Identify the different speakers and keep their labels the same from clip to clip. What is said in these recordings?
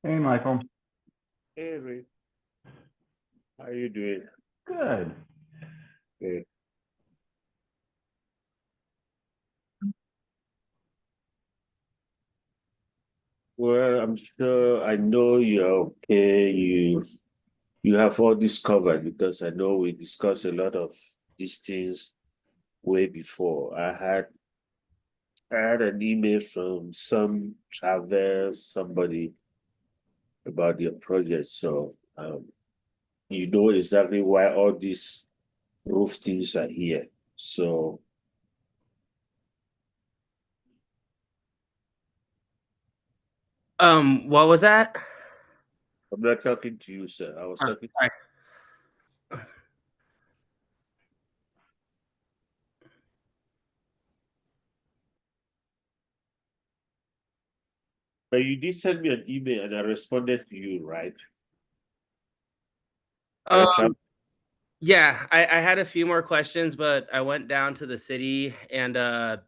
Speaker 1: Hey, Michael.
Speaker 2: Hey, Rick, how you doing?
Speaker 1: Good.
Speaker 2: Good. Well, I'm sure I know you're okay. You have all this covered because I know we discussed a lot of these things way before. I had an email from some travel somebody about your project, so you know exactly why all these roof things are here. So
Speaker 3: What was that?
Speaker 2: I'm not talking to you, sir. I was talking.
Speaker 3: Sorry.
Speaker 2: But you did send me an email and I responded to you, right? I
Speaker 3: Um, yeah, I had a few more questions, but I went down to the city and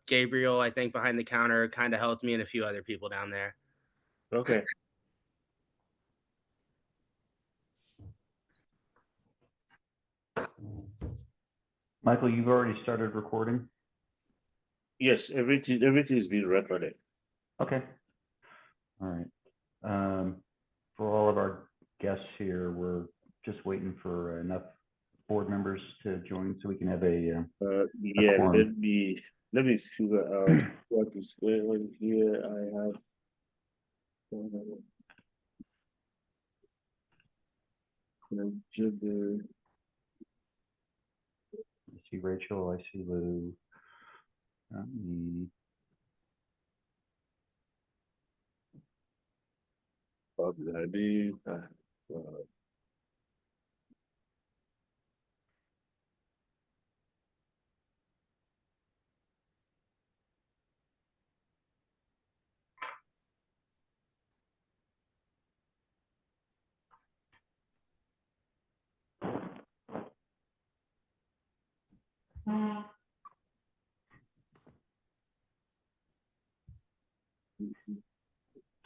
Speaker 3: Gabriel, I think behind the counter, kind of helped me and a few other people down there.
Speaker 2: Okay.
Speaker 1: Michael, you've already started recording?
Speaker 2: Yes, everything is being recorded.
Speaker 1: Okay. All right. For all of our guests here, we're just waiting for enough board members to join so we can have a
Speaker 2: Yeah,
Speaker 1: quorum.
Speaker 2: let me figure out what is going on here. I have Jibber.
Speaker 1: I see Rachel, I see Lou. Me.
Speaker 2: Bobby,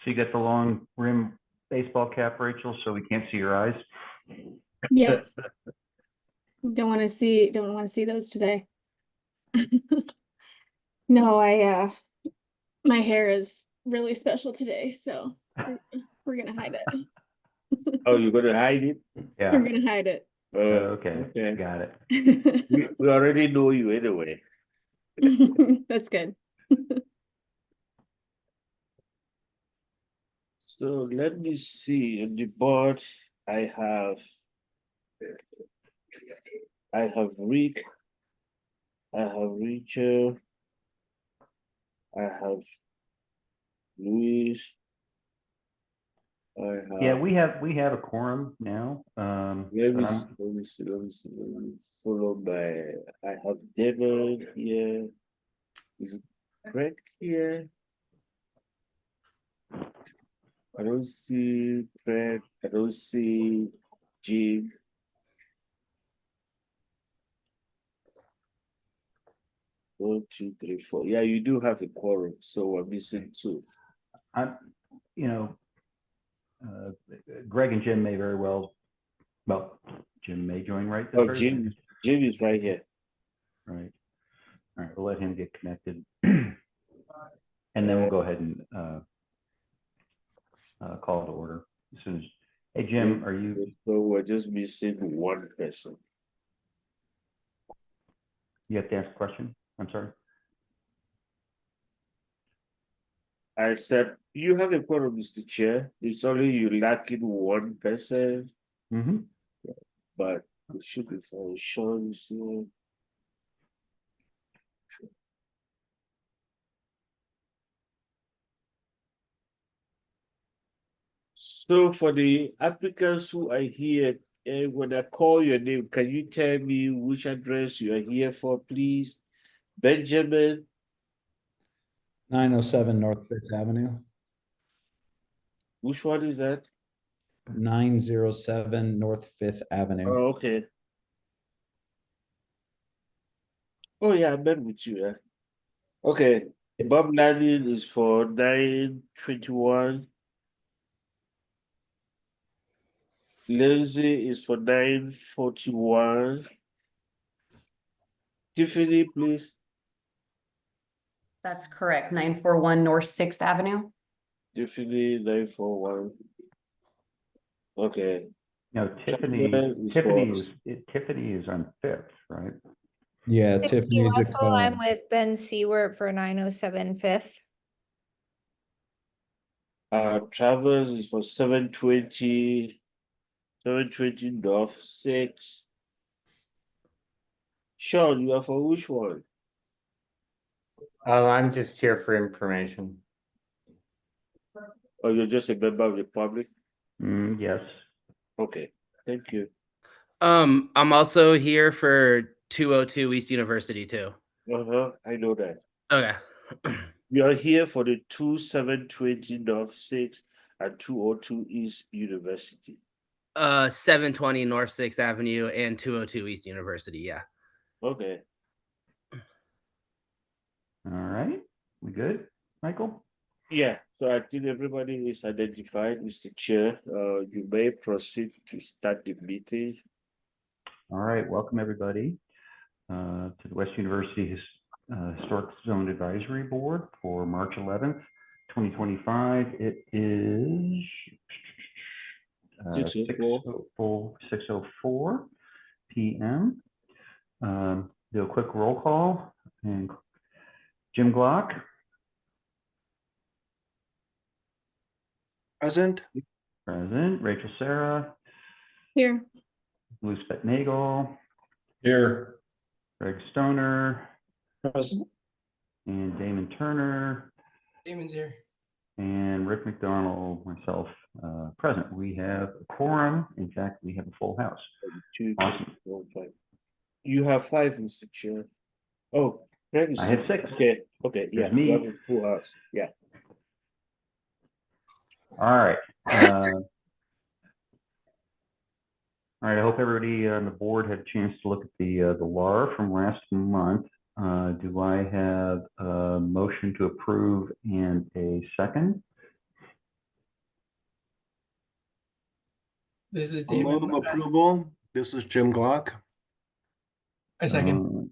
Speaker 1: So you got the long rim baseball cap, Rachel, so we can't see your eyes?
Speaker 4: Yep. Don't want to see those today. No, my hair is really special today, so we're gonna hide it.
Speaker 2: Oh, you're gonna hide it?
Speaker 1: Yeah.
Speaker 4: We're gonna hide it.
Speaker 1: Okay.
Speaker 2: Okay.
Speaker 1: Got it.
Speaker 2: We already know you anyway.
Speaker 4: That's good.
Speaker 2: So let me see. On the board, I have Rick, I have Richard, I have Luis, I
Speaker 1: Yeah,
Speaker 2: have.
Speaker 1: we have a quorum now.
Speaker 2: Let
Speaker 1: But
Speaker 2: me see, let me see, let me see. Let me follow by. I have David here. Is Greg here? I don't see Greg. I don't see Jim. 1, 2, 3, 4. Yeah, you do have a quorum, so we're missing two.
Speaker 1: I'm, you know, uh, Greg and Jim may very well, Jim may join right this
Speaker 2: Oh,
Speaker 1: very
Speaker 2: Jim. Jim is right here.
Speaker 1: right. All right, we'll let him get connected. And then we'll go ahead and call to order as soon as, hey, Jim, are you
Speaker 2: So we're just missing one person.
Speaker 1: have to ask a question? I'm sorry.
Speaker 2: I said, you have a quorum, Mr. Chair. It's only you lacking one person,
Speaker 1: Mm-hmm.
Speaker 2: but it should be fine. Sean is here. So for the applicants who are here, when I call your name, can you tell me which address you are here for, please? Benjamin,
Speaker 5: 907 North Fifth Avenue,
Speaker 2: which one is that?
Speaker 5: 907 North Fifth Avenue.
Speaker 2: Oh, okay. Oh yeah, I met with you. Okay. Bob Lanning is for 921 Lindsay is for 941. Tiffany, please.
Speaker 6: That's correct, 941 North Sixth Avenue.
Speaker 2: Tiffany 941. Okay.
Speaker 1: No, Tiffany,
Speaker 2: Chapman is
Speaker 1: Tiffany is on Fifth, right?
Speaker 5: Yeah,
Speaker 7: Tiffany
Speaker 5: Tiffany's
Speaker 7: Russell, I'm
Speaker 5: a,
Speaker 7: with Ben Seward for 907 Fifth.
Speaker 2: Travers is for 720 North 6. Sean, you are for which one?
Speaker 8: Oh, I'm just here for information.
Speaker 2: Or you're just a member of the public?
Speaker 1: Yes.
Speaker 2: Okay, thank you.
Speaker 3: I'm also here for 202 East University too.
Speaker 2: I know that.
Speaker 3: Okay.
Speaker 2: We are here for the 2720 North 6 and 202 East University.
Speaker 3: 720 North 6th Avenue and 202 East University. Yeah.
Speaker 2: Okay.
Speaker 1: All right. We good, Michael?
Speaker 2: Yeah, so I think everybody is identified, Mr. Chair. You may proceed to start the meeting.
Speaker 1: All right. Welcome, everybody, to the West University Historic Zone Advisory Board for March 11th, 2025. It is
Speaker 2: 6:04.
Speaker 1: 6:04 p.m. Do a quick roll call. And Jim Glock,
Speaker 9: Present.
Speaker 1: present. Rachel Sarah,
Speaker 4: Here.
Speaker 1: Elizabeth Nagel,
Speaker 9: Here.
Speaker 1: Greg Stoner,
Speaker 9: Present.
Speaker 1: and Damon Turner,
Speaker 9: Damon's here.
Speaker 1: and Rick McDonald, myself, present. We have a quorum. In fact, we have a full house.
Speaker 2: 2,
Speaker 1: Awesome.
Speaker 2: 4, 5. You have 5, Mr. Chair. Oh, Greg is
Speaker 1: I have 6.
Speaker 2: Okay, yeah,
Speaker 1: There's me.
Speaker 2: you have a full house. Yeah.
Speaker 1: All right. All right, I hope everybody on the board had a chance to look at the LAR from last month. Do I have a motion to approve and a second?
Speaker 9: This is
Speaker 10: I'll
Speaker 9: Damon.
Speaker 10: move approval. This is Jim Glock.
Speaker 9: I second.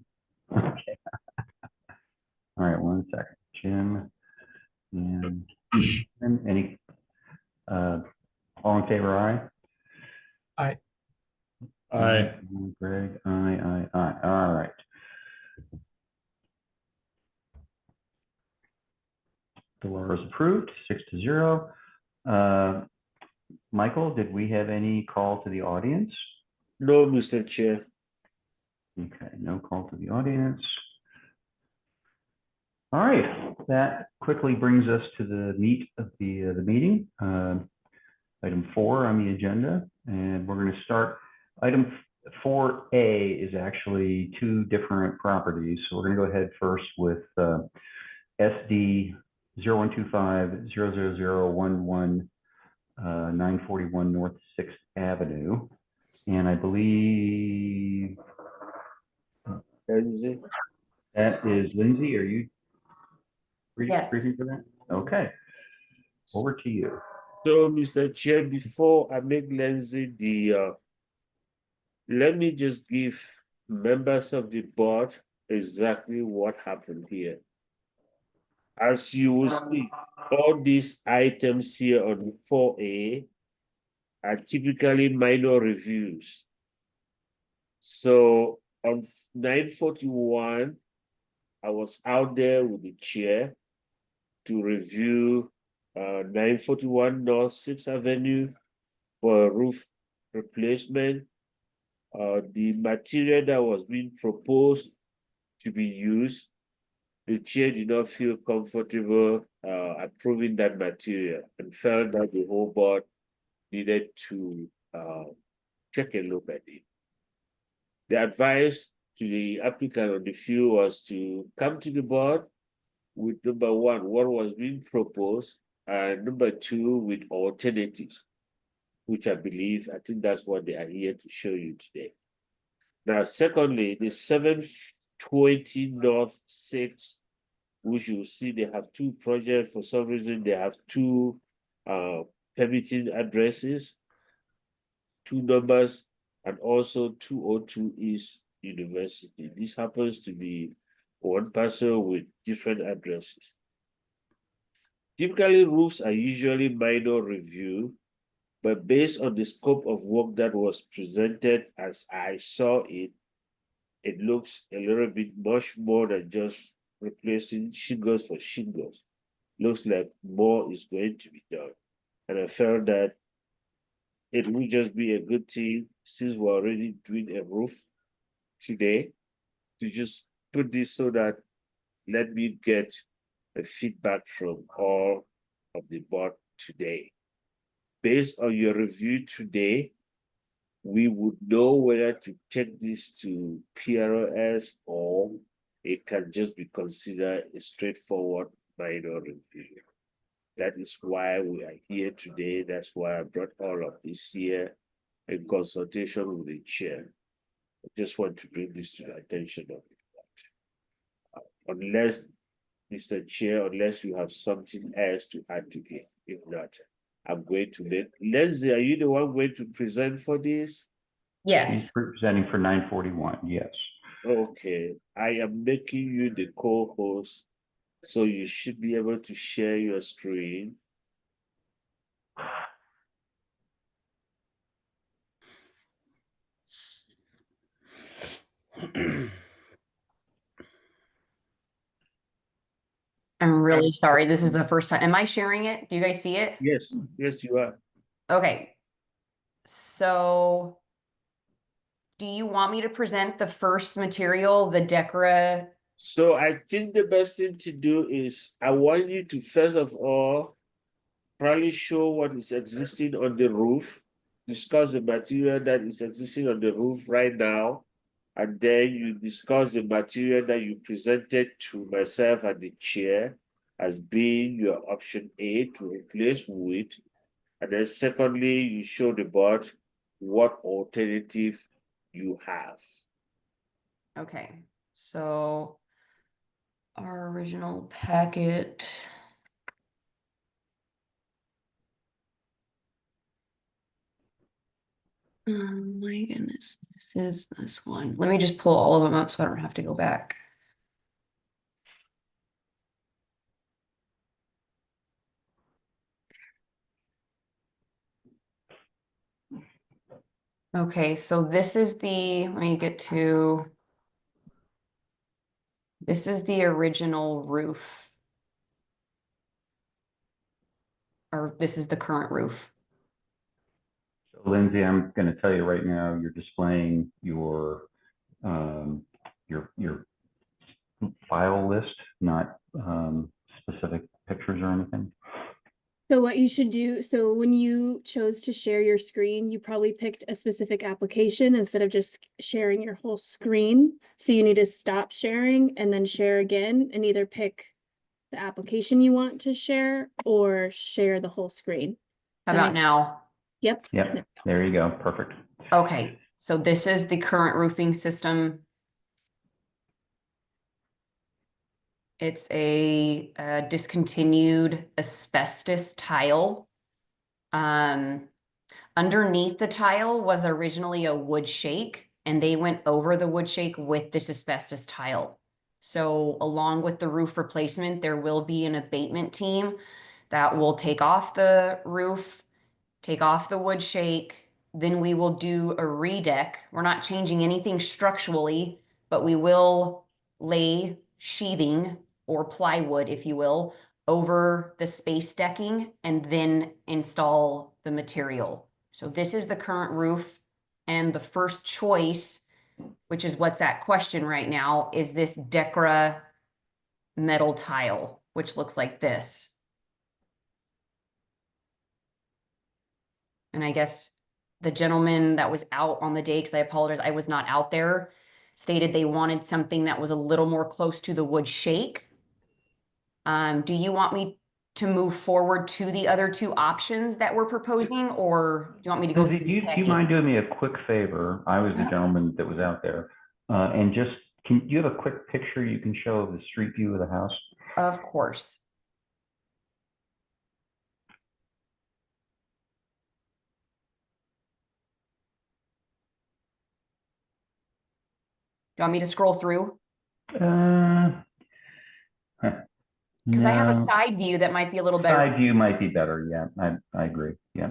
Speaker 1: Okay. All right, 1 second. Jim and any, all in favor, aye?
Speaker 9: Aye.
Speaker 10: Aye.
Speaker 1: Greg, aye. All right. The law is approved, 6-0. Michael, did we have any call to the audience?
Speaker 2: No, Mr. Chair.
Speaker 1: Okay, no call to the audience. All right, that quickly brings us to the meat of the meeting. Item 4 on the agenda, and we're going to start. Item 4A is actually 2 different properties, so we're going to go ahead first with SD 0125-00011 941 North 6th Avenue, and I believe
Speaker 2: Lindsay?
Speaker 1: that is Lindsay. Are you
Speaker 6: Yes.
Speaker 1: briefing for that? Okay, over to you.
Speaker 2: So, Mr. Chair, before I make Lindsay let me just give members of the board exactly what happened here. As you will see, all these items here on 4A are typically minor reviews. So on 941, I was out there with the chair to review 941 North 6th Avenue for a roof replacement. The material that was being proposed to be used, the chair did not feel comfortable approving that material and felt that the whole board needed to take a look at it. The advice to the applicant on the field was to come to the board with number 1, what was being proposed, and number 2, with alternatives, which I think that's what they are here to show you today. Now, secondly, the 720 North 6, which you see they have 2 projects. For some reason, they have 2 permitting addresses. two numbers, and also 202 East University. This happens to be one parcel with different addresses. Typically, roofs are usually minor review, but based on the scope of work that was presented as I saw it, it looks a little bit much more than just replacing shingles for shingles. Looks like more is going to be done. And I felt that it would just be a good thing, since we're already doing a roof today, to just put this so that let me get a feedback from all of the board today. Based on your review today, we would know whether to take this to PROS or it can just be considered a straightforward minor review. That is why we are here today. That's why I brought all of this here in consultation with the chair. I just want to bring this to the attention of the board. Unless, Mr. Chair, unless you have something else to add to it. If not, I'm going to make, Lindsay, are you the one going to present for this?
Speaker 6: Yes.
Speaker 1: He's presenting for 941, yes.
Speaker 2: Okay, I am making you the co-host, so you should be able to share your screen.
Speaker 6: I'm really sorry. This is the first time. Am I sharing it? Do you guys see it?
Speaker 2: Yes, yes, you are.
Speaker 6: Okay. So do you want me to present the first material, the DECRA?
Speaker 2: So I think the best thing to do is I want you to first of all probably show what is existing on the roof, discuss the material that is existing on the roof right now, and then you discuss the material that you presented to myself and the chair as being your option A to replace wood. And then secondly, you show the board what alternative you have.
Speaker 6: Okay. So our original packet. Oh my goodness, this is this one. Let me just pull all of them up so I don't have to go back. Okay, so this is the, let me get to, this is the original roof. Or this is the current roof.
Speaker 1: So Lindsay, I'm going to tell you right now, you're displaying your file list, not specific pictures or anything.
Speaker 4: So what you should do, so when you chose to share your screen, you probably picked a specific application instead of just sharing your whole screen. So you need to stop sharing and then share again and either pick the application you want to share or share the whole screen.
Speaker 6: How
Speaker 4: Does that
Speaker 6: about
Speaker 4: make-
Speaker 6: now?
Speaker 4: Yep.
Speaker 1: Yep, there you go, perfect.
Speaker 6: Okay, so this is the current roofing system. It's a discontinued asbestos tile. Underneath the tile was originally a wood shake, and they went over the wood shake with this asbestos tile. So along with the roof replacement, there will be an abatement team that will take off the roof, take off the wood shake. Then we will do a redeck. We're not changing anything structurally, but we will lay sheathing or plywood, if you will, over the space decking and then install the material. So this is the current roof, and the first choice, which is what's at question right now, is this DECRA metal tile, which looks like this. And I guess the gentleman that was out on the day, because I apologize, I was not out there, stated they wanted something that was a little more close to the wood shake. Do you want me to move forward to the other two options that we're proposing, or do you want me to go
Speaker 1: Lindsay,
Speaker 6: through
Speaker 1: do
Speaker 6: these
Speaker 1: you mind doing me a quick favor? I was the gentleman that was out there. And just, do you have a quick picture you can show of the street view of the house?
Speaker 6: Of course. you want me to scroll through?
Speaker 1: Huh.
Speaker 6: Because I have a
Speaker 1: No.
Speaker 6: side view that might be a little better.
Speaker 1: Side view might be better, yeah, I agree, yeah.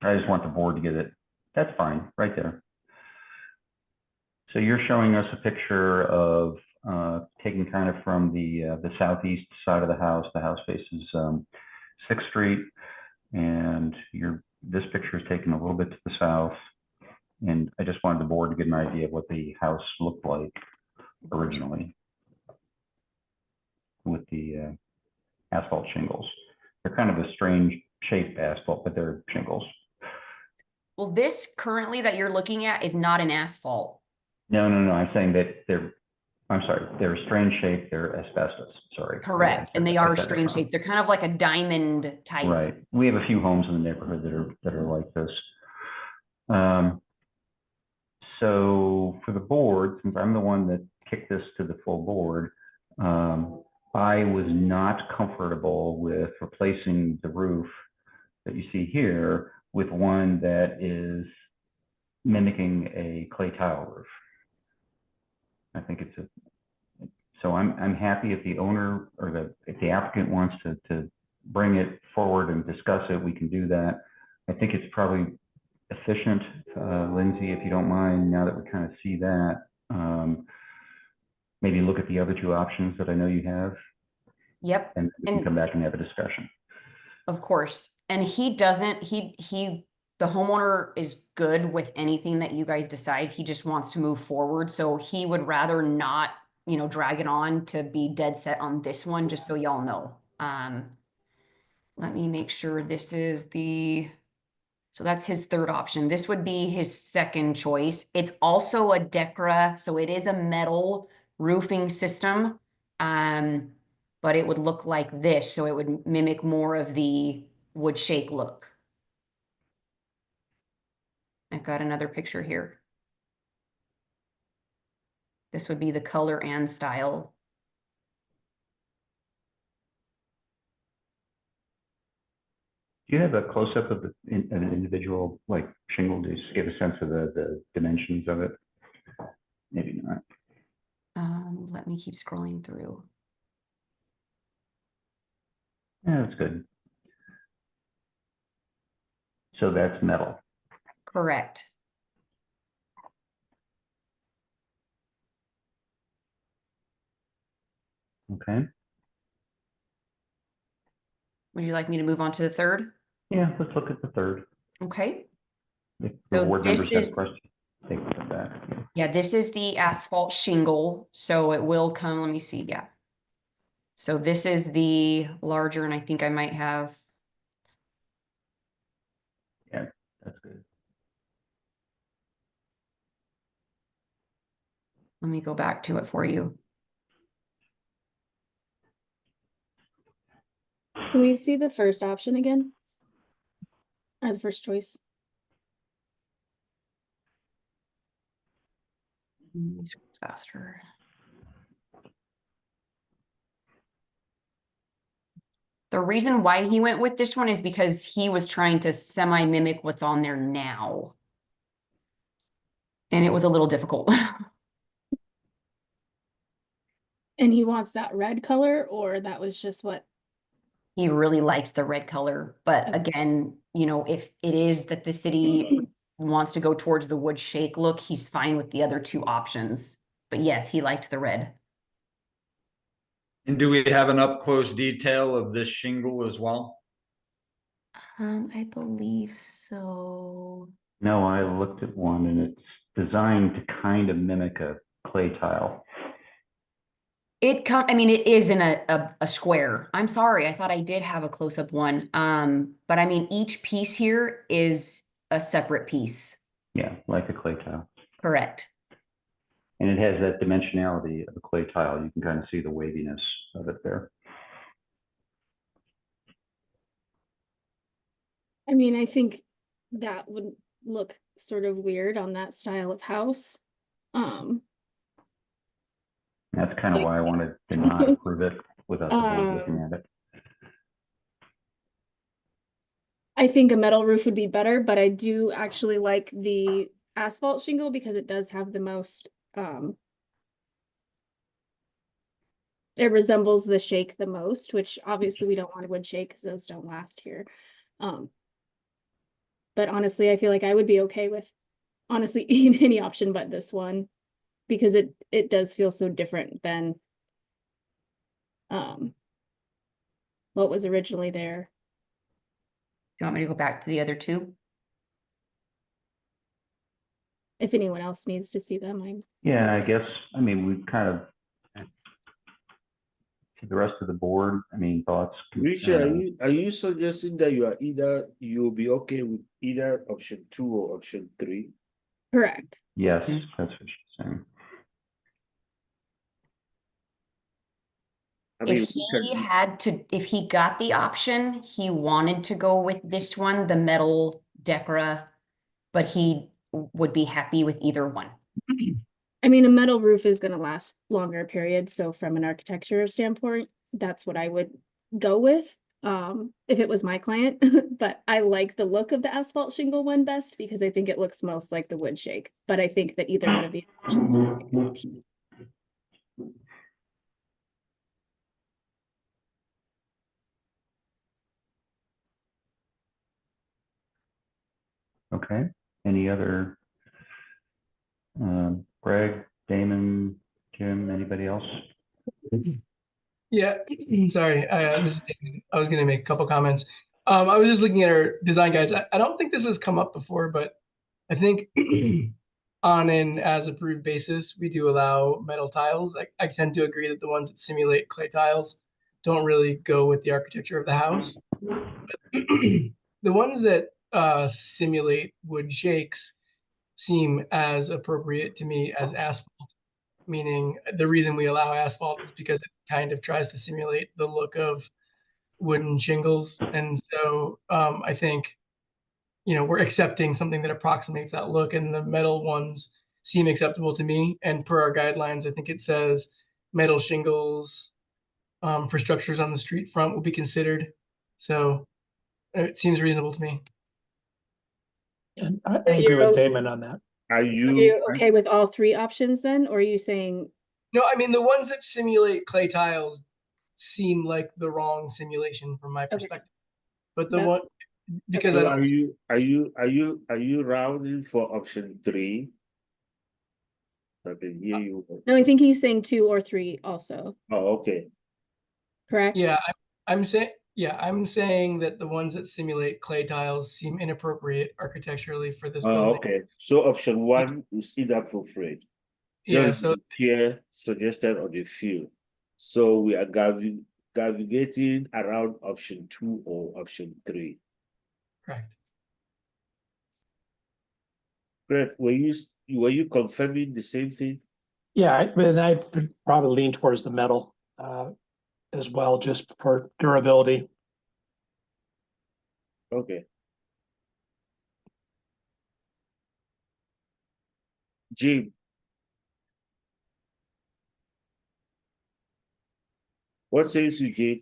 Speaker 1: I just want the board to get it, that's fine, right there. So you're showing us a picture of, taken kind of from the southeast side of the house faces, 6th Street, and this picture is taken a little bit to the south. And I just wanted the board to get an idea of what the house looked like originally with the asphalt shingles. They're kind of a strange shaped asphalt, but they're shingles.
Speaker 6: Well, this currently that you're looking at is not an asphalt.
Speaker 1: No, I'm saying that I'm sorry, they're a strange shape, they're asbestos, sorry.
Speaker 6: Correct,
Speaker 1: Yeah,
Speaker 6: and they
Speaker 1: I
Speaker 6: are
Speaker 1: said that
Speaker 6: strange
Speaker 1: wrong.
Speaker 6: shaped. They're kind of like a diamond type.
Speaker 1: Right, we have a few homes in the neighborhood that are like this. So for the board, since I'm the one that kicked this to the full board, I was not comfortable with replacing the roof that you see here with one that is mimicking a clay tile roof. I think so I'm happy if the owner or if the applicant wants to bring it forward and discuss it, we can do that. I think it's probably efficient, Lindsay, if you don't mind, now that we kind of see that, maybe look at the other two options that I know you have.
Speaker 6: Yep.
Speaker 1: And we can
Speaker 6: And
Speaker 1: come back and have a discussion.
Speaker 6: of course. And the homeowner is good with anything that you guys decide. He just wants to move forward. So he would rather not, drag it on to be dead set on this one, just so y'all know. Let me make sure so that's his third option. This would be his second choice. It's also a DECRA, so it is a metal roofing system. But it would look like this, so it would mimic more of the wood shake look. I've got another picture here. This would be the color and style.
Speaker 1: Do you have a close-up of an individual like shingle to just get a sense of the dimensions of it? Maybe not.
Speaker 6: Let me keep scrolling through.
Speaker 1: Yeah, that's good. So that's metal.
Speaker 6: Correct.
Speaker 1: Okay.
Speaker 6: Would you like me to move on to the third?
Speaker 1: Yeah, let's look at the third.
Speaker 6: Okay.
Speaker 1: If
Speaker 6: So
Speaker 1: the board members have
Speaker 6: this is-
Speaker 1: questions, take them back.
Speaker 6: Yeah, this is the asphalt shingle, so it will come, let me see, yeah. So this is the larger, and I think I might have,
Speaker 1: Yeah, that's good.
Speaker 6: let me go back to it for you.
Speaker 4: Can we see the first option again? Or the first choice?
Speaker 6: Faster. The reason why he went with this one is because he was trying to semi-mimic what's on there now. And it was a little difficult.
Speaker 4: And he wants that red color, or that was just what?
Speaker 6: He really likes the red color, but
Speaker 4: Okay.
Speaker 6: again, if it is that the city wants to go towards the wood shake look, he's fine with the other two options. But yes, he liked the red.
Speaker 11: And do we have an up-close detail of this shingle as well?
Speaker 6: I believe so.
Speaker 1: No, I looked at one and it's designed to kind of mimic a clay tile.
Speaker 6: It is in a square. I'm sorry, I thought I did have a close-up one. But I mean, each piece here is a separate piece.
Speaker 1: Yeah, like a clay tile.
Speaker 6: Correct.
Speaker 1: And it has that dimensionality of a clay tile. You can kind of see the waviness of it there.
Speaker 4: I mean, I think that would look sort of weird on that style of house.
Speaker 1: That's kind of why I wanted to not approve it without the board looking at it.
Speaker 4: I think a metal roof would be better, but I do actually like the asphalt shingle because it does have the most, it resembles the shake the most, which obviously we don't want wood shake because those don't last here. But honestly, I feel like I would be okay with honestly any option but this one because it does feel so different than what was originally there.
Speaker 6: You want me to go back to the other two?
Speaker 4: If anyone else needs to see them, I'm
Speaker 1: Yeah, I guess, I mean, we've kind of, to the rest of the board, I mean, thoughts?
Speaker 2: Richard, are you suggesting that you'll be okay with either option 2 or option 3?
Speaker 4: correct.
Speaker 1: Yes, that's what she's saying.
Speaker 2: I mean,
Speaker 6: If he got the option, he wanted to go with this one, the metal Decra, but he would be happy with either one.
Speaker 4: I mean, a metal roof is going to last longer period. So from an architecture standpoint, that's what I would go with if it was my client. But I like the look of the asphalt shingle one best because I think it looks most like the wood shake. But I think that either one of the options would be a good option.
Speaker 1: Okay, any other, Greg, Damon, Jim, anybody else?
Speaker 9: Yeah, sorry, this is David. I was gonna make a couple comments. I was just looking at our design guides. I don't think this has come up before, but I think on an as approved basis, we do allow metal tiles. I tend to agree that the ones that simulate clay tiles don't really go with the architecture of the house. The ones that simulate wood shakes seem as appropriate to me as asphalt. Meaning the reason we allow asphalt is because it kind of tries to simulate the look of wooden shingles. And so I think, we're accepting something that approximates that look, and the metal ones seem acceptable to me. And per our guidelines, I think it says metal shingles for structures on the street front will be considered. So it seems reasonable to me.
Speaker 12: And I agree with Damon on that.
Speaker 2: Are
Speaker 4: So
Speaker 2: you
Speaker 4: you're okay with all three options then? Or are you saying?
Speaker 9: No, I mean, the ones that simulate clay tiles seem like the wrong simulation from my perspective. But the
Speaker 4: That-
Speaker 9: one, because
Speaker 2: so
Speaker 9: I don't.
Speaker 2: are you rounding for option 3? I can hear you.
Speaker 4: No, I think he's saying 2 or 3 also,
Speaker 2: Oh, okay.
Speaker 4: correct?
Speaker 9: Yeah, I'm saying that the ones that simulate clay tiles seem inappropriate architecturally for this
Speaker 2: Oh,
Speaker 9: building.
Speaker 2: okay. So option 1 is inappropriate.
Speaker 9: Yeah,
Speaker 2: Just
Speaker 9: so
Speaker 2: here suggested on the field. So we are navigating around option 2 or option 3.
Speaker 9: correct.
Speaker 2: Greg, were you confirming the same thing?
Speaker 12: Yeah, I would probably lean towards the metal as well, just for durability.
Speaker 2: Okay. Jim. What says you, Jim?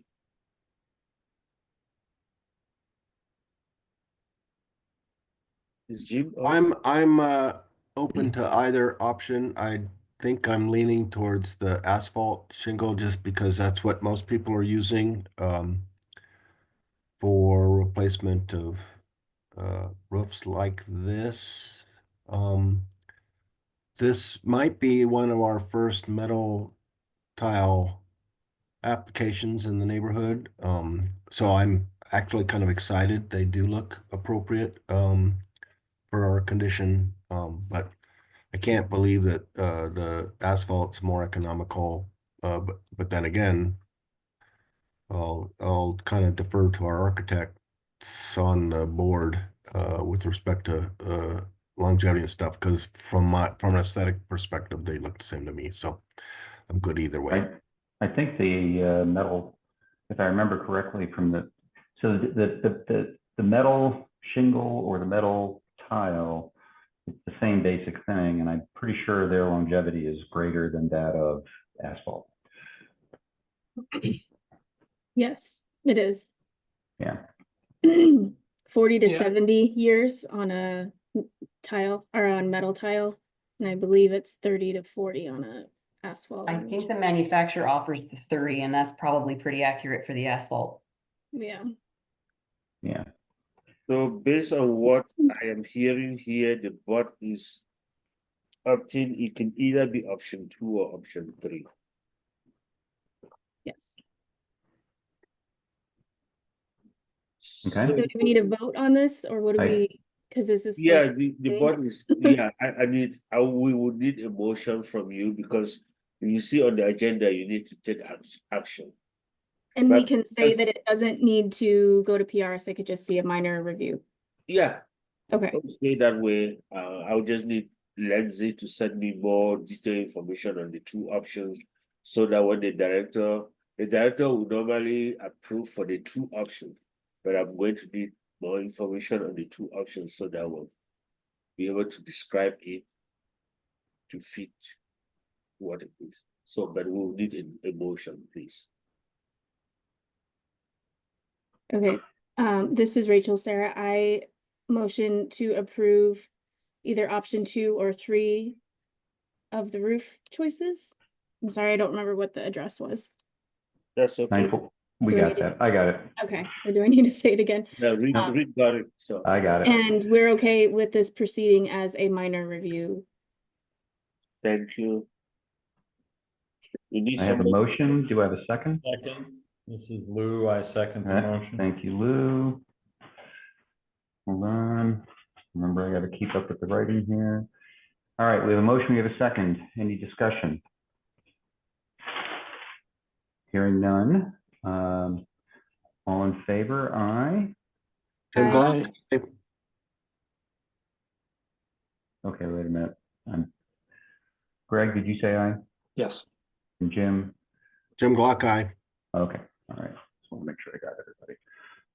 Speaker 2: Is Jim on?
Speaker 10: I'm open to either option. I think I'm leaning towards the asphalt shingle just because that's what most people are using for replacement of roofs like this. This might be one of our first metal tile applications in the neighborhood. So I'm actually kind of excited. They do look appropriate for our condition. But I can't believe that the asphalt's more economical. But then again, I'll kind of defer to our architects on the board with respect to longevity and stuff, because from an aesthetic perspective, they look the same to me. So I'm good either way.
Speaker 1: I think the metal, if I remember correctly from the metal shingle or the metal tile, it's the same basic thing, and I'm pretty sure their longevity is greater than that of asphalt.
Speaker 4: Yes, it is.
Speaker 1: Yeah.
Speaker 4: 40 to
Speaker 9: Yeah.
Speaker 4: 70 years on a tile or on metal tile. And I believe it's 30 to 40 on a asphalt.
Speaker 6: I think the manufacturer offers the 30, and that's probably pretty accurate for the asphalt.
Speaker 4: Yeah.
Speaker 1: Yeah.
Speaker 2: So based on what I am hearing here, the board is opting, it can either be option 2 or option 3.
Speaker 4: Yes.
Speaker 1: Okay.
Speaker 4: So do we need a vote on this or what do we, because this is.
Speaker 2: Yeah,
Speaker 4: like-
Speaker 2: the board is, yeah, we would need a motion from you because you see on the agenda, you need to take action.
Speaker 4: And we
Speaker 2: but
Speaker 4: can say that it doesn't need to go to PRS, it could just be a minor review.
Speaker 2: Yeah,
Speaker 4: Okay,
Speaker 2: okay, that way, I'll just need Lindsay to send me more detailed information on the 2 options. So that when the director will normally approve for the 2 options. But I'm going to need more information on the 2 options so that we'll be able to describe it to fit what it is. So, but we'll need a motion, please.
Speaker 4: okay. This is Rachel Sarah. I motion to approve either option 2 or 3 of the roof choices. I'm sorry, I don't remember what the address was.
Speaker 2: That's okay.
Speaker 1: 9-4. We
Speaker 4: Do I
Speaker 1: got
Speaker 4: need to-
Speaker 1: that. I got it.
Speaker 4: Okay, so do I need to say it again?
Speaker 2: Yeah, Reed got it, so.
Speaker 1: I got it.
Speaker 4: And we're okay with this proceeding as a minor review.
Speaker 2: Thank you. You need
Speaker 1: I have a
Speaker 2: somebody-
Speaker 1: motion. Do I have a second?
Speaker 11: Second, this is Lou. I second the
Speaker 1: All right,
Speaker 11: motion.
Speaker 1: thank you, Lou. Hold on. Remember, I gotta keep up with the writing here. All right, we have a motion, we have a second. Any discussion? Hearing none. All in favor, aye.
Speaker 10: Jim
Speaker 4: Aye.
Speaker 10: Glock,
Speaker 1: Okay, wait a minute. Greg, did you say aye?
Speaker 12: Yes.
Speaker 1: And Jim?
Speaker 10: Jim Glock, aye.
Speaker 1: Okay, all right. Just want to make sure I got everybody.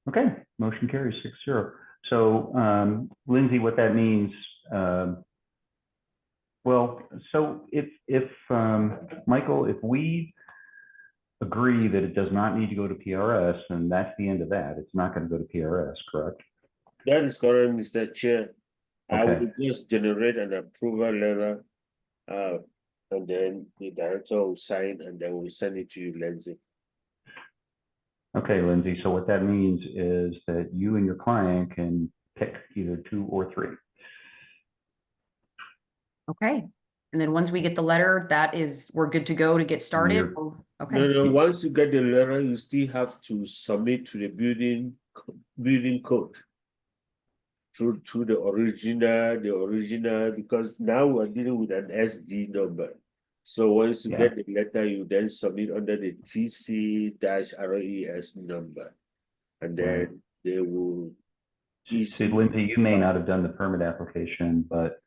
Speaker 1: Okay, motion carries 6-0. So, Lindsay, what that means, well, so if Michael, if we agree that it does not need to go to PRS, then that's the end of that. It's not going to go to PRS, correct?
Speaker 2: That is correct, Mr. Chair. I
Speaker 1: Okay.
Speaker 2: will just generate an approval letter. And then the director will sign and then we'll send it to you, Lindsay.
Speaker 1: Okay, Lindsay, so what that means is that you and your client can pick either 2 or 3.
Speaker 6: Okay. And then once we get the letter, we're good to go to get started.
Speaker 1: You're-
Speaker 6: Okay.
Speaker 2: No, once you get the letter, you still have to submit to the building code. Through the original, because now we're dealing with an SD number. So once you
Speaker 1: Yeah.
Speaker 2: get the letter, you then submit under the TC-RES number. And then they will.
Speaker 1: See, Lindsay, you may not have done the permit application, but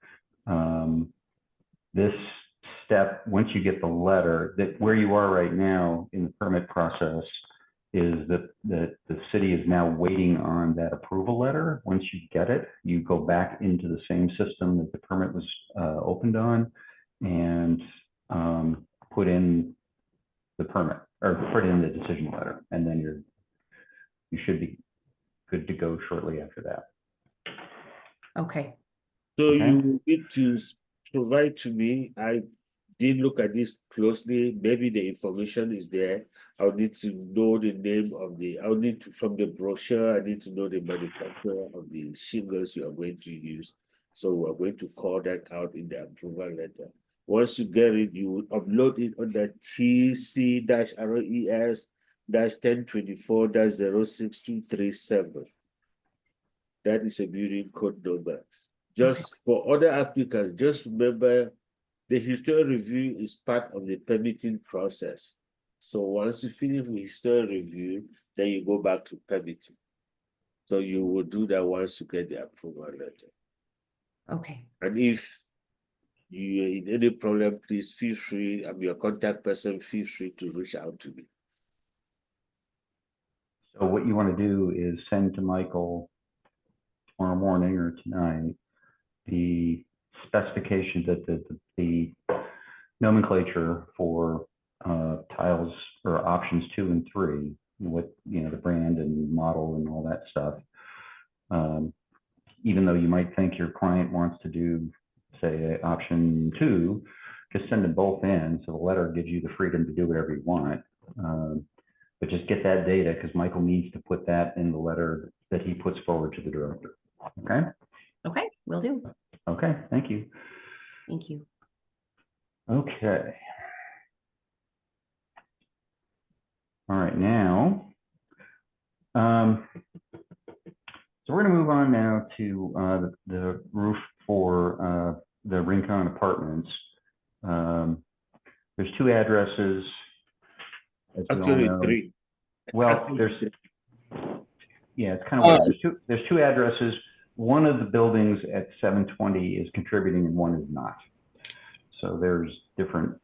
Speaker 1: this step, once you get the letter, that where you are right now in the permit process is that the city is now waiting on that approval letter. Once you get it, you go back into the same system that the permit was opened on and put in the permit or put in the decision letter, and then you should be good to go shortly after that.
Speaker 6: Okay.
Speaker 2: So
Speaker 1: Okay.
Speaker 2: you need to provide to me, I did look at this closely, maybe the information is there. I'll need to know the name of from the brochure, I need to know the manufacturer of the shingles you are going to use. So we're going to call that out in the approval letter. Once you get it, you will upload it on the TC-RES-1024-06237. That is a building code number. Just for other applicants, just remember the historic review is part of the permitting process. So once you finish with historic review, then you go back to permitting. So you will do that once you get the approval letter.
Speaker 6: Okay.
Speaker 2: And if you are in any problem, please feel free, I'm your contact person, feel free to reach out to me.
Speaker 1: So what you want to do is send to Michael tomorrow morning or tonight the specification that the nomenclature for tiles or options 2 and 3, what, you know, the brand and model and all that stuff. Even though you might think your client wants to two, just send them both in. So the letter gives you the freedom to do whatever you want. But just get that data because Michael needs to put that in the letter that he puts forward to the director. Okay?
Speaker 6: Okay, will do.
Speaker 1: Okay, thank you.
Speaker 6: Thank you.
Speaker 1: Okay. All right, now, so we're going to move on now to the roof for the Rincon Apartments. There's two addresses. As we all
Speaker 2: Actually,
Speaker 1: know.
Speaker 2: 3.
Speaker 1: Well, yeah, it's kind of weird. There's two addresses. One of the buildings at 720 is contributing and one is not. So there's different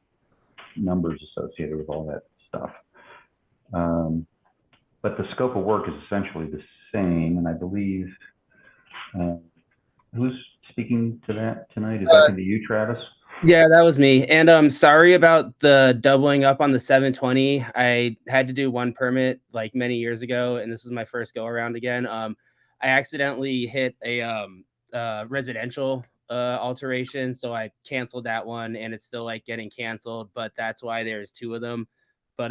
Speaker 1: numbers associated with all that stuff. But the scope of work is essentially the same, and I believe, who's speaking to that tonight? Is that going to be you, Travis?
Speaker 3: Yeah, that was me. And sorry about the doubling up on the 720. I had to do one permit like many years ago, and this is my first go around again. I accidentally hit a residential alteration, so I canceled that one, and it's still like getting canceled. But that's why there's two of them. But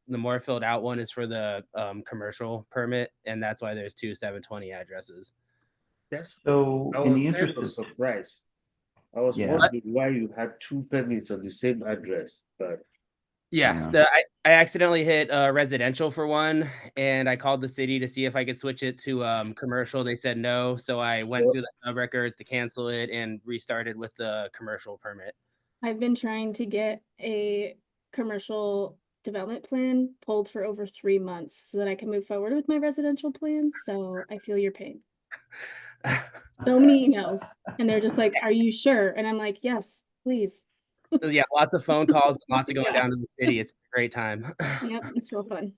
Speaker 3: the more filled out one is for the commercial permit, and that's why there's two 720 addresses.
Speaker 2: That's
Speaker 1: So
Speaker 2: I
Speaker 1: in
Speaker 2: was
Speaker 1: the
Speaker 2: kind
Speaker 1: interest
Speaker 2: of
Speaker 1: of
Speaker 2: surprised. I was
Speaker 1: Yeah.
Speaker 2: wondering why you had 2 permits on the same address, but
Speaker 3: Yeah,
Speaker 1: Yeah.
Speaker 3: I accidentally hit residential for one, and I called the city to see if I could switch it to commercial. They said no, so I went through the sub records to cancel it and restarted with the commercial permit.
Speaker 4: I've been trying to get a commercial development plan pulled for over 3 months so that I can move forward with my residential plan. So I feel your pain. So many emails, and they're just like, "Are you sure?" And I'm like, "Yes, please."
Speaker 3: So, yeah, lots of phone calls, lots of going
Speaker 4: Yeah.
Speaker 3: down to the city. It's a great time.
Speaker 4: Yep, it's real fun.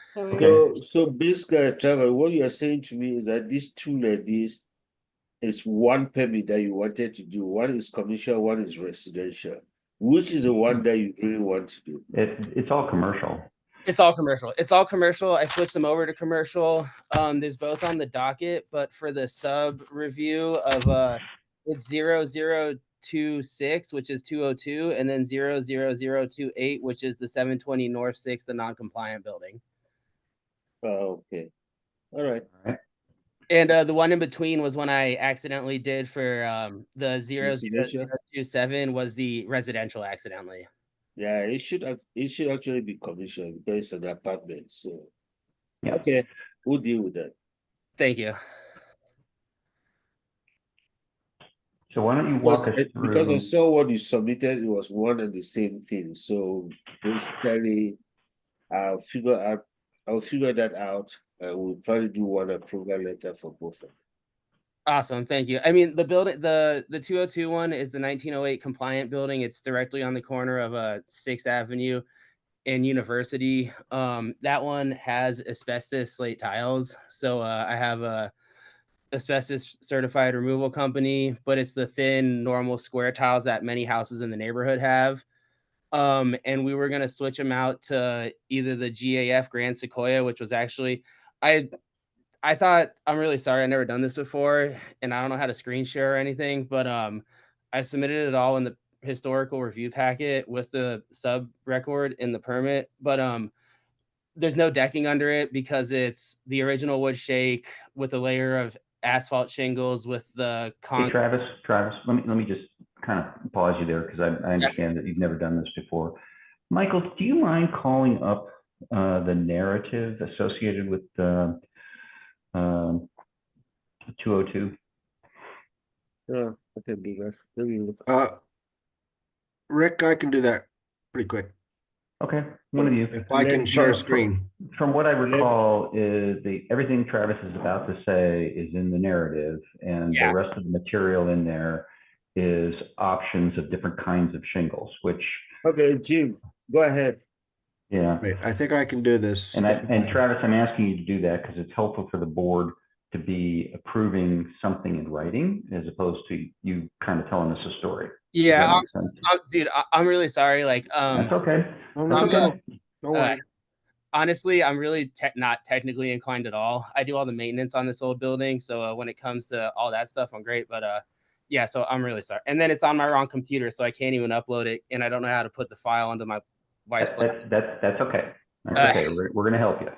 Speaker 4: So
Speaker 1: Okay.
Speaker 2: so basically, Trevor, what you are saying to me is that these 2 ladies, it's one permit that you wanted to do. One is commercial, one is residential. Which is the one that you really want to do?
Speaker 1: It's all commercial.
Speaker 3: It's all commercial. It's all commercial. I switched them over to commercial. There's both on the docket, but for the sub review of it's 0026, which is 202, and then 00028, which is the 720 North 6, the non-compliant building.
Speaker 2: Oh, okay. All right.
Speaker 3: And the one in between was when I accidentally did for the 0027 was the residential accidentally.
Speaker 2: Yeah, it should actually be commercial because it's an apartment. So
Speaker 1: Yeah.
Speaker 2: okay, we'll deal with that.
Speaker 3: Thank you.
Speaker 1: So why don't you walk us through?
Speaker 2: Because I saw what you submitted, it was one and the same thing. So basically, I'll figure that out. We'll probably do one approval letter for both of them.
Speaker 3: Awesome, thank you. I mean, the building, the 202 one is the 1908 compliant building. It's directly on the corner of 6th Avenue and University. That one has asbestos slate tiles, so I have a asbestos certified removal company, but it's the thin normal square tiles that many houses in the neighborhood have. And we were gonna switch them out to either the GAF Grand Sequoia, which was actually I thought, I'm really sorry, I've never done this before, and I don't know how to screen share or anything, but I submitted it all in the historical review packet with the sub record in the permit, but there's no decking under it because it's the original wood shake with a layer of asphalt shingles with the
Speaker 1: Hey, Travis, let me just kind of pause you there because I understand that you've never done this before. Michael, do you mind calling up the narrative associated with 202?
Speaker 2: Yeah, I can do that. Let me look.
Speaker 10: Rick, I can do that pretty quick.
Speaker 1: Okay, one of you.
Speaker 10: If I can share a screen.
Speaker 1: From what I recall, is everything Travis is about to say is in the narrative, and the rest of the material in there is options of different kinds of shingles, which.
Speaker 2: Okay, Jim, go ahead.
Speaker 1: Yeah.
Speaker 10: Wait, I think I can do this.
Speaker 1: And Travis, I'm asking you to do that because it's helpful for the board to be approving something in writing as opposed to you kind of telling us a story.
Speaker 3: Yeah, dude, I'm really sorry. Like,
Speaker 1: that's okay.
Speaker 10: No worry.
Speaker 3: Honestly, I'm really not technically inclined at all. I do all the maintenance on this old building, so when it comes to all that stuff, I'm great. But yeah, so I'm really sorry. And then it's on my wrong computer, so I can't even upload it, and I don't know how to put the file onto my wife's laptop.
Speaker 1: That's okay. That's okay. We're gonna help you.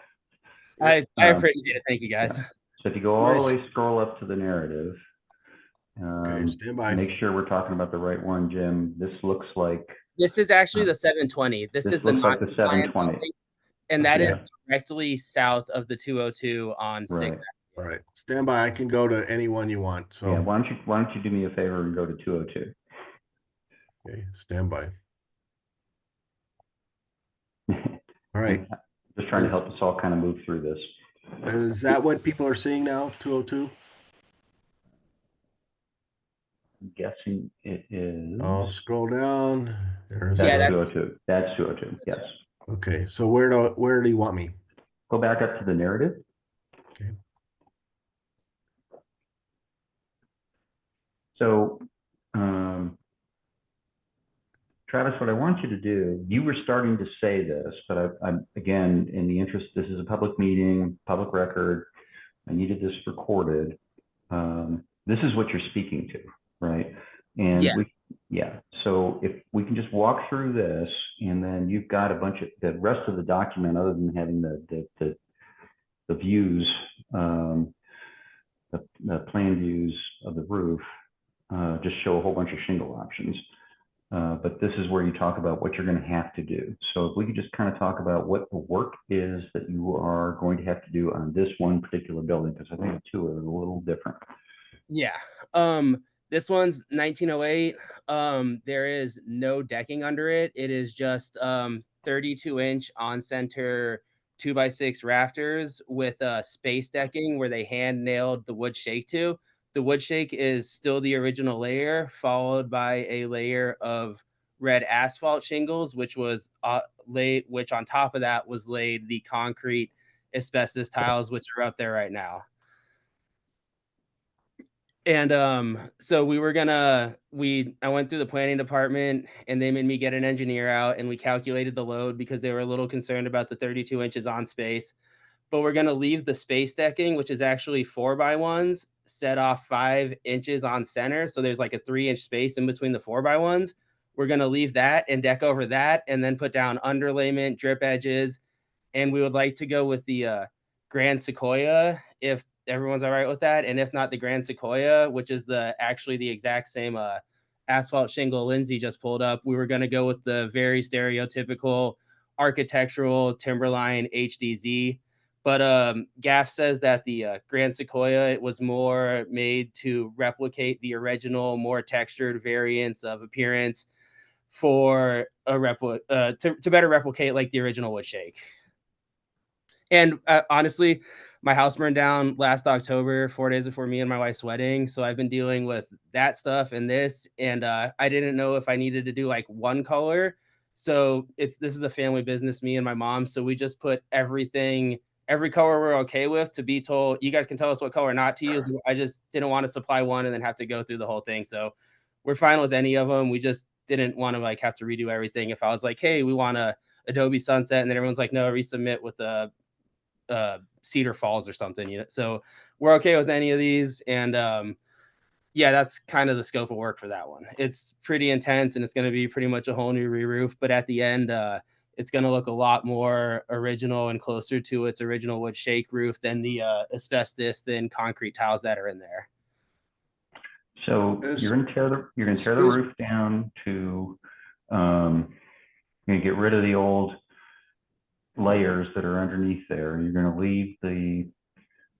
Speaker 3: I
Speaker 1: Um,
Speaker 3: appreciate it. Thank you, guys.
Speaker 1: yeah. So if you go all
Speaker 10: Nice.
Speaker 1: the way, scroll up to the narrative.
Speaker 10: Okay, stand by.
Speaker 1: Make sure we're talking about the right one, Jim. This looks like
Speaker 3: This is actually the 720. This is the
Speaker 1: looks like the
Speaker 3: non-compliant
Speaker 1: 720.
Speaker 3: building, and that is
Speaker 1: Yeah.
Speaker 3: directly south of the 202 on 6th.
Speaker 1: Right.
Speaker 10: All right, stand by. I can go to any one you want. So
Speaker 1: Yeah. Why don't you do me a favor and go to 202?
Speaker 10: okay, stand by. All right.
Speaker 1: Just trying to help us all kind of move through this.
Speaker 10: Is that what people are seeing now? 202?
Speaker 1: I'm guessing it is.
Speaker 10: I'll scroll down. There's
Speaker 1: That's
Speaker 3: Yeah, that's-
Speaker 1: 202. That's 202. Yes.
Speaker 10: okay. So where do you want me?
Speaker 1: Go back up to the narrative.
Speaker 10: Okay.
Speaker 1: So, Travis, what I want you to do, you were starting to say this, but I'm again, in the interest, this is a public meeting, public record. I needed this recorded. This is what you're speaking to, right? And
Speaker 3: Yeah.
Speaker 1: So if we can just walk through this, and then you've got a bunch of the rest of the document, other than having the views, the plan views of the roof, just show a whole bunch of shingle options. But this is where you talk about what you're going to have to do. So if we could just kind of talk about what the work is that you are going to have to do on this one particular building, because I think the two are a little different.
Speaker 3: Yeah. This one's 1908. There is no decking under it. It is just 32-inch on center 2x6 rafters with space decking where they hand nailed the wood shake to. The wood shake is still the original layer, followed by a layer of red asphalt shingles, which was laid, which on top of that was laid the concrete asbestos tiles, which are up there right now. And so I went through the planning department, and they made me get an engineer out, and we calculated the load because they were a little concerned about the 32 inches on space. But we're going to leave the space decking, which is actually 4x1s, set off 5 inches on center. So there's like a 3-inch space in between the 4x1s. We're going to leave that and deck over that, and then put down underlayment, drip edges. And we would like to go with the Grand Sequoia, if everyone's all right with that. And if not, the Grand Sequoia, which is actually the exact same asphalt shingle Lindsay just pulled up. We were going to go with the very stereotypical architectural Timberline HDZ. But Gaff says that the Grand Sequoia, it was more made to replicate the original, more textured variants of appearance for a to better replicate like the original wood shake. And honestly, my house burned down last October, 4 days before me and my wife's wedding. So I've been dealing with that stuff and this, and I didn't know if I needed to do like one color. So this is a family business, me and my mom. So we just put everything, every color we're okay with, to be told, you guys can tell us what color not to use. I just didn't want to supply one and then have to go through the whole thing. So we're fine with any of them. We just didn't want to like have to redo everything. If I was like, hey, we want a Adobe Sunset, and then everyone's like, no, resubmit with a Cedar Falls or something, you know. So we're okay with any of these, and yeah, that's kind of the scope of work for that one. It's pretty intense, and it's going to be pretty much a whole new re-roof, but at the end it's going to look a lot more original and closer to its original wood shake roof than the asbestos thin concrete tiles that are in there.
Speaker 1: So you're going to tear the roof down to you're going to get rid of the old layers that are underneath there. You're going to leave the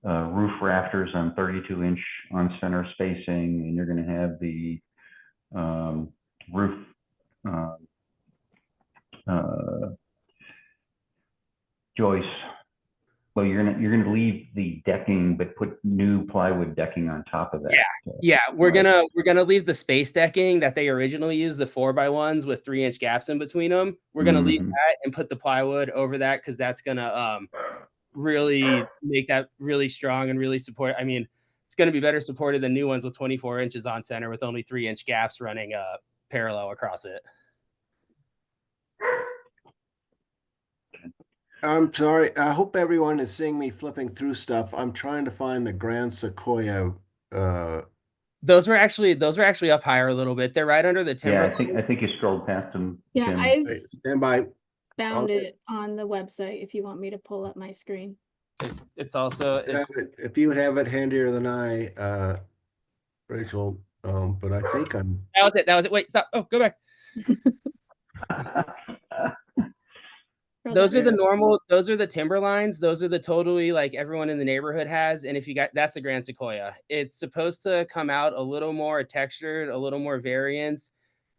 Speaker 1: roof rafters on 32-inch on center spacing, and you're going to have the roof joists. Well, you're gonna leave the decking, but put new plywood decking on top of that.
Speaker 3: Yeah, we're gonna leave the space decking that they originally used, the 4x1s with 3-inch gaps in between them. We're gonna leave that and put the plywood over that, because that's gonna really make that really strong and really support. I mean, it's gonna be better supported than new ones with 24 inches on center with only 3-inch gaps running parallel across it.
Speaker 10: I'm sorry. I hope everyone is seeing me flipping through stuff. I'm trying to find the Grand Sequoia
Speaker 3: Those were actually up higher a little bit. They're right under the timber.
Speaker 1: Yeah, I think you scrolled past them.
Speaker 4: Yeah,
Speaker 1: Jim.
Speaker 4: I've
Speaker 10: Hey, stand by.
Speaker 4: found
Speaker 10: Okay.
Speaker 4: it on the website if you want me to pull up my screen.
Speaker 3: It's also
Speaker 10: If you would have it handier than I, Rachel, but I think I'm,
Speaker 3: that was it. That was it. Wait, stop. Oh, go back. Those are the normal, those are the timber lines. Those are the totally like everyone in the neighborhood has. And if you got, that's the Grand Sequoia. It's supposed to come out a little more textured, a little more variance,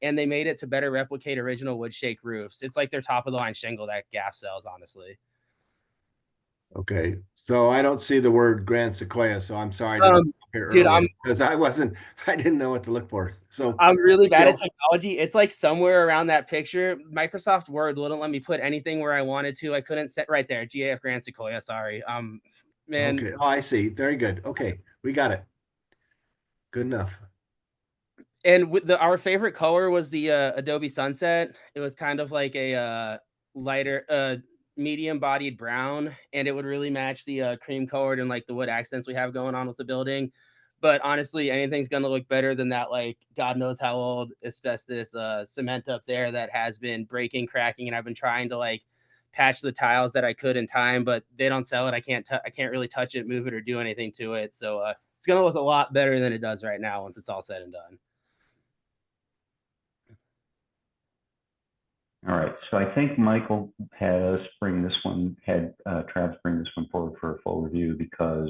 Speaker 3: and they made it to better replicate original wood shake roofs. It's like their top of the line shingle that GAF sells, honestly.
Speaker 10: okay. So I don't see the word Grand Sequoia, so I'm sorry to hear
Speaker 3: dude,
Speaker 10: earlier because I didn't know what to look for. So
Speaker 3: I'm really bad at technology. It's like somewhere around that picture. Microsoft Word wouldn't let me put anything where I wanted to. I couldn't set right there. GAF Grand Sequoia. Sorry. Man.
Speaker 10: Okay. Oh, I see. Very good. Okay. We got it. Good enough.
Speaker 3: And with our favorite color was the Adobe Sunset. It was kind of like a lighter, medium bodied brown, and it would really match the cream colored and like the wood accents we have going on with the building. But honestly, anything's gonna look better than that, like God knows how old asbestos cement up there that has been breaking, cracking, and I've been trying to like patch the tiles that I could in time, but they don't sell it. I can't really touch it, move it, or do anything to it. So it's gonna look a lot better than it does right now once it's all said and done.
Speaker 1: All right, so I think Michael had us bring this one, Travis bring this one forward for a full review because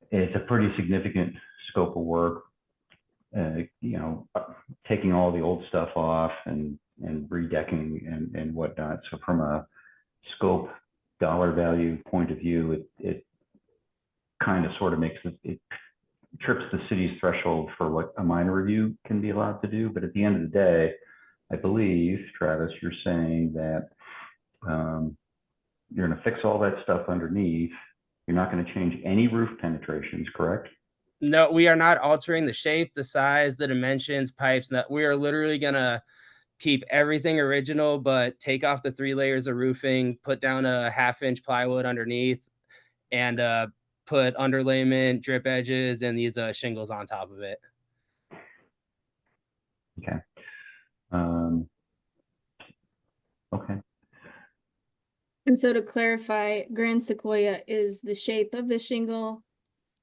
Speaker 1: it's a pretty significant scope of work. Taking all the old stuff off and redecking and whatnot. So from a scope dollar value point of view, it kind of sort of makes it trips the city's threshold for what a minor review can be allowed to do. But at the end of the day, I believe, Travis, you're saying that you're going to fix all that stuff underneath. You're not going to change any roof penetrations, correct?
Speaker 3: No, we are not altering the shape, the size, the dimensions, pipes. We are literally going to keep everything original, but take off the 3 layers of roofing, put down a 1/2 inch plywood underneath, and put underlayment, drip edges, and these shingles on top of it.
Speaker 1: Okay. Okay.
Speaker 4: And so to clarify, Grand Sequoia is the shape of the shingle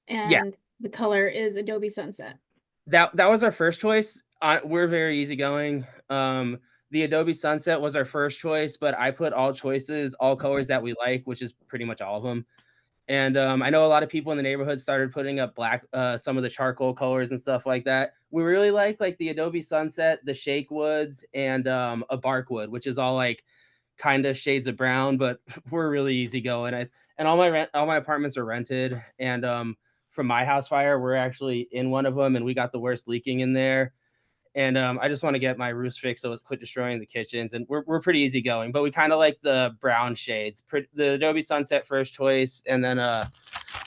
Speaker 4: and the color is Adobe Sunset.
Speaker 3: That was our first choice. We're very easygoing. The Adobe Sunset was our first choice, but I put all colors that we like, which is pretty much all of them. And I know a lot of people in the neighborhood started putting up black, some of the charcoal colors and stuff like that. We really like the Adobe Sunset, the shake woods, and a bark wood, which is all like kind of shades of brown, but we're really easygoing. And all my apartments are rented. And from my house fire, we're actually in one of them, and we got the worst leaking in there. And I just want to get my roofs fixed so quit destroying the kitchens. And we're pretty easygoing, but we kind of like the brown shades. The Adobe Sunset first choice, and then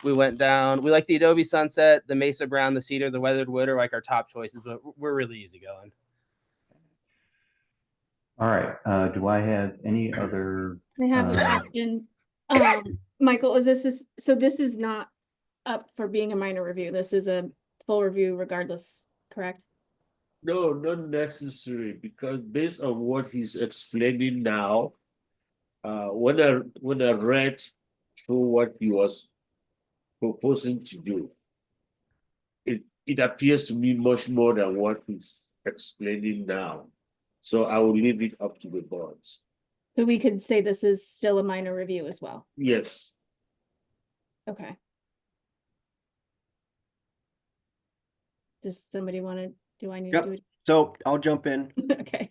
Speaker 3: we went down. We like the Adobe Sunset, the Mesa Brown, the Cedar, the Weathered Wood are like our top choices, but we're really easygoing.
Speaker 1: All right. Do I have any other?
Speaker 4: I have a question. Michael, so this is not up for being a minor review. This is a full review regardless, correct?
Speaker 2: No, not necessary, because based on what he's explaining now, when I read through what he was proposing to do, it appears to me much more than what he's explaining now. So I will leave it up to the boards.
Speaker 4: So we could say this is still a minor review as well.
Speaker 2: Yes.
Speaker 4: Okay. Does somebody want to, do I need to do it?
Speaker 10: So I'll jump in.
Speaker 4: Okay.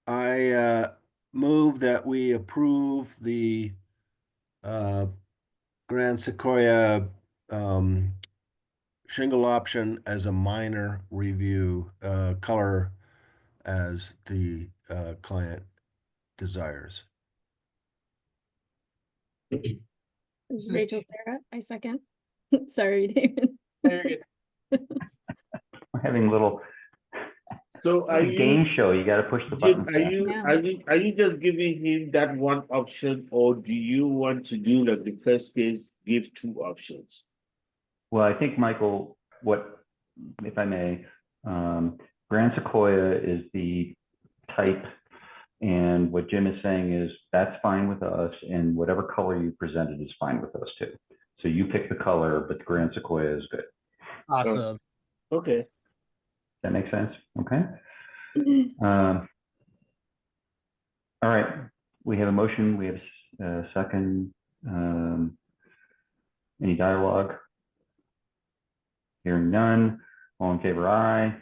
Speaker 10: I move that we approve the Grand Sequoia shingle option as a minor review, color as the client desires.
Speaker 4: This is Rachel Sarah. I second. Sorry, David.
Speaker 3: Very good.
Speaker 1: We're having a little game show. You got to push the button.
Speaker 2: Are you just giving him that one option, or do you want to do like the first case, give 2 options?
Speaker 1: Well, I think Michael if I may, Grand Sequoia is the type, and what Jim is saying is that's fine with us, and whatever color you presented is fine with us too. So you pick the color, but the Grand Sequoia is good.
Speaker 3: Awesome.
Speaker 2: Okay.
Speaker 1: That makes sense? Okay. All right, we have a motion, we have a second. Any dialogue? Hearing none, all in favor, aye.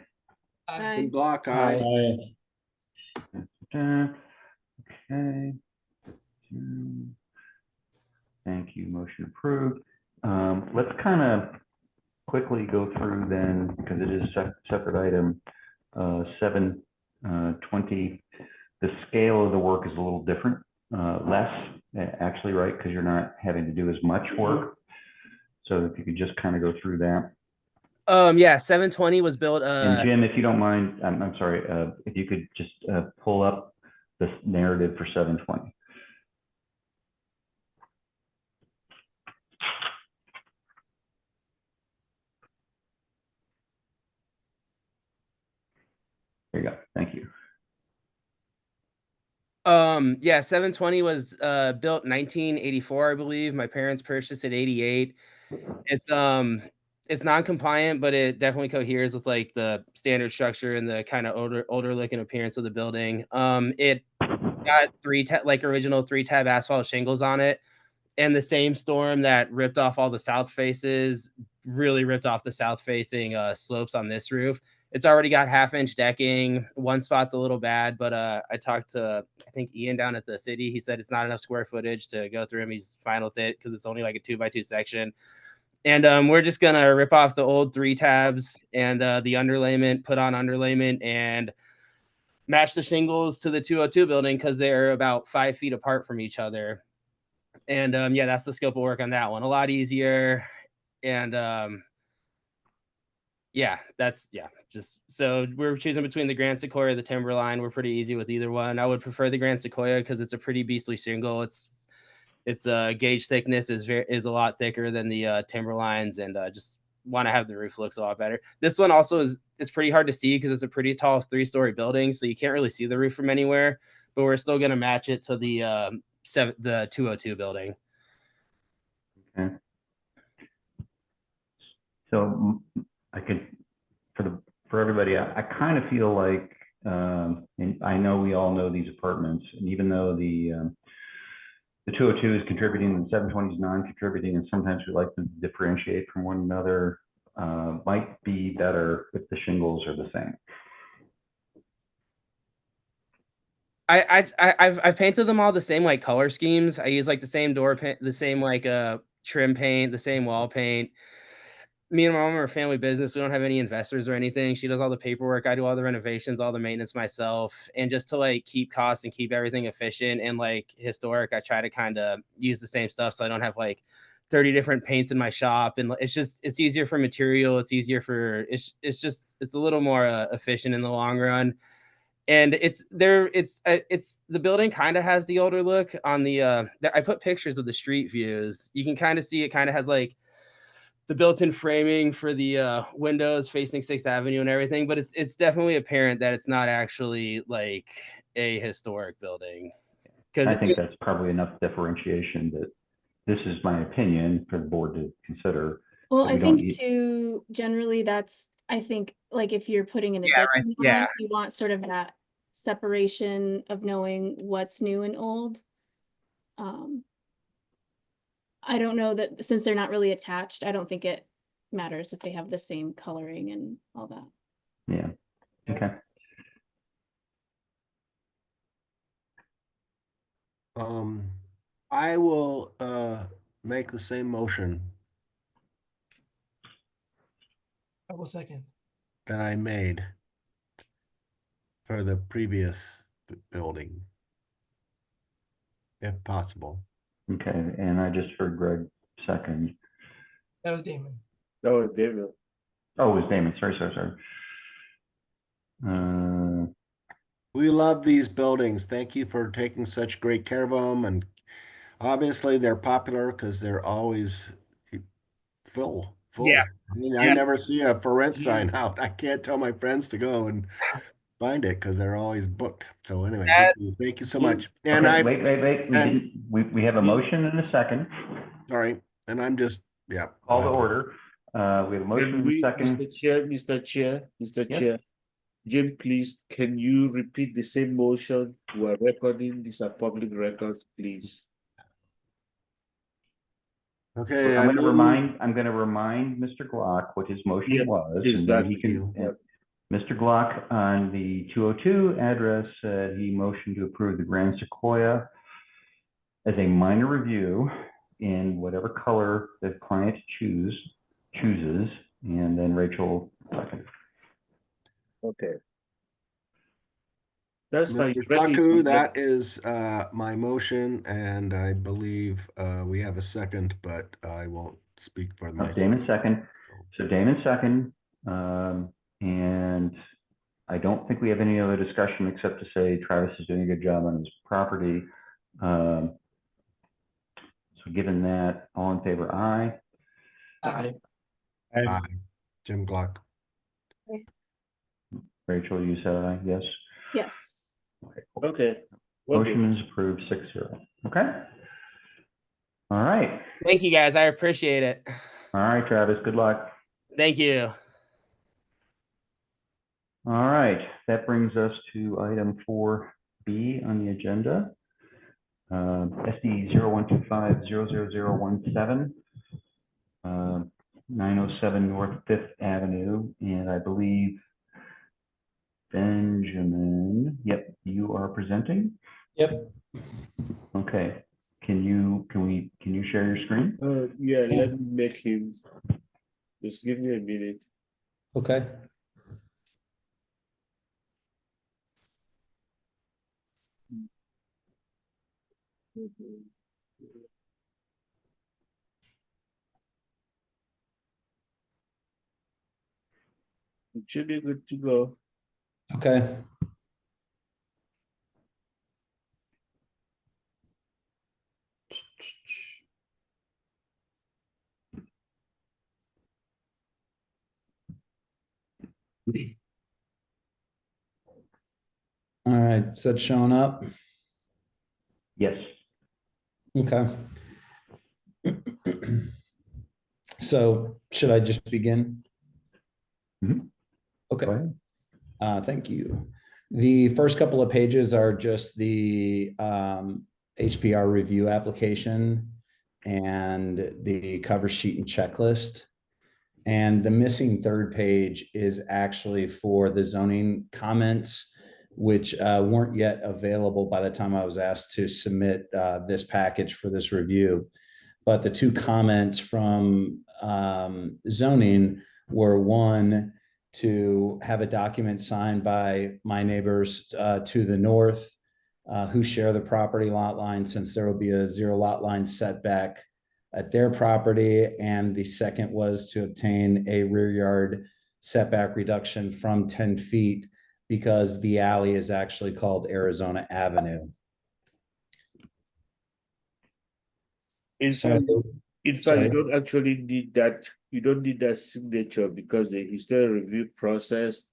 Speaker 4: Aye.
Speaker 10: Block
Speaker 12: Aye.
Speaker 1: Okay. Thank you, motion approved. Let's kind of quickly go through then, because it is a separate item, 720. The scale of the work is a little different, less actually, right? Because you're not having to do as much work. So if you could just kind of go through that.
Speaker 3: Yeah, 720 was built.
Speaker 1: And Jim, if you don't mind, I'm sorry, if you could just pull up this narrative for 720. There you go. Thank you.
Speaker 3: Yeah, 720 was built 1984, I believe. My parents purchased it 88. It's non-compliant, but it definitely coheres with like the standard structure and the kind of older looking appearance of the building. It got original 3-tab asphalt shingles on it, and the same storm that ripped off all the south faces really ripped off the south facing slopes on this roof. It's already got 1/2-inch decking. One spot's a little bad, but I talked to, I think, Ian down at the city. He said it's not enough square footage to go through him. He's fine with it because it's only like a 2x2 section. And we're just gonna rip off the old 3 tabs and the underlayment, put on underlayment, and match the shingles to the 202 building because they're about 5 feet apart from each other. And yeah, that's the scope of work on that one. A lot easier. And yeah, just so we're choosing between the Grand Sequoia or the Timberline. We're pretty easy with either one. I would prefer the Grand Sequoia because it's a pretty beastly shingle. Its gauge thickness is a lot thicker than the Timberlines, and just want to have the roof looks a lot better. This one also it's pretty hard to see because it's a pretty tall 3-story building, so you can't really see the roof from anywhere. But we're still gonna match it to the 202 building.
Speaker 1: Okay. So I could, for everybody, I kind of feel like, and I know we all know these apartments, and even though the 202 is contributing and the 720 is non-contributing, and sometimes we like to differentiate from one another, might be better if the shingles are the same.
Speaker 3: I've painted them all the same like color schemes. I use like the same door paint, the same like trim paint, the same wall paint. Me and my mom are a family business. We don't have any investors or anything. She does all the paperwork. I do all the renovations, all the maintenance myself. And just to like keep costs and keep everything efficient and like historic, I try to kind of use the same stuff so I don't have like 30 different paints in my shop. And it's easier for material. It's easier for it's a little more efficient in the long run. And it's the building kind of has the older look on the I put pictures of the street views. You can kind of see it kind of has like the built-in framing for the windows facing 6th Avenue and everything, but it's definitely apparent that it's not actually like a historic building.
Speaker 1: I think that's probably enough differentiation that this is my opinion for the board to consider.
Speaker 4: Well, I think too, generally that's, I think, like if you're putting an addition on, you want sort of that separation of knowing what's new and old. I don't know that since they're not really attached, I don't think it matters if they have the same coloring and all that.
Speaker 1: Yeah. Okay.
Speaker 10: I will make the same motion
Speaker 9: I will second.
Speaker 10: that I made for the previous building, if possible.
Speaker 1: Okay, and I just heard Greg second.
Speaker 9: That was Damon.
Speaker 2: Oh, David.
Speaker 1: Oh, it was Damon. Sorry.
Speaker 10: We love these buildings. Thank you for taking such great care of them. And obviously they're popular because they're always full full.
Speaker 3: Yeah.
Speaker 10: I mean, I
Speaker 3: Yeah.
Speaker 10: never see a for rent sign out. I can't tell my friends to go and find it because they're always booked. So anyway, good
Speaker 3: That-
Speaker 10: for you. Thank you so
Speaker 2: You-
Speaker 10: much. And
Speaker 1: Okay,
Speaker 10: I,
Speaker 1: wait, we
Speaker 10: and-
Speaker 1: didn't, we have a motion and a second.
Speaker 10: sorry, and I'm just, yeah.
Speaker 1: Call to
Speaker 10: go ahead.
Speaker 1: order. We have a motion
Speaker 2: Can
Speaker 1: and
Speaker 2: we,
Speaker 1: a second.
Speaker 2: Mr. Chair, Mr.
Speaker 1: Yes.
Speaker 2: Chair, Jim, please, can you repeat the same motion? We're recording, these are public records, please.
Speaker 10: Okay.
Speaker 1: I'm
Speaker 10: I
Speaker 1: gonna
Speaker 10: move-
Speaker 1: remind Mr. Glock what his motion
Speaker 2: Yep,
Speaker 1: was. And then he
Speaker 2: exactly.
Speaker 1: can.
Speaker 10: Yep.
Speaker 1: Mr. Glock on the 202 address said he motioned to approve the Grand Sequoia as a minor review in whatever color the client chooses, and then Rachel second.
Speaker 2: Okay. That's fine.
Speaker 10: Mr.
Speaker 2: Ready
Speaker 10: Taku,
Speaker 2: to-
Speaker 10: that is my motion, and I believe we have a second, but I won't speak for myself.
Speaker 1: Damon second. So Damon second. And I don't think we have any other discussion except to say Travis is doing a good job on his property. So given that, all in favor, aye.
Speaker 12: Aye.
Speaker 10: Aye. Jim Glock.
Speaker 1: Rachel, you said aye, yes?
Speaker 4: Yes.
Speaker 2: Okay.
Speaker 1: Motion is approved 6-0. Okay. All right.
Speaker 3: Thank you guys. I appreciate it.
Speaker 1: All right, Travis, good luck.
Speaker 3: Thank you.
Speaker 1: All right, that brings us to item 4B on the agenda. SD 0125-00017, 907 North 5th Avenue, and I believe Benjamin, yep, you are presenting?
Speaker 5: Yep.
Speaker 1: Okay, can you share your screen?
Speaker 2: Yeah, let me make him, just give me a minute.
Speaker 5: Okay.
Speaker 2: It should be good to go.
Speaker 5: Okay. All right, so it's showing up.
Speaker 1: Yes.
Speaker 5: Okay. So should I just begin?
Speaker 1: Mhm.
Speaker 5: Okay.
Speaker 1: Go ahead.
Speaker 5: Thank you. The first couple of pages are just the HPR review application and the cover sheet and checklist. And the missing third page is actually for the zoning comments, which weren't yet available by the time I was asked to submit this package for this review. But the two comments from zoning were, one, to have a document signed by my neighbors to the north who share the property lot line, since there will be a 0 lot line setback at their property. And the second was to obtain a rear yard setback reduction from 10 feet because the alley is actually called Arizona Avenue.
Speaker 2: In
Speaker 5: So,
Speaker 2: fact,
Speaker 5: sorry.
Speaker 2: you don't actually need that. You don't need that signature because the historic review process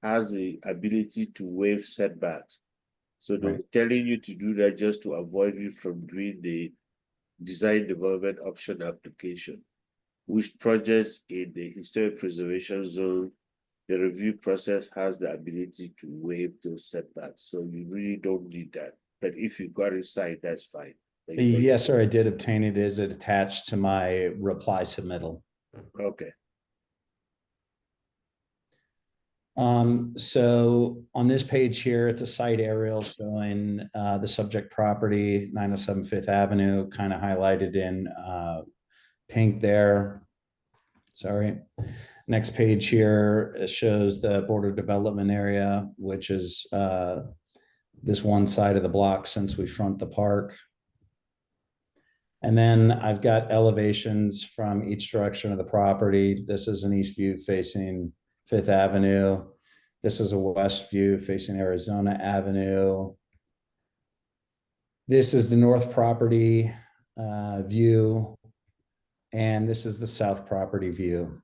Speaker 2: has the ability to waive setbacks. So they're
Speaker 1: Right.
Speaker 2: telling you to do that just to avoid you from doing the design development option application, which projects in the historic preservation zone, the review process has the ability to waive those setbacks. So you really don't need that. But if you got it signed, that's fine.
Speaker 5: Yes, sir, I did obtain it. Is it attached to my reply submittal?
Speaker 2: Okay.
Speaker 5: So on this page here, it's a site aerial showing the subject property, 907 Fifth Avenue, kind of highlighted in pink there. Sorry. Next page here, it shows the border development area, which is this one side of the block since we front the park. And then I've got elevations from each direction of the property. This is an east view facing Fifth Avenue. This is a west view facing Arizona Avenue. This is the north property view. And this is the south property view.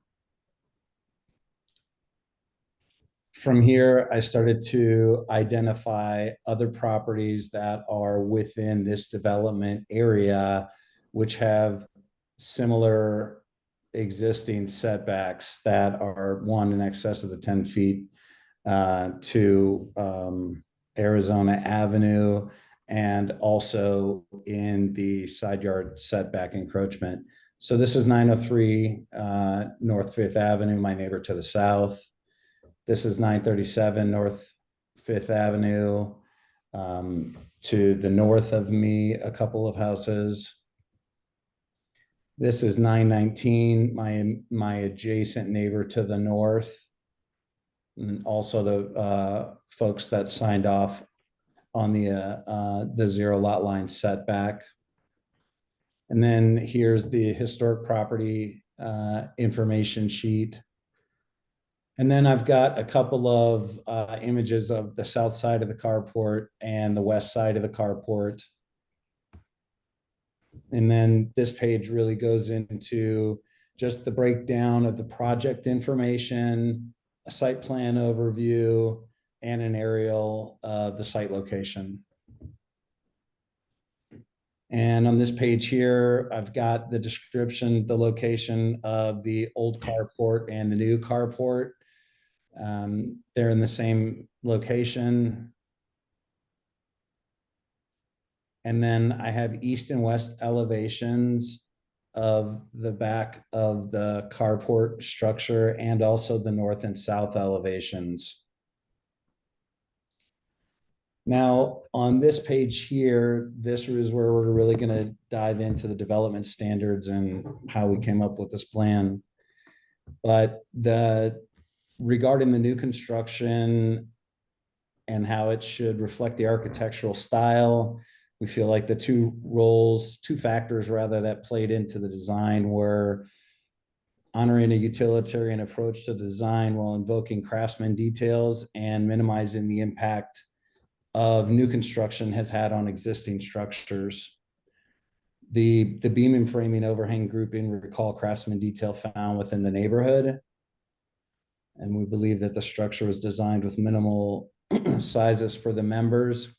Speaker 5: From here, I started to identify other properties that are within this development area, which have similar existing setbacks that are one in excess of the 10 feet to Arizona Avenue, and also in the side yard setback encroachment. So this is 903 North Fifth Avenue, my neighbor to the south. This is 937 North Fifth Avenue. To the north of me, a couple of houses. This is 919, my adjacent neighbor to the north. And also the folks that signed off on the zero lot line setback. And then here's the historic property information sheet. And then I've got a couple of images of the south side of the carport and the west side of the carport. And then this page really goes into just the breakdown of the project information, a site plan overview, and an aerial of the site location. And on this page here, I've got the description, the location of the old carport and the new carport. They're in the same location. And then I have east and west elevations of the back of the carport structure and also the north and south elevations. Now, on this page here, this is where we're really going to dive into the development standards and how we came up with this plan. But regarding the new construction and how it should reflect the architectural style, we feel like the two factors rather that played into the design were honoring a utilitarian approach to design while invoking craftsman details and minimizing the impact of new construction has had on existing structures. The beam and framing overhang grouping recall craftsman detail found within the neighborhood. And we believe that the structure was designed with minimal sizes for the members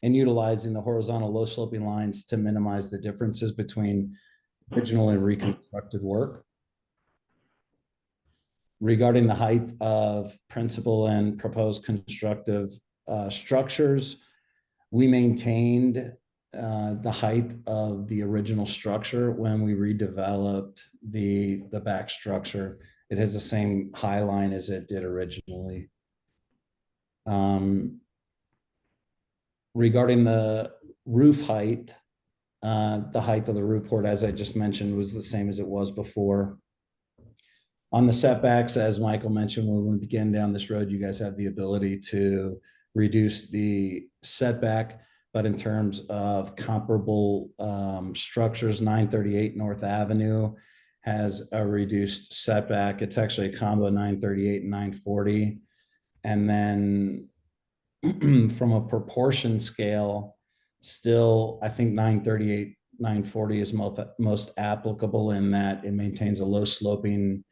Speaker 5: and utilizing the horizontal low sloping lines to minimize the differences between original and reconstructed work. Regarding the height of principal and proposed constructive structures, we maintained the height of the original structure when we redeveloped the back structure. It has the same high line as it did originally. Regarding the roof height, the height of the roof port, as I just mentioned, was the same as it was before. On the setbacks, as Michael mentioned, when we begin down this road, you guys have the ability to reduce the setback, but in terms of comparable structures, 938 North Avenue has a reduced setback. It's actually a combo 938 and 940. And then from a proportion scale, still, I think 938, 940 is most applicable in that it maintains a low sloping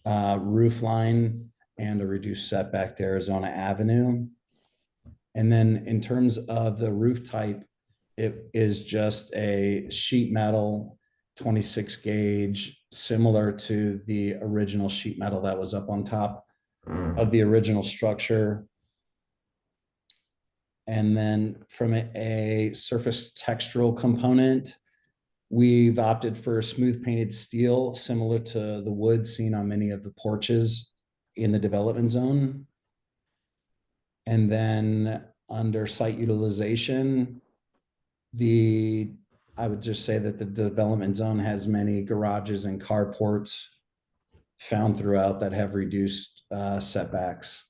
Speaker 5: roof line and a reduced setback to Arizona Avenue. And then in terms of the roof type, it is just a sheet metal 26 gauge, similar to the original sheet metal that was up on top of the original structure. And then from a surface textural component, we've opted for smooth painted steel, similar to the wood seen on many of the porches in the development zone. And then under site utilization, I would just say that the development zone has many garages and carports found throughout that have reduced setbacks.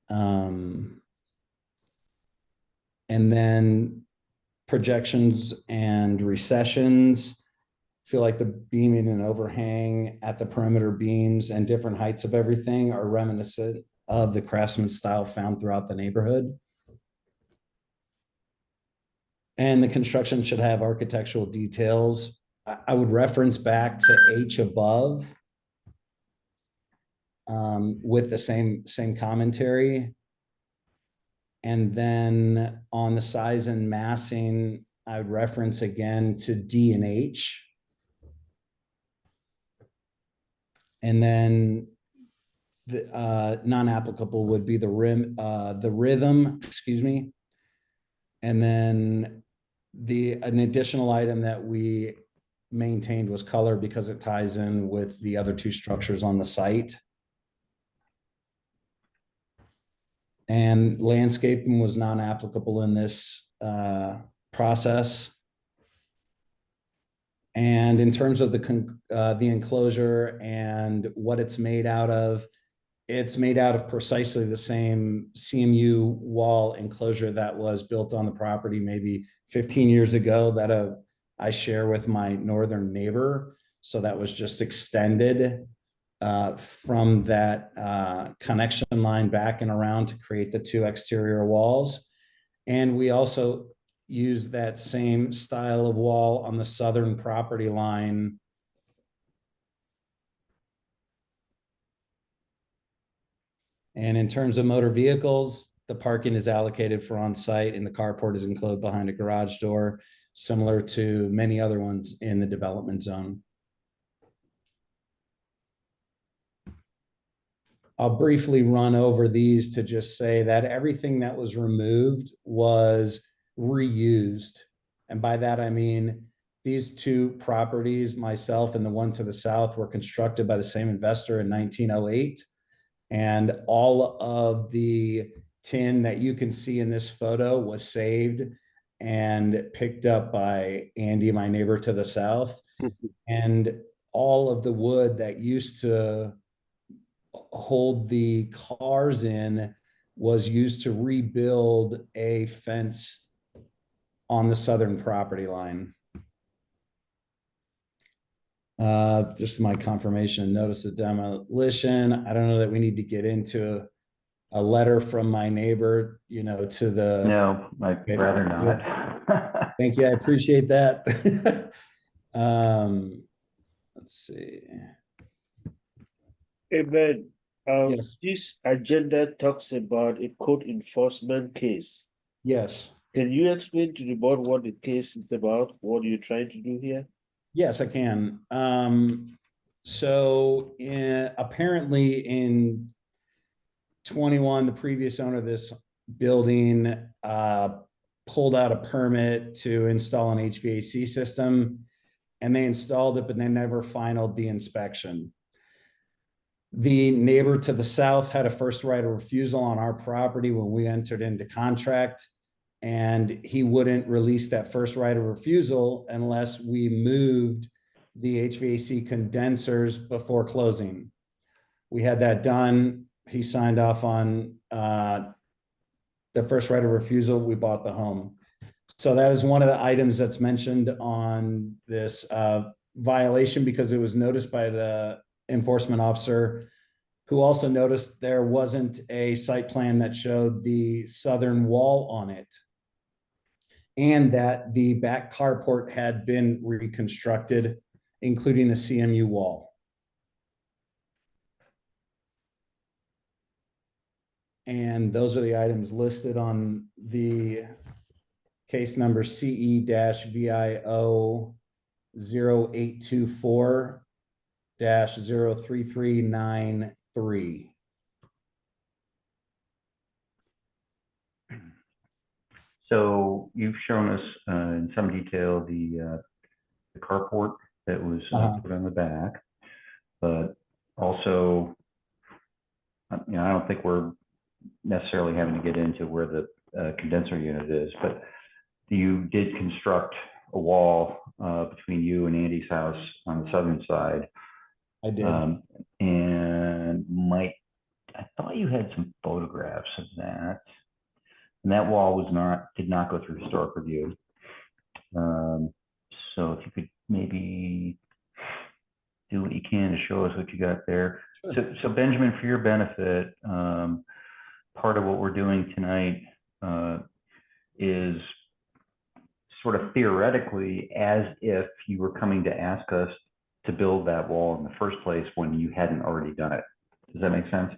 Speaker 5: And then projections and recessions. Feel like the beaming and overhang at the perimeter beams and different heights of everything are reminiscent of the craftsman style found throughout the neighborhood. And the construction should have architectural details I would reference back to H above with the same commentary. And then on the size and massing, I would reference again to D and H. And then the non-applicable would be the rhythm, excuse me. And then an additional item that we maintained was color because it ties in with the other two structures on the site. And landscaping was non-applicable in this process. And in terms of the enclosure and what it's made out of precisely the same CMU wall enclosure that was built on the property maybe 15 years ago that I share with my northern neighbor. So that was just extended from that connection line back and around to create the two exterior walls. And we also use that same style of wall on the southern property line. And in terms of motor vehicles, the parking is allocated for on-site and the carport is enclosed behind a garage door, similar to many other ones in the development zone. I'll briefly run over these to just say that everything that was removed was reused. And by that, I mean, these two properties, myself and the one to the south, were constructed by the same investor in 1908. And all of the tin that you can see in this photo was saved and picked up by Andy, my neighbor to the south. And all of the wood that used to hold the cars in was used to rebuild a fence on the southern property line. Just my confirmation notice of demolition. I don't know that we need to get into a letter from my neighbor, you know, to the.
Speaker 1: No, I'd rather not.
Speaker 5: Thank you. I appreciate that. Let's see.
Speaker 2: Hey, Ben,
Speaker 5: Yes.
Speaker 2: this agenda talks about a code enforcement case.
Speaker 5: Yes.
Speaker 2: Can you explain to the board what the case is about? What you're trying to do here?
Speaker 5: Yes, I can. Apparently in 21, the previous owner of this building pulled out a permit to install an HVAC system, and they installed it, but they never finalized the inspection. The neighbor to the south had a first right of refusal on our property when we entered into contract, and he wouldn't release that first right of refusal unless we moved the HVAC condensers before closing. We had that done. He signed off on the first right of refusal. We bought the home. So that is one of the items that's mentioned on this violation, because it was noticed by the enforcement officer, who also noticed there wasn't a site plan that showed the southern wall on it, and that the back carport had been reconstructed, including the CMU wall. And those are the items listed on the case number CE-VIO 0824-03393.
Speaker 1: So you've shown us in some detail the carport that was put on the back, but also, you know, I don't think we're necessarily having to get into where the condenser unit is, but you did construct a wall between you and Andy's house on the southern side.
Speaker 5: I did.
Speaker 1: And I thought you had some photographs of that. And that wall did not go through historic review. So if you could maybe do what you can to show us what you got there.
Speaker 5: Sure.
Speaker 1: So Benjamin, for your benefit, part of what we're doing tonight is sort of theoretically as if you were coming to ask us to build that wall in the first place when you hadn't already done it. Does that make sense?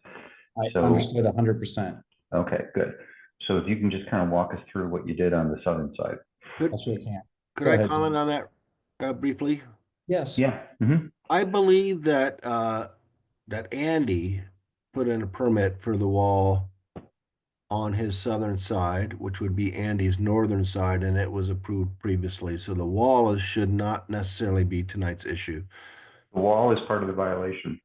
Speaker 5: I
Speaker 1: So-
Speaker 5: understood 100%.
Speaker 1: Okay, good. So if you can just kind of walk us through what you did on the southern side.
Speaker 10: Could,
Speaker 5: I sure can.
Speaker 10: could
Speaker 5: Go
Speaker 10: I
Speaker 5: ahead,
Speaker 10: comment
Speaker 5: Jim.
Speaker 10: on that briefly?
Speaker 5: Yes.
Speaker 1: Yeah. Mm-hmm.
Speaker 10: I believe that that Andy put in a permit for the wall on his southern side, which would be Andy's northern side, and it was approved previously. So the wall should not necessarily be tonight's issue.
Speaker 1: The wall is part of the violation.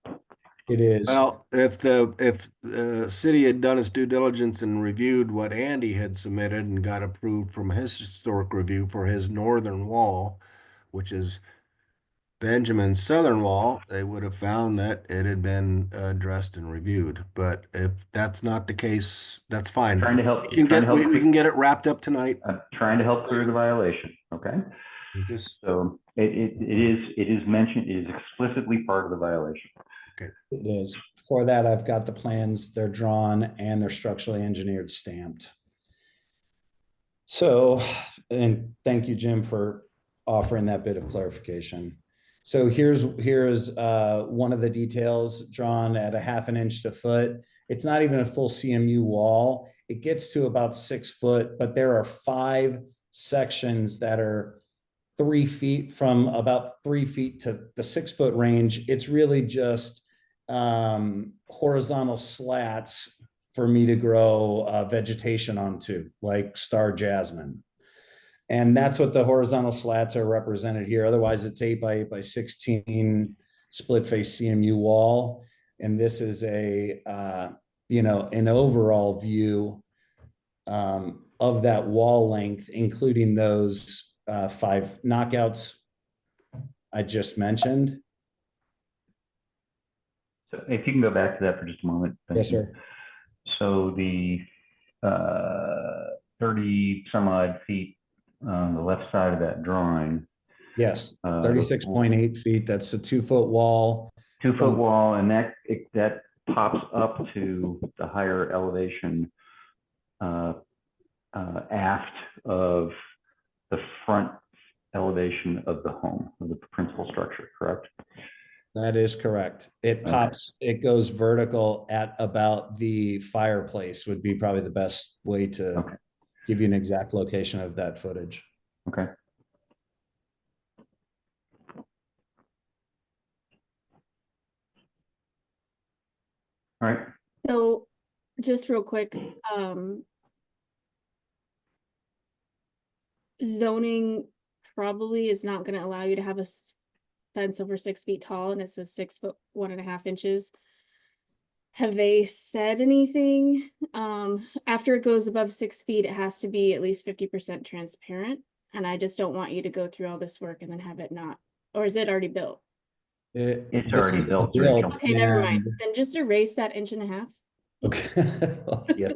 Speaker 5: It is.
Speaker 10: Well, if the city had done its due diligence and reviewed what Andy had submitted and got approved from his historic review for his northern wall, which is Benjamin's southern wall, they would have found that it had been addressed and reviewed. But if that's not the case, that's fine.
Speaker 1: Trying to help.
Speaker 10: We can
Speaker 1: trying to
Speaker 10: get,
Speaker 1: help
Speaker 10: we can get it wrapped up tonight.
Speaker 1: I'm trying to help clear the violation. Okay.
Speaker 10: Just,
Speaker 1: So it is mentioned. It is explicitly part of the violation.
Speaker 5: It is. For that, I've got the plans, they're drawn and they're structurally engineered stamped. So, and thank you, Jim, for offering that bit of clarification. So here's one of the details drawn at a 1/2 inch to foot. It's not even a full CMU wall. It gets to about 6 foot, but there are 5 sections that are 3 feet from about 3 feet to the 6 foot range. It's really just horizontal slats for me to grow vegetation onto, like star jasmine. And that's what the horizontal slats are represented here. Otherwise, it's 8 by 8 by 16 split face CMU wall. And this is a, an overall view of that wall length, including those 5 knockouts I just mentioned.
Speaker 1: So if you can go back to that for just a moment.
Speaker 5: Yes, sir.
Speaker 1: So the 30 some odd feet on the left side of that drawing.
Speaker 5: Yes, 36.8 feet. That's a 2 foot wall.
Speaker 1: 2 foot wall, and that pops up to the higher elevation aft of the front elevation of the home, of the principal structure, correct?
Speaker 5: That is correct. It pops, it goes vertical at about the fireplace would be probably the best way to give you an exact location of that footage.
Speaker 1: Okay. All right.
Speaker 4: So just real quick, zoning probably is not going to allow you to have a fence over 6 feet tall, and it says 6 foot 1.5 inches. Have they said anything? After it goes above 6 feet, it has to be at least 50% transparent. And I just don't want you to go through all this work and then have it not, or is it already built?
Speaker 1: It's already built.
Speaker 4: Okay, never mind. Then just erase that 1.5 inches.
Speaker 5: Okay. Yeah.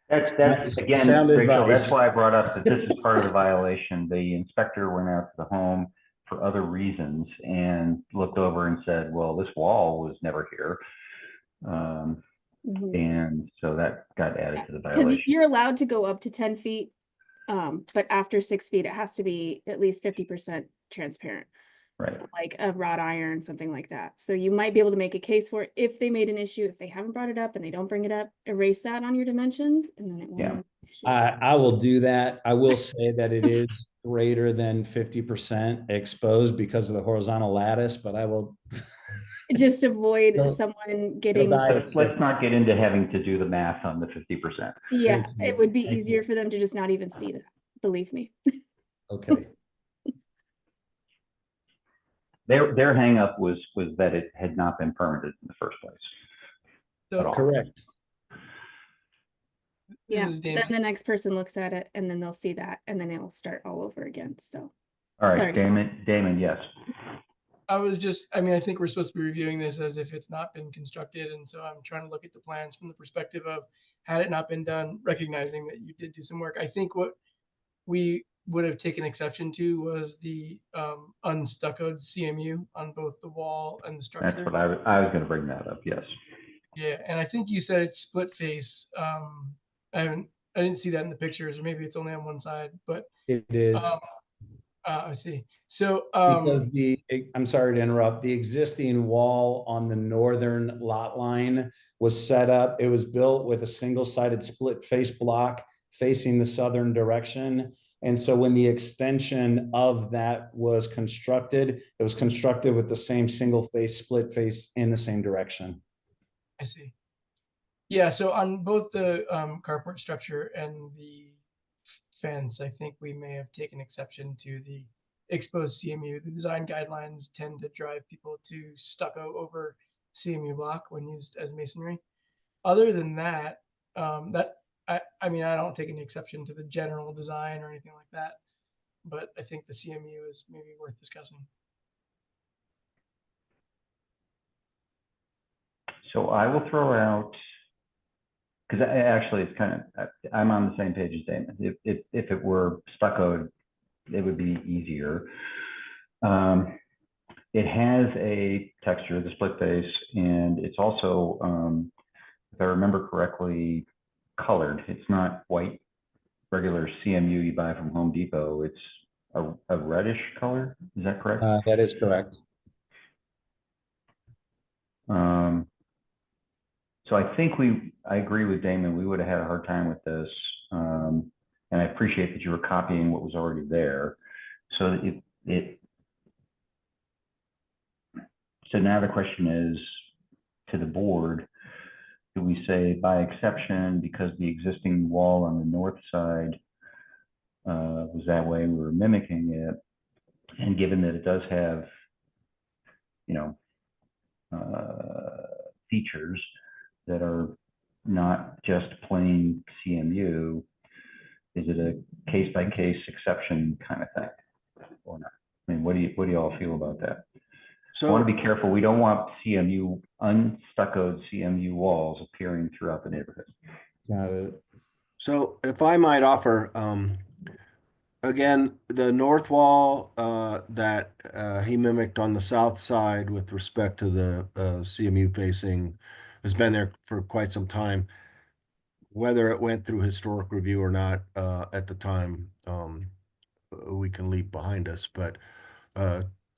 Speaker 1: That's again, Rachel, that's why I brought up that this is part of the violation. The inspector went out to the home for other reasons and looked over and said, well, this wall was never here. And so that got added to the violation.
Speaker 4: Because you're allowed to go up to 10 feet, but after 6 feet, it has to be at least 50% transparent.
Speaker 1: Right.
Speaker 4: So like a wrought iron, something like that. So you might be able to make a case for it if they made an issue. If they haven't brought it up and they don't bring it up, erase that on your dimensions, and then it won't.
Speaker 1: Yeah.
Speaker 5: I will do that. I will say that it is greater than 50% exposed because of the horizontal lattice, but I will
Speaker 4: just avoid someone getting.
Speaker 1: Let's not get into having to do the math on the 50%.
Speaker 4: Yeah, it would be easier for them to just not even see that. Believe me.
Speaker 5: Okay.
Speaker 1: Their hang up was that it had not been permitted in the first place.
Speaker 9: So,
Speaker 5: correct.
Speaker 4: Yeah, then the next person looks at it and then they'll see that and then it will start all over again. So,
Speaker 1: all right,
Speaker 4: sorry.
Speaker 1: Damon, yes.
Speaker 9: I think we're supposed to be reviewing this as if it's not been constructed. And so I'm trying to look at the plans from the perspective of had it not been done, recognizing that you did do some work. I think what we would have taken exception to was the unstuccoed CMU on both the wall and the structure.
Speaker 1: That's what I was going to bring that up. Yes.
Speaker 9: Yeah, and I think you said it's split face. I haven't I didn't see that in the pictures, or maybe it's only on one side, but
Speaker 5: It is.
Speaker 9: I see. So,
Speaker 5: Because I'm sorry to interrupt, the existing wall on the northern lot line was set up, it was built with a single-sided split face block facing the southern direction. And so when the extension of that was constructed, it was constructed with the same single face, split face in the same direction.
Speaker 9: I see. Yeah, so on both the carport structure and the fence, I think we may have taken exception to the exposed CMU. The design guidelines tend to drive people to stucco over CMU block when used as masonry. Other than that, I mean, I don't take any exception to the general design or anything like that, but I think the CMU is maybe worth discussing.
Speaker 1: So I will throw out, because actually it's kind of, I'm on the same page as Damon. If it were stuccoed, it would be easier. It has a texture, the split face, and it's also, if I remember correctly, colored. It's not white, regular CMU you buy from Home Depot. It's a reddish color. Is that correct?
Speaker 5: That is correct.
Speaker 1: So I think I agree with Damon. We would have had a hard time with this. And I appreciate that you were copying what was already there. So so now the question is to the board, do we say by exception because the existing wall on the north side was that way, we were mimicking it, and given that it does have, you know, features that are not just plain CMU, is it a case-by-case exception kind of thing or not? I mean, what do you all feel about that?
Speaker 10: So
Speaker 1: I want to be careful. We don't want CMU, unstuccoed CMU walls appearing throughout the neighborhood.
Speaker 5: Got it.
Speaker 10: So if I might offer, again, the north wall that he mimicked on the south side with respect to the CMU facing has been there for quite some time. Whether it went through historic review or not at the time, we can leave behind us. But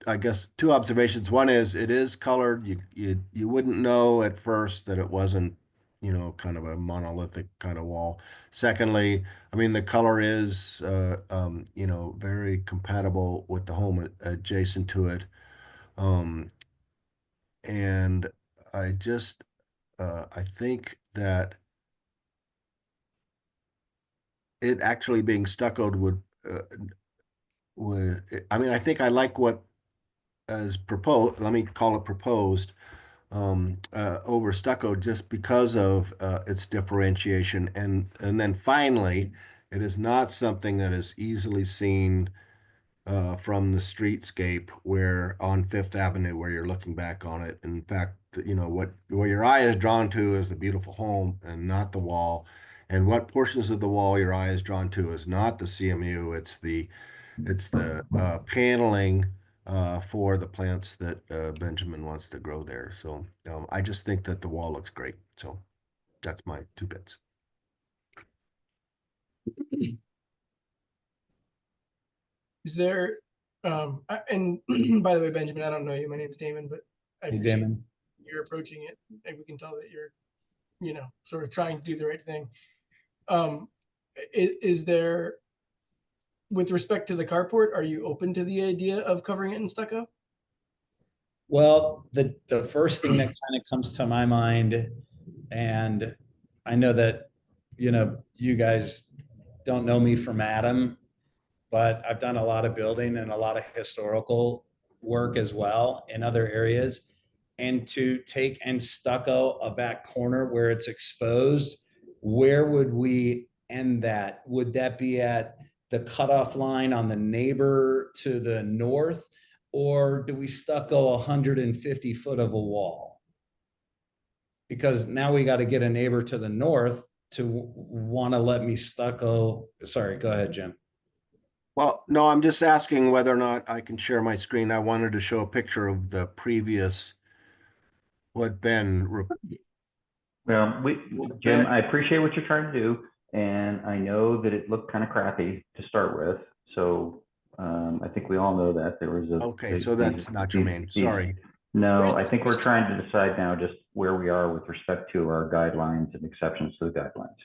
Speaker 10: I guess two observations. One is it is colored. You wouldn't know at first that it wasn't, you know, kind of a monolithic kind of wall. Secondly, I mean, the color is, you know, very compatible with the home adjacent to it. And I just, I think that it actually being stuccoed would, I mean, I think I like what is proposed, let me call it proposed, over stucco just because of its differentiation. And then finally, it is not something that is easily seen from the streetscape where on Fifth Avenue where you're looking back on it. In fact, you know, where your eye is drawn to is the beautiful home and not the wall. And what portions of the wall your eye is drawn to is not the CMU, it's the paneling for the plants that Benjamin wants to grow there. So I just think that the wall looks great. So that's my 2 bits.
Speaker 9: Is there, and by the way, Benjamin, I don't know you. My name is Damon, but I
Speaker 5: Hey,
Speaker 9: appreciate
Speaker 5: Damon.
Speaker 9: you're approaching it. And we can tell that you're, you know, sort of trying to do the right thing. Is there, with respect to the carport, are you open to the idea of covering it in stucco?
Speaker 5: Well, the first thing that kind of comes to my mind, and I know that, you know, you guys don't know me from Adam, but I've done a lot of building and a lot of historical work as well in other areas. And to take and stucco a back corner where it's exposed, where would we end that? Would that be at the cutoff line on the neighbor to the north? Or do we stucco 150 foot of a wall? Because now we got to get a neighbor to the north to want to let me stucco. Sorry, go ahead, Jim.
Speaker 10: Well, no, I'm just asking whether or not I can share my screen. I wanted to show a picture of the previous, what Ben.
Speaker 1: Well, Jim, I appreciate what you're trying to do. And I know that it looked kind of crappy to start with. So I think we all know that there was a.
Speaker 10: Okay, so that's not germane. Sorry.
Speaker 1: No, I think we're trying to decide now just where we are with respect to our guidelines and exceptions to the guidelines.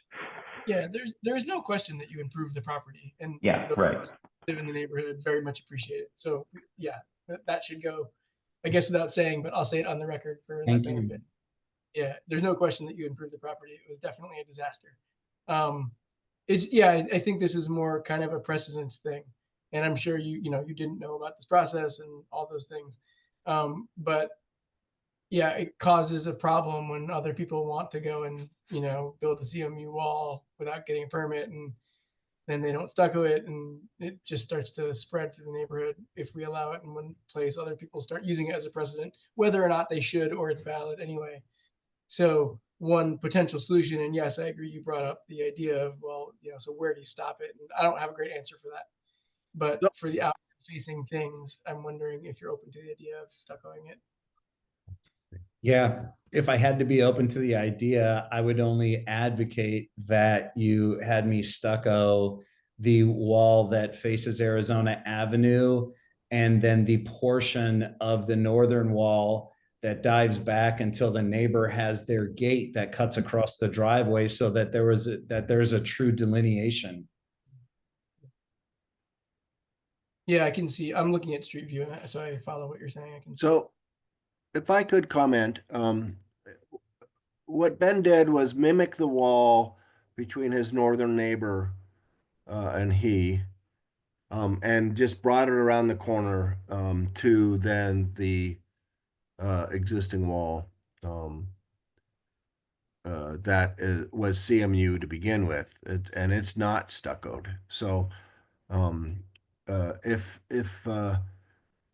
Speaker 9: Yeah, there's no question that you improve the property, and
Speaker 1: Yeah,
Speaker 9: those
Speaker 1: right.
Speaker 9: of us who live in the neighborhood very much appreciate it. So yeah, that should go, I guess, without saying, but I'll say it on the record for
Speaker 5: Thank
Speaker 9: that
Speaker 5: you.
Speaker 9: benefit. Yeah, there's no question that you improved the property. It was definitely a disaster. It's yeah, I think this is more kind of a precedence thing, and I'm sure you you didn't know about this process and all those things, but yeah, it causes a problem when other people want to go and build a CMU wall without getting a permit, and then they don't stucco it, and it just starts to spread through the neighborhood if we allow it in one place. Other people start using it as a precedent, whether or not they should or it's valid anyway. So one potential solution, and yes, I agree, you brought up the idea of, well, so where do you stop it? And I don't have a great answer for that. But for the out-facing things, I'm wondering if you're open to the idea of stuccoing it.
Speaker 5: Yeah, if I had to be open to the idea, I would only advocate that you had me stucco the wall that faces Arizona Avenue, and then the portion of the northern wall that dives back until the neighbor has their gate that cuts across the driveway, so that there's a true delineation.
Speaker 9: Yeah, I can see. I'm looking at Street View, and so I follow what you're saying. I can see.
Speaker 10: So if I could comment, what Ben did was mimic the wall between his northern neighbor and he, and just brought it around the corner to then the existing wall that was CMU to begin with, and it's not stuccoed. So if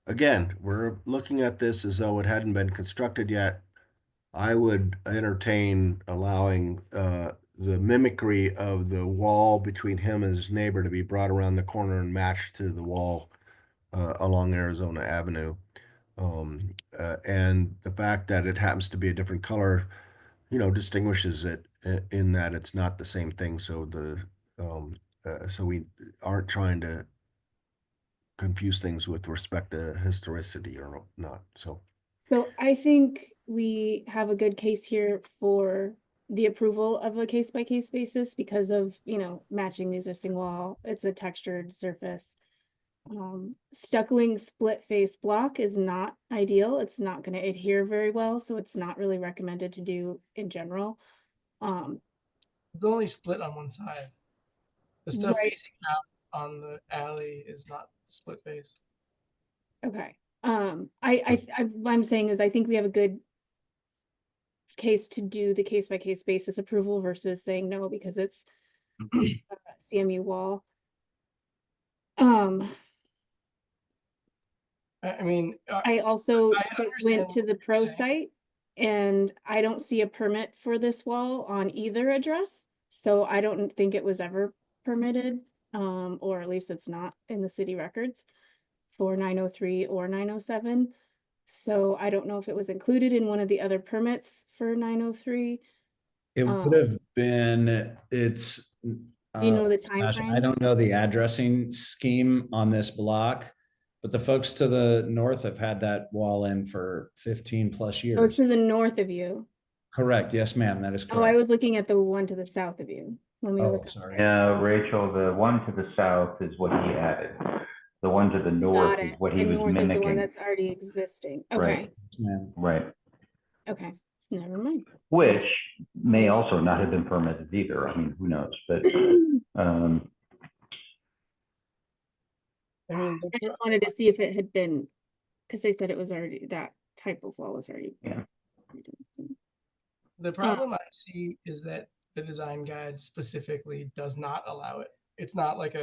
Speaker 10: again, we're looking at this as though it hadn't been constructed yet, I would entertain allowing the mimicry of the wall between him and his neighbor to be brought around the corner and matched to the wall along Arizona Avenue. And the fact that it happens to be a different color, distinguishes it in that it's not the same thing. So so we aren't trying to confuse things with respect to historicity or not. So
Speaker 4: I think we have a good case here for the approval of a case-by-case basis because of, matching the existing wall. It's a textured surface. Stuccoing split face block is not ideal. It's not going to adhere very well, so it's not really recommended to do in general.
Speaker 9: It's only split on one side. The stuff
Speaker 4: Right.
Speaker 9: facing out on the alley is not split face.
Speaker 4: Okay. I'm saying is I think we have a good case to do the case-by-case basis approval versus saying no because it's a CMU wall.
Speaker 9: I mean,
Speaker 4: I also
Speaker 9: I
Speaker 4: just
Speaker 9: understand
Speaker 4: went to the
Speaker 9: what
Speaker 4: pro
Speaker 9: you're saying.
Speaker 4: site and I don't see a permit for this wall on either address. So I don't think it was ever permitted, or at least it's not in the city records for 903 or 907. So I don't know if it was included in one of the other permits for 903.
Speaker 5: It would have been, it's.
Speaker 4: Do you know the time
Speaker 5: gosh,
Speaker 4: frame?
Speaker 5: I don't know the addressing scheme on this block, but the folks to the north have had that wall in for 15 plus
Speaker 4: Oh, it's
Speaker 5: years.
Speaker 4: to the north of you.
Speaker 5: Correct. Yes, ma'am. That is correct.
Speaker 4: Oh, I was looking at the one to the south of you. Let me
Speaker 5: Oh,
Speaker 4: look.
Speaker 5: sorry.
Speaker 1: Yeah, Rachel, the one to the south is what he added. The one to the north
Speaker 4: Got
Speaker 1: is
Speaker 4: it.
Speaker 1: what he
Speaker 4: The
Speaker 1: was
Speaker 4: north is the one
Speaker 1: mimicking.
Speaker 4: that's already existing.
Speaker 1: Right.
Speaker 4: Okay.
Speaker 5: Yes, ma'am.
Speaker 1: Right.
Speaker 4: Okay. Never mind.
Speaker 1: Which may also not have been permitted either. I mean, who knows? But
Speaker 9: I mean,
Speaker 4: I just wanted to see if it had been, because they said it was already, that type of wall was already.
Speaker 1: Yeah.
Speaker 9: the problem I see is that the design guide specifically does not allow it. It's not like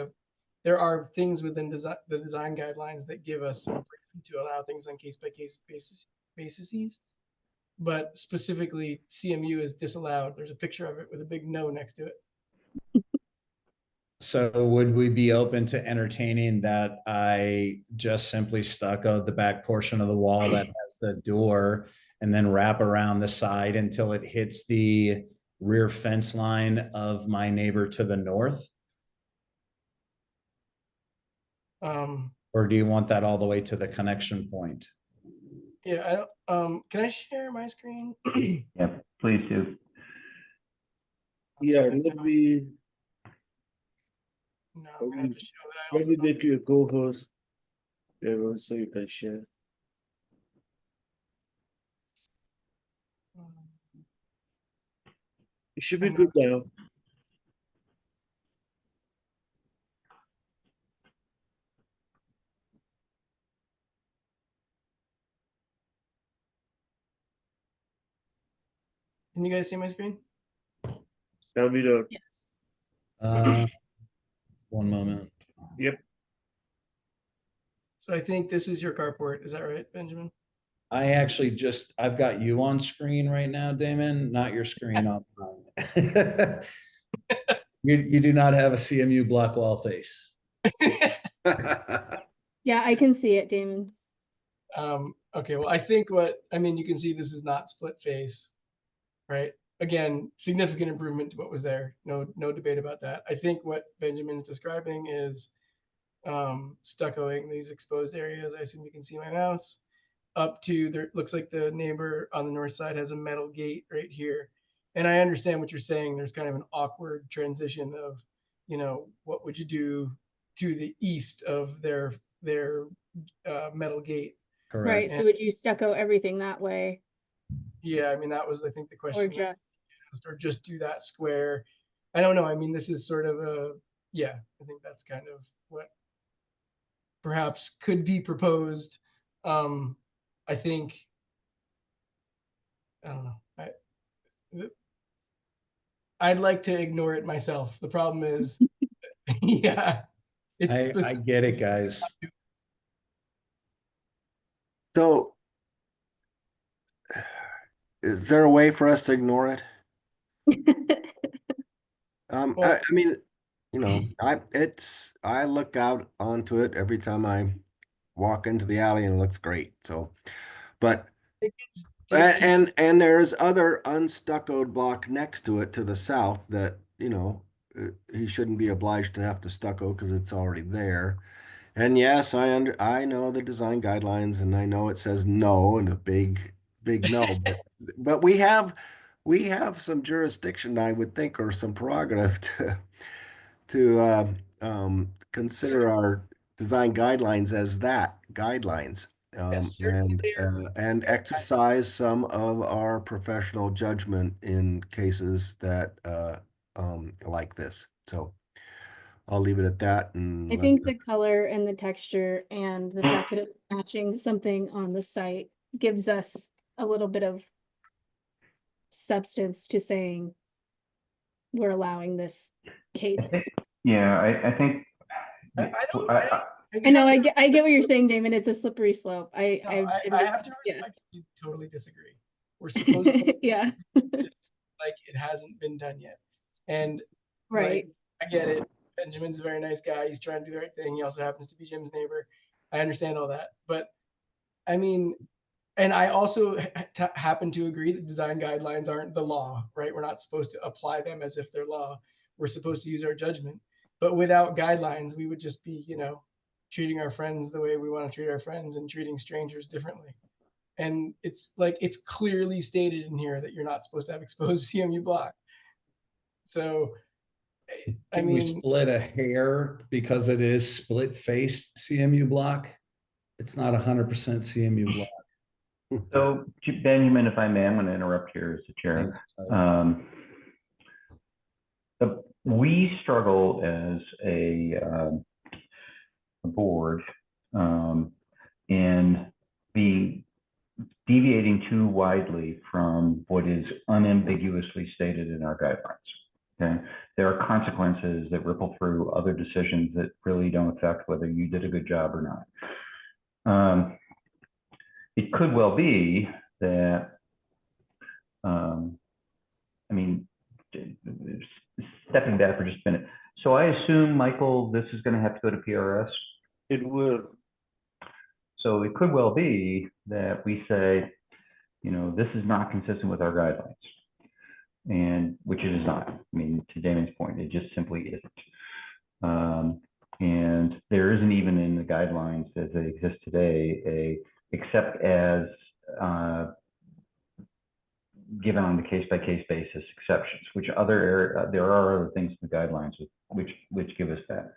Speaker 9: there are things within the design guidelines that give us some freedom to allow things on case-by-case basis, but specifically CMU is disallowed. There's a picture of it with a big no next to it.
Speaker 5: So would we be open to entertaining that I just simply stucco the back portion of the wall that has the door and then wrap around the side until it hits the rear fence line of my neighbor to the north? Or do you want that all the way to the connection point?
Speaker 9: Yeah, I don't, can I share my screen?
Speaker 1: Yeah, please do.
Speaker 2: Yeah, let me,
Speaker 9: No, I'm gonna have to show that. I
Speaker 2: let
Speaker 9: also
Speaker 2: me
Speaker 9: don't-
Speaker 2: make you a co-host. Everyone, so you can share. It should be good now.
Speaker 9: Can you guys see my screen?
Speaker 2: Tell me the,
Speaker 4: Yes.
Speaker 5: One moment.
Speaker 2: yep.
Speaker 9: So I think this is your carport. Is that right, Benjamin?
Speaker 5: I actually I've got you on screen right now, Damon, not your screen on mine. You do not have a CMU block wall face.
Speaker 4: Yeah, I can see it, Damon.
Speaker 9: Okay, well, I think you can see this is not split face, right? Again, significant improvement to what was there. No debate about that. I think what Benjamin's describing is stuccoing these exposed areas. I assume you can see my mouse up to there. Looks like the neighbor on the north side has a metal gate right here. And I understand what you're saying. There's kind of an awkward transition of, what would you do to the east of their metal gate?
Speaker 5: Correct.
Speaker 4: Right, so would you stucco everything that way
Speaker 9: Yeah, I mean, that was, I think, the
Speaker 4: or
Speaker 9: question. Or just do that square. I don't know. I mean, this is sort of I think that's kind of what perhaps could be proposed. I think, I don't know. I'd like to ignore it myself. The problem is, yeah,
Speaker 5: I get it, guys.
Speaker 10: So is there a way for us to ignore it?
Speaker 9: Well-
Speaker 10: I mean, I look out onto it every time I walk into the alley and it looks great. So, but and there's other unstuccoed block next to it to the south that, he shouldn't be obliged to have to stucco because it's already there. And yes, I know the design guidelines and I know it says no and a big no, but we have some jurisdiction, I would think, or some prerogative to consider our design guidelines as that guidelines.
Speaker 9: Yes,
Speaker 10: And exercise some of our professional judgment in cases that like this. So I'll leave it at that. And
Speaker 4: I think the color and the texture and the fact that it's matching something on the site gives us a little bit of substance to saying we're allowing this case.
Speaker 1: Yeah, I think.
Speaker 4: I know, I get what you're saying, Damon. It's a slippery slope. I
Speaker 9: have to respectfully totally disagree. We're supposed to
Speaker 4: yeah.
Speaker 9: like it hasn't been done yet. And
Speaker 4: right.
Speaker 9: I get it. Benjamin's a very nice guy. He's trying to do the right thing. He also happens to be Jim's neighbor. I understand all that. But I mean, and I also happen to agree that design guidelines aren't the law, right? We're not supposed to apply them as if they're law. We're supposed to use our judgment. But without guidelines, we would just be, treating our friends the way we want to treat our friends and treating strangers differently. And it's clearly stated in here that you're not supposed to have exposed CMU block. So,
Speaker 5: Can we split a hair because it is split face CMU block? It's not 100% CMU block.
Speaker 1: So Benjamin, if I may, I'm going to interrupt here as the chair. We struggle as a board in deviating too widely from what is unambiguously stated in our guidelines. Okay, there are consequences that ripple through other decisions that really don't affect whether you did a good job or not. It could well be that, stepping back for just a minute. So I assume, Michael, this is going to have to go to PRS?
Speaker 2: It will.
Speaker 1: So it could well be that we say, this is not consistent with our guidelines. and which it is not. I mean, to Damon's point, it just simply isn't. And there isn't even in the guidelines as they exist today, except as given on the case-by-case basis exceptions, which there are other things in the guidelines which give us that.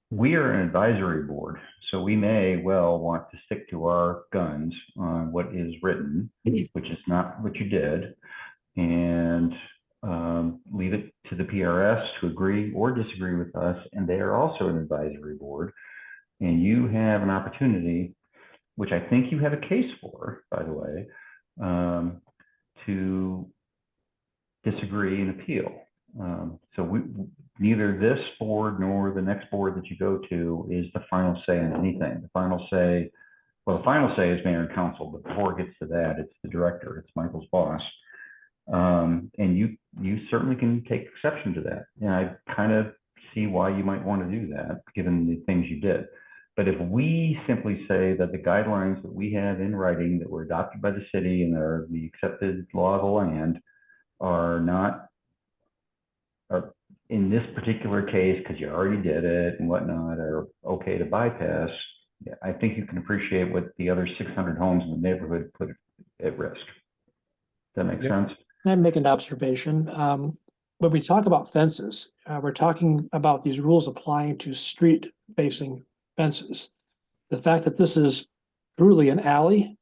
Speaker 1: We are an advisory board, so we may well want to stick to our guns on what is written, which is not what you did, and leave it to the PRS to agree or disagree with us. And they are also an advisory board, and you have an opportunity, which I think you have a case for, by the way, to disagree and appeal. So neither this board nor the next board that you go to is the final say on anything. The final say is mayor and council, but before it gets to that, it's the director, it's Michael's boss. And you certainly can take exception to that. And I kind of see why you might want to do that, given the things you did. But if we simply say that the guidelines that we have in writing that were adopted by the city and are the accepted law of the land are not, are in this particular case, because you already did it and whatnot, are okay to bypass, I think you can appreciate what the other 600 homes in the neighborhood put at risk. Does that make sense?
Speaker 12: Can I make an observation? When we talk about fences, we're talking about these rules applying to street facing fences. The fact that this is truly an alley,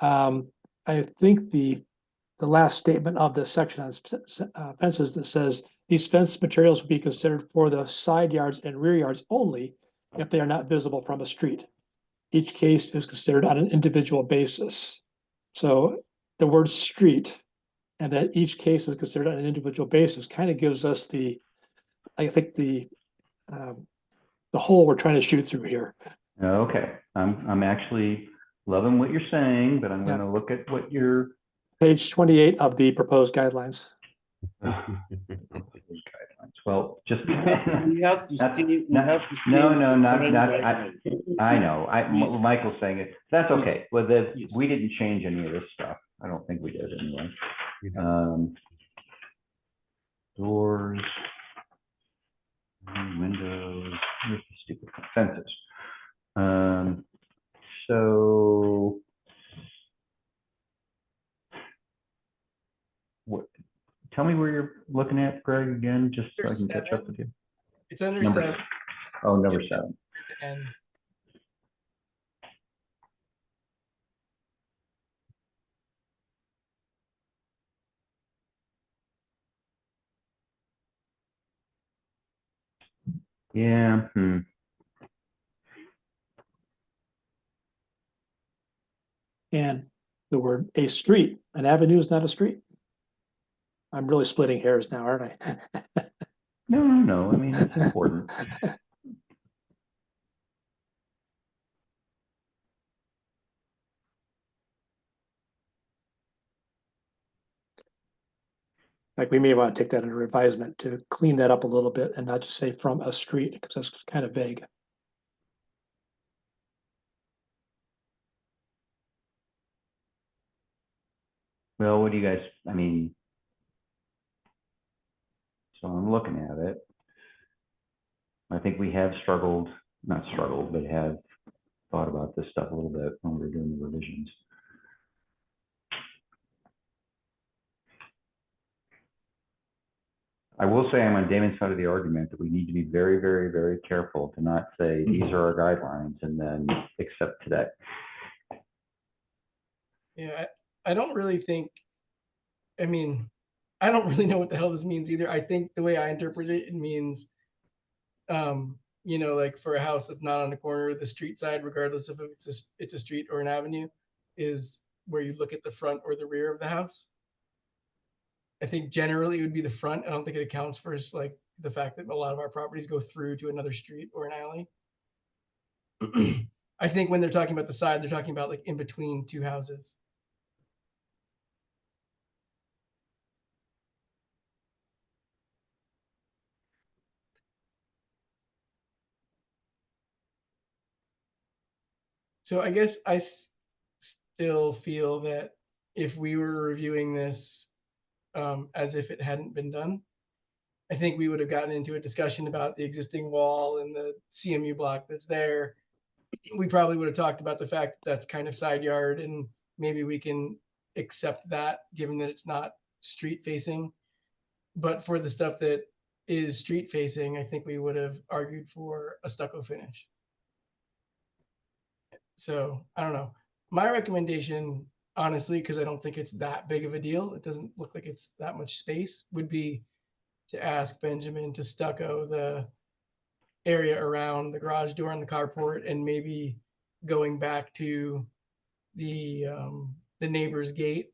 Speaker 12: I think the last statement of the section on fences that says these fence materials will be considered for the side yards and rear yards only if they are not visible from a street. Each case is considered on an individual basis. So the word street and that each case is considered on an individual basis kind of gives us the hole we're trying to shoot through here.
Speaker 1: Okay, I'm actually loving what you're saying, but I'm going to look at what you're.
Speaker 12: Page 28 of the proposed guidelines.
Speaker 1: Well, just
Speaker 2: We have to stay.
Speaker 1: I know. Michael's saying it. That's okay. Well, we didn't change any of this stuff. I don't think we did anyway. Doors, windows, here's the stupid fences. So what? Tell me where you're looking at, Greg, again, just so I can catch up with you.
Speaker 9: It's under
Speaker 1: Number
Speaker 9: 7.
Speaker 1: Oh, number 7.
Speaker 9: And
Speaker 1: yeah.
Speaker 12: And the word a street, an avenue is not a street. I'm really splitting hairs now, aren't I?
Speaker 1: No. I mean, it's important.
Speaker 12: Like we may want to take that under advisement to clean that up a little bit and not just say from a street, because that's kind of vague.
Speaker 1: Well, what do you guys, I mean, so I'm looking at it. I think we have not struggled, but have thought about this stuff a little bit when we were doing the revisions. I will say I'm on Damon's side of the argument that we need to be very, very, very careful to not say these are our guidelines and then accept today.
Speaker 9: yeah, I don't really think, I mean, I don't really know what the hell this means either. I think the way I interpret it, it means, like for a house that's not on the corner of the street side, regardless if it's a street or an avenue, is where you look at the front or the rear of the house. I think generally it would be the front. I don't think it accounts for like the fact that a lot of our properties go through to another street or an alley. I think when they're talking about the side, they're talking about like in between two houses. So I guess I still feel that if we were reviewing this as if it hadn't been done, I think we would have gotten into a discussion about the existing wall and the CMU block that's there. We probably would have talked about the fact that that's kind of side yard, and maybe we can accept that given that it's not street facing. But for the stuff that is street facing, I think we would have argued for a stucco finish. So I don't know. My recommendation, honestly, because I don't think it's that big of a deal, it doesn't look like it's that much space, would be to ask Benjamin to stucco the area around the garage door and the carport, and maybe going back to the neighbor's gate,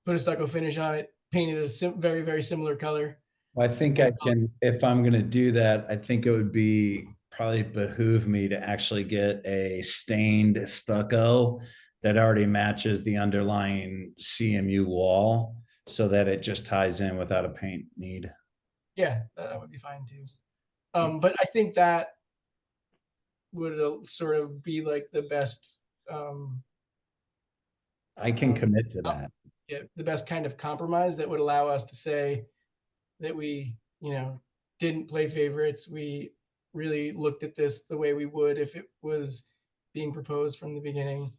Speaker 9: put a stucco finish on it, painted a very, very similar color.
Speaker 5: I think I can, if I'm gonna do that, I think it would be probably behoove me to actually get a stained stucco that already matches the underlying CMU wall so that it just ties in without a paint need.
Speaker 9: Yeah, that would be fine too. But I think that would sort of be like the best.
Speaker 5: I can commit to that.
Speaker 9: Yeah, the best kind of compromise that would allow us to say that we, didn't play favorites. We really looked at this the way we would if it was being proposed from the beginning,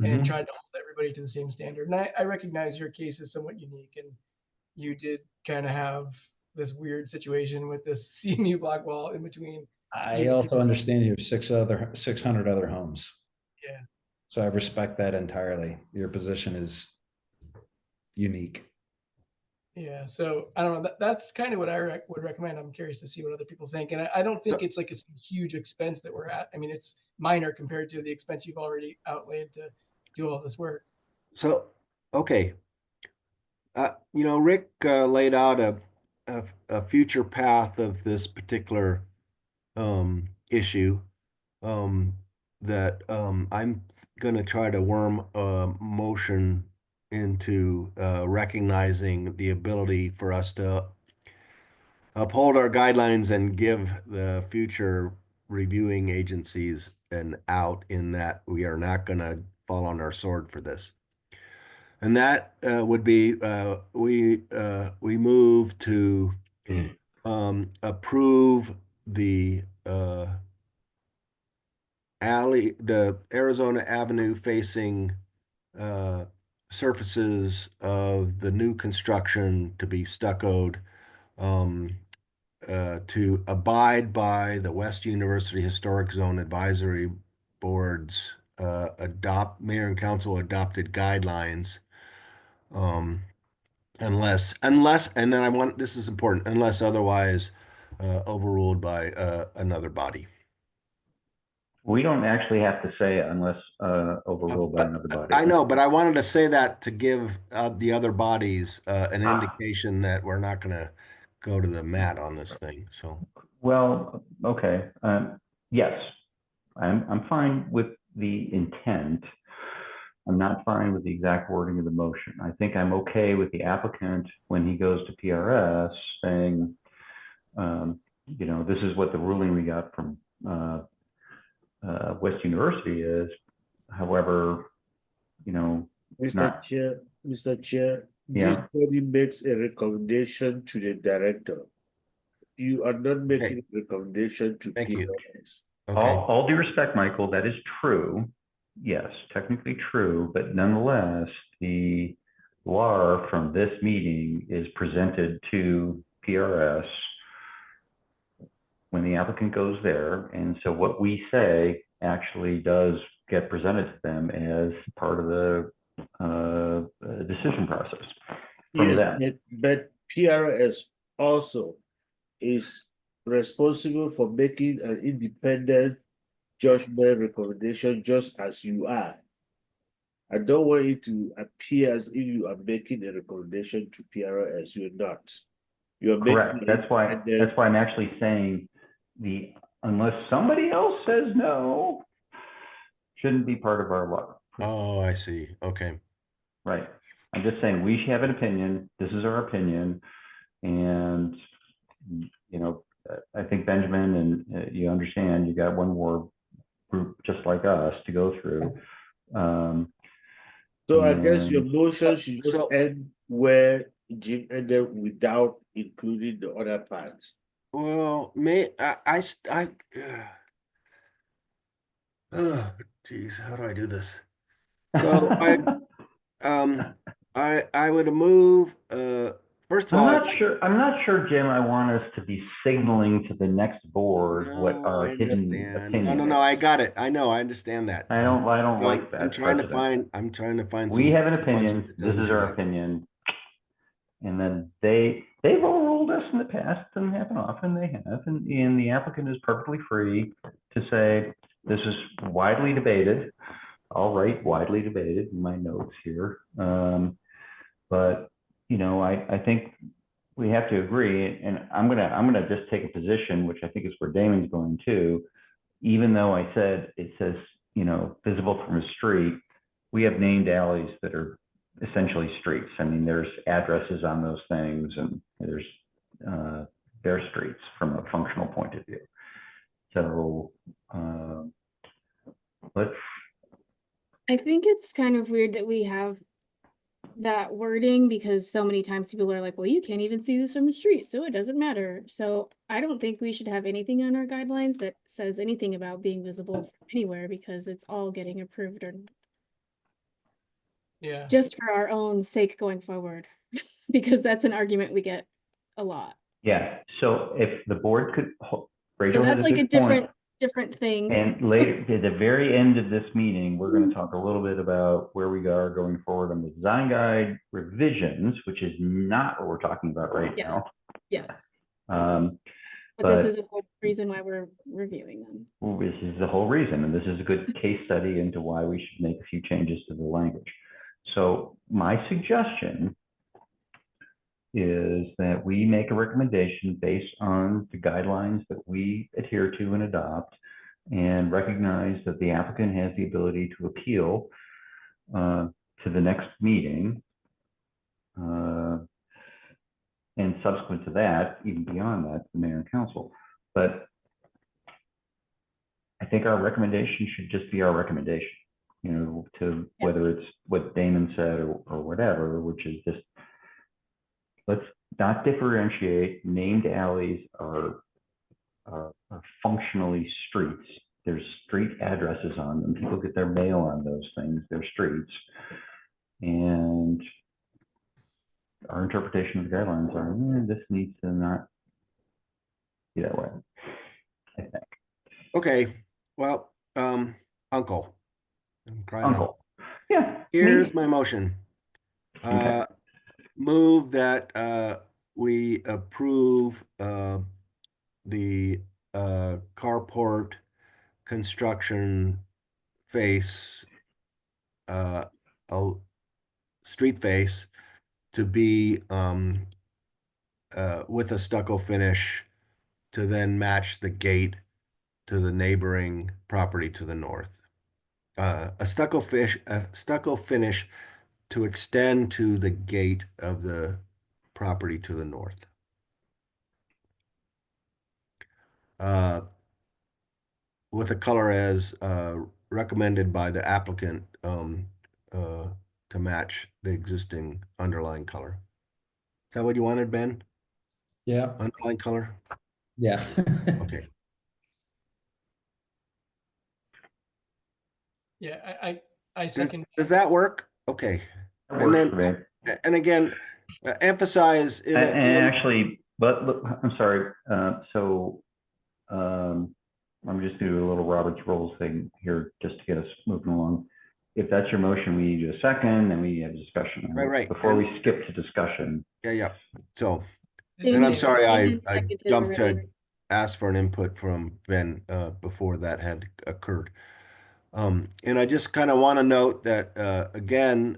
Speaker 9: and tried to hold everybody to the same standard. And I recognize your case is somewhat unique, and you did kind of have this weird situation with this CMU block wall in between.
Speaker 5: I also understand you have 600 other homes.
Speaker 9: Yeah.
Speaker 5: So I respect that entirely. Your position is unique.
Speaker 9: Yeah. So I don't know. That's kind of what I would recommend. I'm curious to see what other people think. And I don't think it's like it's a huge expense that we're at. I mean, it's minor compared to the expense you've already outlaid to do all this work.
Speaker 10: So, okay. Rick laid out a future path of this particular issue that I'm going to try to worm a motion into recognizing the ability for us to uphold our guidelines and give the future reviewing agencies an out in that we are not going to fall on our sword for this. And that would be we move to approve the Arizona Avenue facing surfaces of the new construction to be stuccoed, to abide by the West University Historic Zone Advisory Board's mayor and council adopted guidelines, unless, and then this is important, unless otherwise overruled by another body.
Speaker 1: We don't actually have to say unless overruled by another body.
Speaker 10: I know, but I wanted to say that to give the other bodies an indication that we're not going to go to the mat on this thing. So,
Speaker 1: well, okay, yes, I'm fine with the intent. I'm not fine with the exact wording of the motion. I think I'm okay with the applicant when he goes to PRS saying, this is what the ruling we got from West University is. However,
Speaker 2: Mr. Chair,
Speaker 1: Yeah.
Speaker 2: this body makes a recommendation to the director. You are not making a recommendation to
Speaker 10: Thank you.
Speaker 2: PRS.
Speaker 10: Okay.
Speaker 1: all due respect, Michael, that is true. Yes, technically true, but nonetheless, the law from this meeting is presented to PRS when the applicant goes there. And so what we say actually does get presented to them as part of the decision process from them.
Speaker 2: But PRS also is responsible for making an independent judgment recommendation, just as you are. I don't want it to appear as if you are making a recommendation to PRS. You're not. You're
Speaker 1: Correct.
Speaker 2: making
Speaker 1: That's why I'm actually saying unless somebody else says no, shouldn't be part of our law.
Speaker 10: Oh, I see. Okay.
Speaker 1: Right. I'm just saying we have an opinion. This is our opinion. And, I think Benjamin, and you understand, you got one more group just like us to go through.
Speaker 2: So I guess your
Speaker 1: And-
Speaker 2: motion should just
Speaker 10: So-
Speaker 2: end where Jim ended without including the other parts.
Speaker 10: Well, oh, geez, how do I do this? So I would move, first of all.
Speaker 1: I'm not sure, Jim, I want us to be signaling to the next board what
Speaker 10: No,
Speaker 1: our
Speaker 10: I
Speaker 1: hidden
Speaker 10: understand.
Speaker 1: opinion
Speaker 10: No,
Speaker 1: is.
Speaker 10: I got it. I know, I understand that.
Speaker 1: I don't
Speaker 10: So
Speaker 1: like that.
Speaker 10: I'm trying to
Speaker 1: precedent.
Speaker 10: find.
Speaker 1: We
Speaker 10: some
Speaker 1: have an
Speaker 10: sponsor
Speaker 1: opinion,
Speaker 10: that
Speaker 1: this
Speaker 10: doesn't
Speaker 1: is
Speaker 10: do
Speaker 1: our
Speaker 10: that.
Speaker 1: opinion. And then they've overruled us in the past, doesn't happen often, they have, and the applicant is perfectly free to say, this is widely debated. I'll write widely debated in my notes here. But, you know, I think we have to agree, and I'm gonna just take a position, which I think is where Damon's going to. Even though I said, it says, you know, visible from a street, we have named alleys that are essentially streets. I mean, there's addresses on those things, and there's they're streets from a functional point of view. So let's.
Speaker 4: I think it's kind of weird that we have that wording because so many times people are like, well, you can't even see this from the street, so it doesn't matter. So I don't think we should have anything on our guidelines that says anything about being visible from anywhere because it's all getting approved or
Speaker 9: Yeah.
Speaker 4: just for our own sake going forward, because that's an argument we get a lot.
Speaker 1: Yeah, so if the board could, Rachel
Speaker 4: So
Speaker 1: had
Speaker 4: that's like a
Speaker 1: good point.
Speaker 4: different thing.
Speaker 1: And later, at the very end of this meeting, we're going to talk a little bit about where we are going forward on the design guide revisions, which is not what we're talking about right
Speaker 4: Yes,
Speaker 1: now.
Speaker 4: yes.
Speaker 1: But
Speaker 4: But this is a whole reason why we're reviewing them.
Speaker 1: well, this is the whole reason, and this is a good case study into why we should make a few changes to the language. So my suggestion is that we make a recommendation based on the guidelines that we adhere to and adopt, and recognize that the applicant has the ability to appeal to the next meeting. And subsequent to that, even beyond that, the mayor and council. But I think our recommendation should just be our recommendation, you know, to whether it's what Damon said or whatever, which is just, let's not differentiate. Named alleys are functionally streets. There's street addresses on them. People get their mail on those things. They're streets. And our interpretation of the guidelines are, this needs to not be that way, I think.
Speaker 10: Okay, well, Uncle. I'm crying out.
Speaker 1: Uncle. Yeah.
Speaker 10: Here's my motion.
Speaker 1: Okay.
Speaker 10: Move that we approve the carport construction face, a street face to be with a stucco finish to then match the gate to the neighboring property to the north. A stucco finish to extend to the gate of the property to the north. With a color as recommended by the applicant to match the existing underlying color. Is that what you wanted, Ben?
Speaker 5: Yeah,
Speaker 10: Underlying color?
Speaker 5: yeah.
Speaker 10: Okay.
Speaker 9: Yeah, I second.
Speaker 10: Does that work? Okay.
Speaker 1: That
Speaker 10: And
Speaker 1: works for
Speaker 10: then,
Speaker 1: me.
Speaker 10: and again, emphasize in
Speaker 1: And,
Speaker 10: it.
Speaker 1: and actually, but look, I'm sorry. I'm just going to do a little Robert's Rules thing here just to get us moving along. If that's your motion, we need a second, and we have discussion.
Speaker 10: Right.
Speaker 1: Before we skip to discussion.
Speaker 10: Yeah. So,
Speaker 9: This is
Speaker 10: and I'm
Speaker 9: David.
Speaker 10: sorry, I
Speaker 4: David seconded
Speaker 10: jumped to
Speaker 4: already.
Speaker 10: ask for an input from Ben before that had occurred. And I just kind of want to note that again,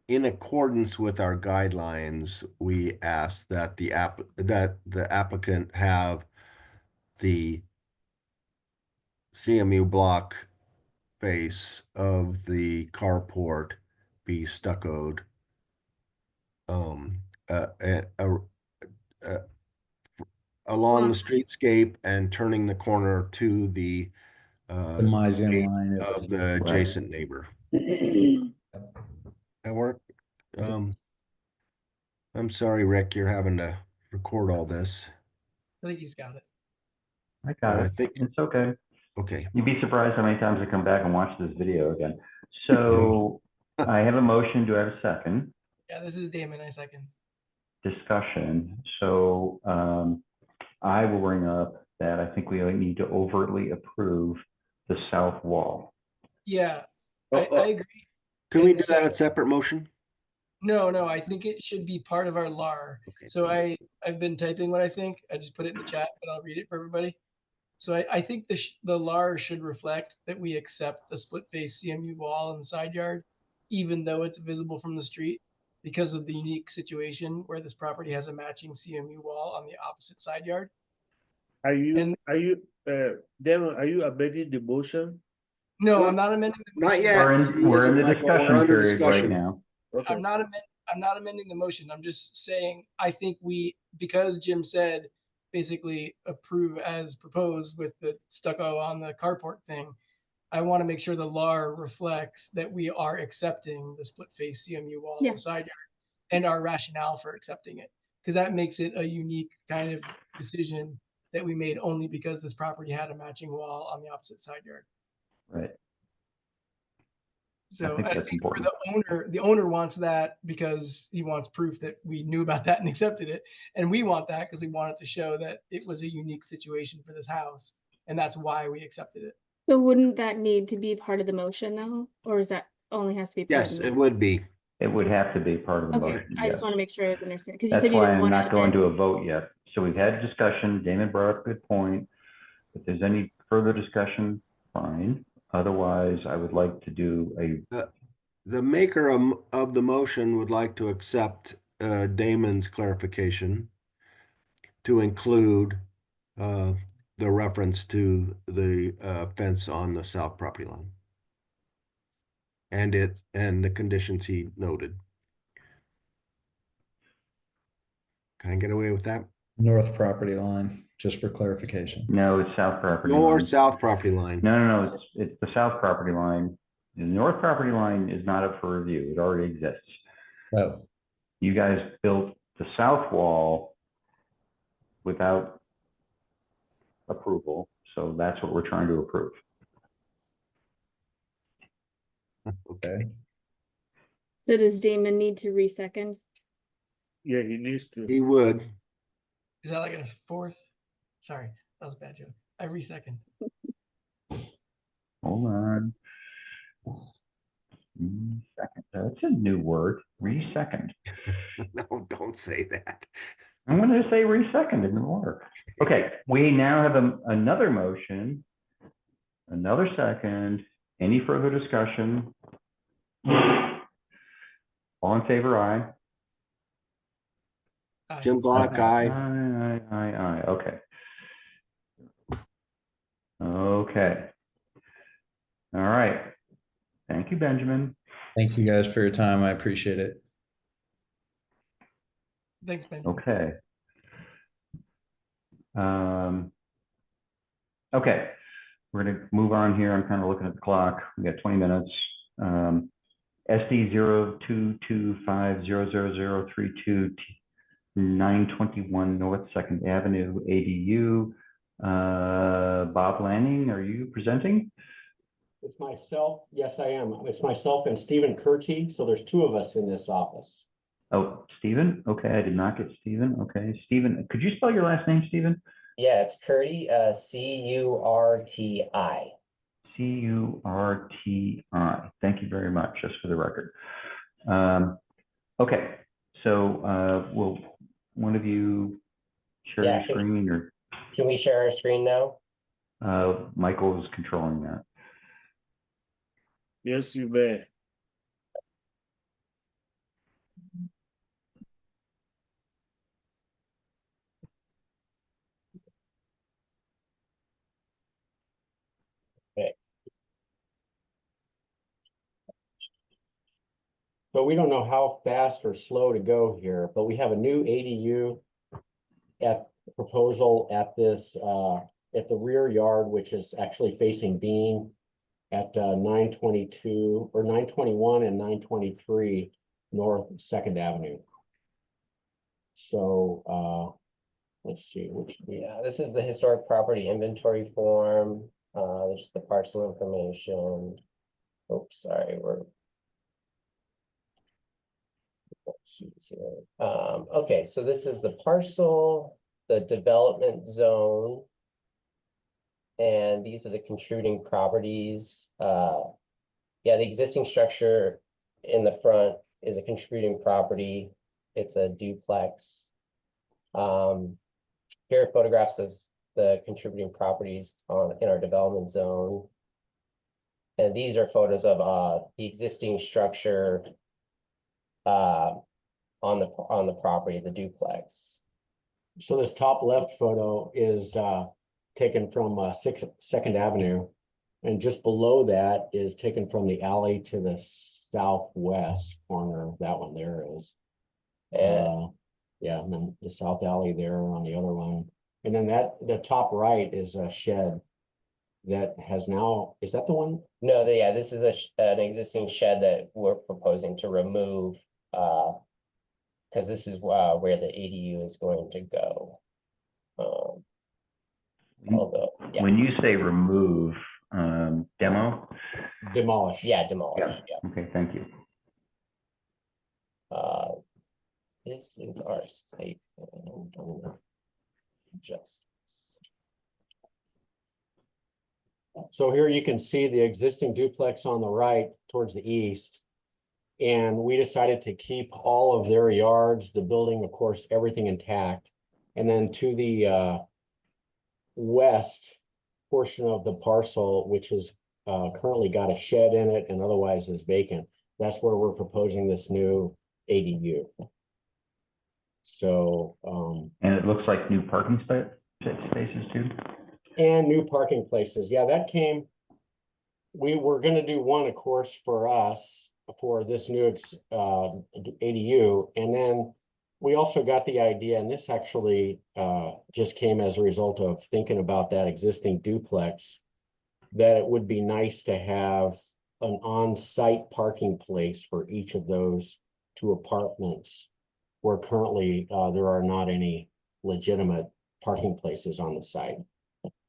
Speaker 10: in accordance with our guidelines, we ask that the applicant have the CMU block face of the carport be stuccoed along the streetscape and turning the corner to the
Speaker 5: The Mizian
Speaker 10: gate
Speaker 5: line
Speaker 10: of the adjacent neighbor. That work? I'm sorry, Rick, you're having to record all this.
Speaker 9: I think he's got it.
Speaker 1: I got
Speaker 10: I
Speaker 1: it.
Speaker 10: think,
Speaker 1: It's okay.
Speaker 10: okay.
Speaker 1: You'd be surprised how many times I come back and watch this video again. So I have a motion. Do I have a second?
Speaker 9: Yeah, this is Damon. I second.
Speaker 1: Discussion. So I will bring up that I think we need to overtly approve the south wall.
Speaker 9: Yeah,
Speaker 10: Oh,
Speaker 9: I agree.
Speaker 10: Can we
Speaker 9: And
Speaker 10: do that in
Speaker 9: so-
Speaker 10: separate motion?
Speaker 9: No, I think it should be part of our LAR.
Speaker 10: Okay.
Speaker 9: So I've been typing what I think. I just put it in the chat, but I'll read it for everybody. So I think the LAR should reflect that we accept the split face CMU wall in the side yard, even though it's visible from the street, because of the unique situation where this property has a matching CMU wall on the opposite side yard.
Speaker 2: Are you,
Speaker 9: And-
Speaker 2: Devon, are you amending the motion?
Speaker 9: No,
Speaker 10: No,
Speaker 9: I'm not amending. The
Speaker 10: not
Speaker 9: motion.
Speaker 10: yet.
Speaker 1: We're in the
Speaker 10: Michael, we're
Speaker 1: discussion
Speaker 10: under
Speaker 1: period right
Speaker 10: discussion.
Speaker 1: now.
Speaker 2: Okay.
Speaker 9: I'm not amending the motion. I'm just saying, I think because Jim said basically approve as proposed with the stucco on the carport thing, I want to make sure the LAR reflects that we are accepting the split face CMU wall on
Speaker 4: Yeah.
Speaker 9: the side yard and our rationale for accepting it. Because that makes it a unique kind of decision that we made only because this property had a matching wall on the opposite side yard.
Speaker 1: Right.
Speaker 9: So
Speaker 1: think
Speaker 9: I
Speaker 1: that's
Speaker 9: think for
Speaker 1: important.
Speaker 9: the owner wants that because he wants proof that we knew about that and accepted it. And we want that because we wanted to show that it was a unique situation for this house. And that's why we accepted it.
Speaker 4: So wouldn't that need to be part of the motion though? Or is that only has to be? part of
Speaker 10: Yes,
Speaker 4: the
Speaker 10: it would be.
Speaker 1: It would have to be part of the
Speaker 4: Okay,
Speaker 1: motion.
Speaker 4: I just
Speaker 1: yes.
Speaker 4: want to make sure I was understanding, because you
Speaker 1: That's
Speaker 4: said you
Speaker 1: why
Speaker 4: didn't
Speaker 1: I'm
Speaker 4: want
Speaker 1: not going to
Speaker 4: amend.
Speaker 1: a vote yet. So we've had discussion. Damon brought up a good point. If there's any further discussion, fine. Otherwise, I would like to do a,
Speaker 10: The maker of the motion would like to accept Damon's clarification to include the reference to the fence on the south property line. And the conditions he noted. Can I get away with that?
Speaker 5: North property line, just for clarification.
Speaker 1: no, it's south property
Speaker 10: North,
Speaker 1: line.
Speaker 10: south property line.
Speaker 1: No, it's the south property line. The north property line is not up for review. It already exists.
Speaker 5: Oh,
Speaker 1: You guys built the south wall without approval, so that's what we're trying to approve.
Speaker 5: okay.
Speaker 4: So does Damon need to resecond?
Speaker 2: Yeah, he needs to.
Speaker 10: He would.
Speaker 9: Is that like a fourth? Sorry, that was a bad joke. I resecond.
Speaker 1: Hold on. Resecond. That's a new word. Resecond.
Speaker 10: No, don't say that.
Speaker 1: I'm going to say resecond in the order. Okay, we now have another motion, another second. Any further discussion? All in favor, aye.
Speaker 9: Aye.
Speaker 10: Jim Glock, aye.
Speaker 1: Aye. Okay. Okay. All right. Thank you, Benjamin.
Speaker 5: Thank you guys for your time. I appreciate it.
Speaker 9: Thanks, Ben.
Speaker 1: Okay. Okay, we're gonna move on here. I'm kind of looking at the clock. We got 20 minutes. SD 02250032 921 North 2nd Avenue ADU. Bob Lanning, are you presenting?
Speaker 13: It's myself. Yes, I am. It's myself and Stephen Curti. So there's two of us in this office.
Speaker 1: Oh, Stephen? Okay, I did not get Stephen. Okay, Stephen, could you spell your last name, Stephen?
Speaker 14: Yeah, it's Curti, C-U-R-T-I.
Speaker 1: C-U-R-T-I. Thank you very much, just for the record. Okay, so will one of you share
Speaker 14: Yeah,
Speaker 1: your screen, or
Speaker 14: Can we share our screen now?
Speaker 1: Michael is controlling that?
Speaker 2: Yes, you may.
Speaker 13: But we don't know how fast or slow to go here, but we have a new ADU at proposal at this, at the rear yard, which is actually facing Bean. at 922 or 921 and 923 North Second Avenue. So let's see which.
Speaker 14: Yeah, this is the historic property inventory form. Just the parcel information. Oops, sorry, we're. Okay, so this is the parcel, the development zone. And these are the contributing properties. Yeah, the existing structure in the front is a contributing property. It's a duplex. Here are photographs of the contributing properties in our development zone. And these are photos of the existing structure on the property, the duplex.
Speaker 13: So this top left photo is taken from 2nd Avenue, and just below that is taken from the alley to the southwest corner. That one there is. Yeah, and then the south alley there on the other one. And then the top right is a shed that has now, is that the one?
Speaker 14: No, yeah, this is an existing shed that we're proposing to remove, because this is where the ADU is going to go. Although, yeah.
Speaker 1: When you say remove, demo?
Speaker 13: Demolish.
Speaker 14: Yeah, demolish. Yeah.
Speaker 1: Okay, thank you.
Speaker 14: This is our site. Just.
Speaker 13: So here you can see the existing duplex on the right towards the east. And we decided to keep all of their yards, the building, of course, everything intact. And then to the west portion of the parcel, which is currently got a shed in it and otherwise is vacant, that's where we're proposing this new ADU. So
Speaker 1: and it looks like new parking spaces too.
Speaker 13: And new parking places. Yeah, that came. We were going to do one, of course, for us for this new ADU, and then we also got the idea, and this actually just came as a result of thinking about that existing duplex, that it would be nice to have an on-site parking place for each of those two apartments, where currently there are not any legitimate parking places on the site.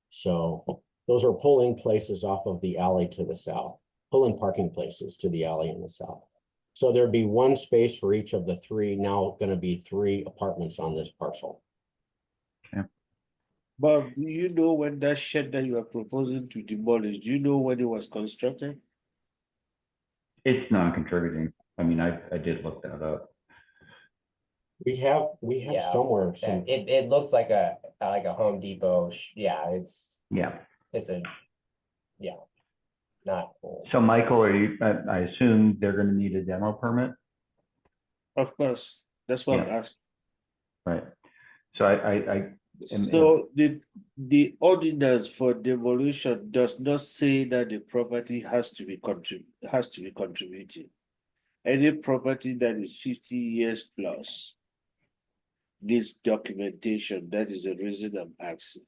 Speaker 13: So those are pull-in places off of the alley to the south, pull-in parking places to the alley in the south. So there'd be one space for each of the three, now going to be 3 apartments on this parcel.
Speaker 1: Okay.
Speaker 2: But do you know when that shed that you are proposing to demolish, do you know when it was constructed?
Speaker 1: It's non-contributing. I mean, I did look that up.
Speaker 13: We have
Speaker 14: Yeah,
Speaker 13: somewhere some.
Speaker 14: It looks like a Home Depot. Yeah, it's a not cool.
Speaker 1: So Michael, are you, I assume they're going to need a demo permit?
Speaker 2: Of course, that's what I'm asking.
Speaker 1: Right. So
Speaker 2: So the ordinance for demolition does not say that the property has to be contributing. Any property that is 50 years plus needs documentation. That is the reason I'm asking.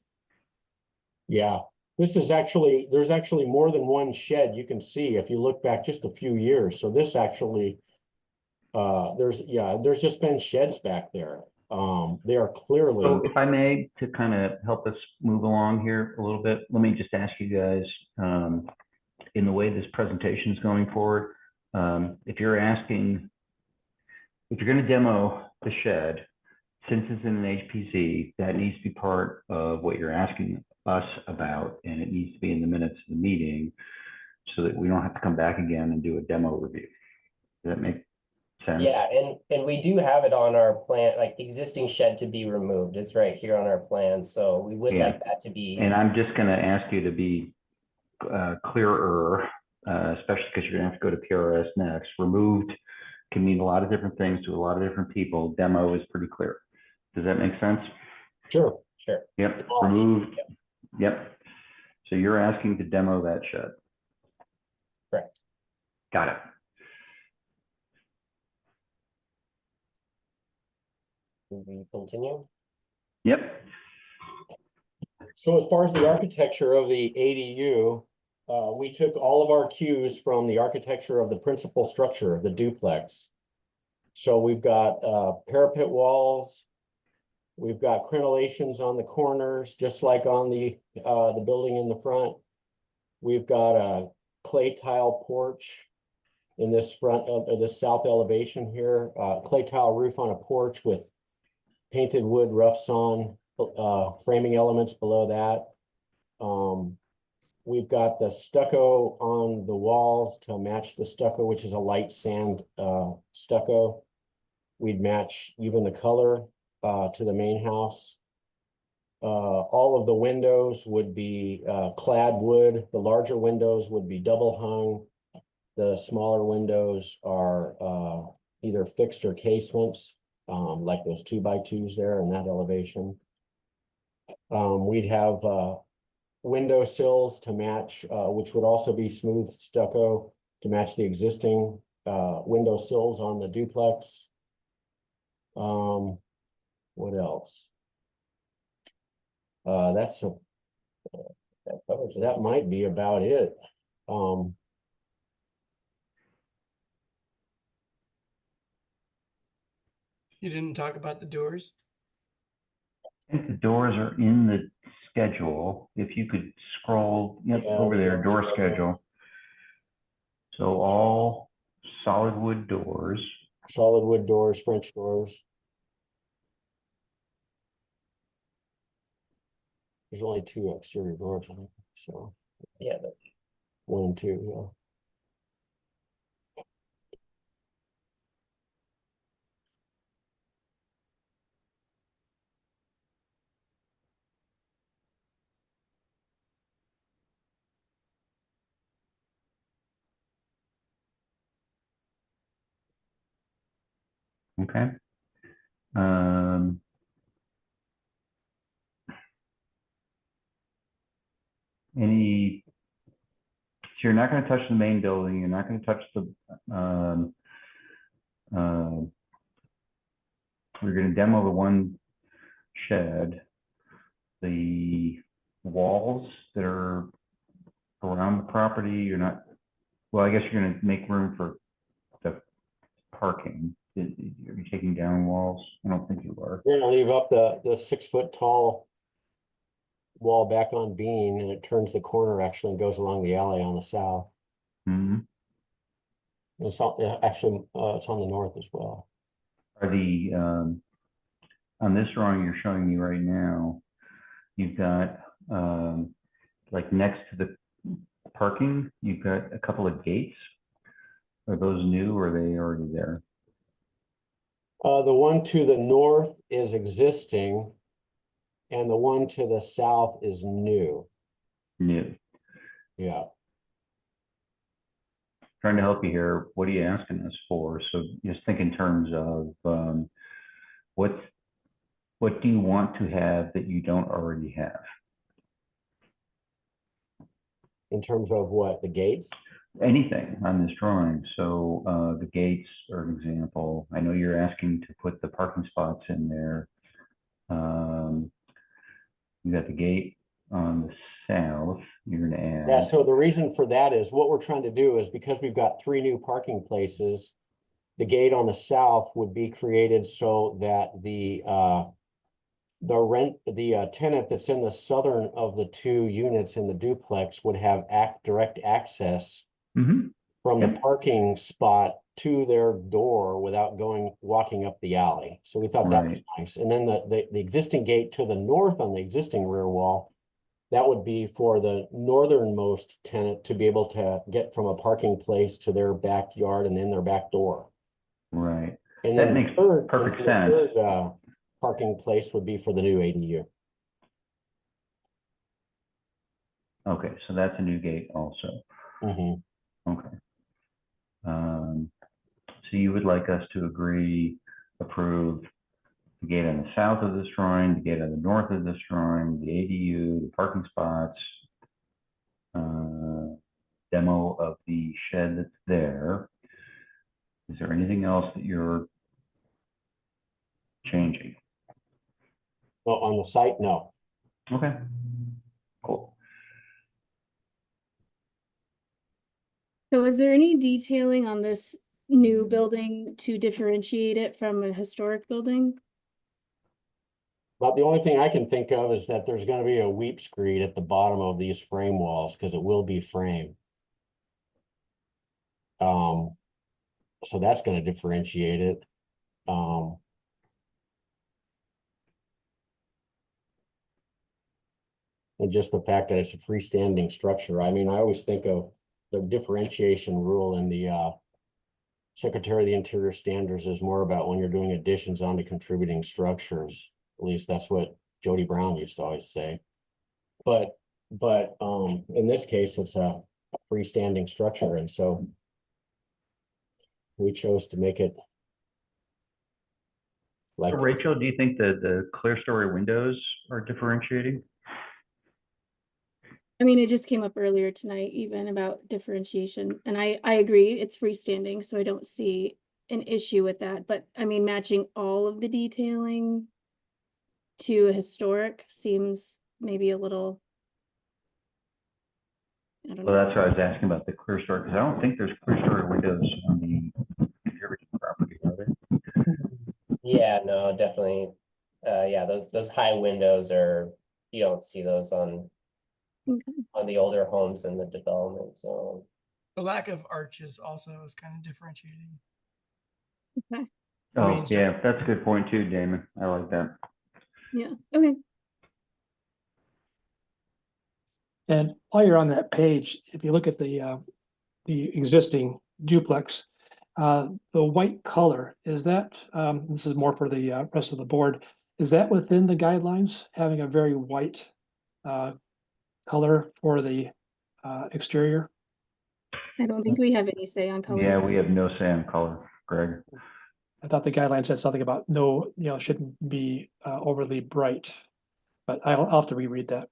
Speaker 13: Yeah, this is actually, there's actually more than one shed you can see if you look back just a few years. So this actually, there's just been sheds back there. They are clearly.
Speaker 1: So if I may, to kind of help us move along here a little bit, let me just ask you guys, in the way this presentation is going forward, if you're going to demo the shed, since it's in an HPZ, that needs to be part of what you're asking us about, and it needs to be in the minutes of the meeting so that we don't have to come back again and do a demo review. Does that make sense?
Speaker 14: Yeah, and we do have it on our plan, like existing shed to be removed. It's right here on our plan, so we would like that to be.
Speaker 1: And I'm just going to ask you to be clearer, especially because you're going to have to go to PRS next. Removed can mean a lot of different things to a lot of different people. Demo is pretty clear. Does that make sense?
Speaker 13: Sure.
Speaker 1: Yep. Removed. Yep. So you're asking to demo that shed.
Speaker 14: Correct.
Speaker 1: Got it.
Speaker 14: We continue.
Speaker 1: Yep.
Speaker 13: So as far as the architecture of the ADU, we took all of our cues from the architecture of the principal structure, the duplex. So we've got parapet walls. We've got crenellations on the corners, just like on the building in the front. We've got a clay tile porch in this front of this south elevation here, clay tile roof on a porch with painted wood rough sawn framing elements below that. We've got the stucco on the walls to match the stucco, which is a light sand stucco. We'd match even the color to the main house. All of the windows would be clad wood. The larger windows would be double hung. The smaller windows are either fixed or casements, like those 2x2s there in that elevation. We'd have window sills to match, which would also be smooth stucco to match the existing window sills on the duplex. What else? That might be about it.
Speaker 9: You didn't talk about the doors?
Speaker 1: I think the doors are in the schedule. If you could scroll over there, door schedule. So all solid wood doors.
Speaker 13: Solid wood doors, French doors. There's only 2 exterior doors, I think, so.
Speaker 14: Yeah,
Speaker 13: 1 and 2, yeah.
Speaker 1: Okay. So you're not going to touch the main building. You're not going to touch the, we're going to demo the one shed. The walls that are around the property, you're not, well, I guess you're going to make room for the parking. Are you taking down walls? I don't think you are.
Speaker 13: We're gonna leave up the 6 foot tall wall back on Bean, and it turns the corner actually and goes along the alley on the south.
Speaker 1: Mm-hmm.
Speaker 13: It's on, actually, it's on the north as well.
Speaker 1: Are the, on this drawing you're showing me right now, you've got, like next to the parking, you've got a couple of gates. Are those new or are they already there?
Speaker 13: The one to the north is existing, and the one to the south is new.
Speaker 1: New.
Speaker 13: Yeah.
Speaker 1: Trying to help you here. What are you asking us for? So just think in terms of what do you want to have that you don't already have?
Speaker 13: In terms of what, the gates?
Speaker 1: Anything on this drawing. So the gates are an example. I know you're asking to put the parking spots in there. You got the gate on the south. You're going to add.
Speaker 13: Yeah, so the reason for that is what we're trying to do is because we've got 3 new parking places, the gate on the south would be created so that the tenant that's in the southern of the 2 units in the duplex would have direct access from the parking spot to their door without walking up the alley. So we thought that was nice. And then the existing gate to the north on the existing rear wall, that would be for the northernmost tenant to be able to get from a parking place to their backyard and in their back door.
Speaker 1: Right.
Speaker 13: And
Speaker 1: that
Speaker 13: then
Speaker 1: makes perfect sense.
Speaker 13: The third parking place would be for the new ADU.
Speaker 1: Okay, so that's a new gate also. Okay. So you would like us to approve the gate on the south of this drawing, the gate on the north of this drawing, the ADU, the parking spots, demo of the shed that's there. Is there anything else that you're changing?
Speaker 13: Well, on the site, no.
Speaker 1: Okay, cool.
Speaker 4: So is there any detailing on this new building to differentiate it from a historic building?
Speaker 13: But the only thing I can think of is that there's gonna be a weep screed at the bottom of these frame walls, because it will be framed. So that's gonna differentiate it. And just the fact that it's a freestanding structure. I mean, I always think of the differentiation rule in the Secretary of the Interior standards is more about when you're doing additions onto contributing structures. At least that's what Jody Brown used to always say. But in this case, it's a freestanding structure, and so we chose to make it like this.
Speaker 1: Rachel, do you think that the clear story windows are differentiating?
Speaker 4: I mean, it just came up earlier tonight, even about differentiation, and I agree, it's freestanding, so I don't see an issue with that, but I mean, matching all of the detailing to a historic seems maybe a little, I don't
Speaker 1: Well,
Speaker 4: know.
Speaker 1: that's why I was asking about the clear story, because I don't think there's clear story windows on the contributing property, are there?
Speaker 14: Yeah, no, definitely. Yeah, those high windows are, you don't see those on the older homes in the development, so.
Speaker 9: The lack of arches also is kind of differentiating.
Speaker 4: Okay.
Speaker 1: Oh, yeah, that's a good point too, Damon. I like that.
Speaker 4: Yeah, okay.
Speaker 12: And while you're on that page, if you look at the existing duplex, the white color, is that, this is more for the rest of the board, is that within the guidelines, having a very white color for the exterior?
Speaker 4: I don't think we have any say on color.
Speaker 1: Yeah, we have no say on color, Greg.
Speaker 12: I thought the guideline said something about no, shouldn't be overly bright, but I'll have to reread that.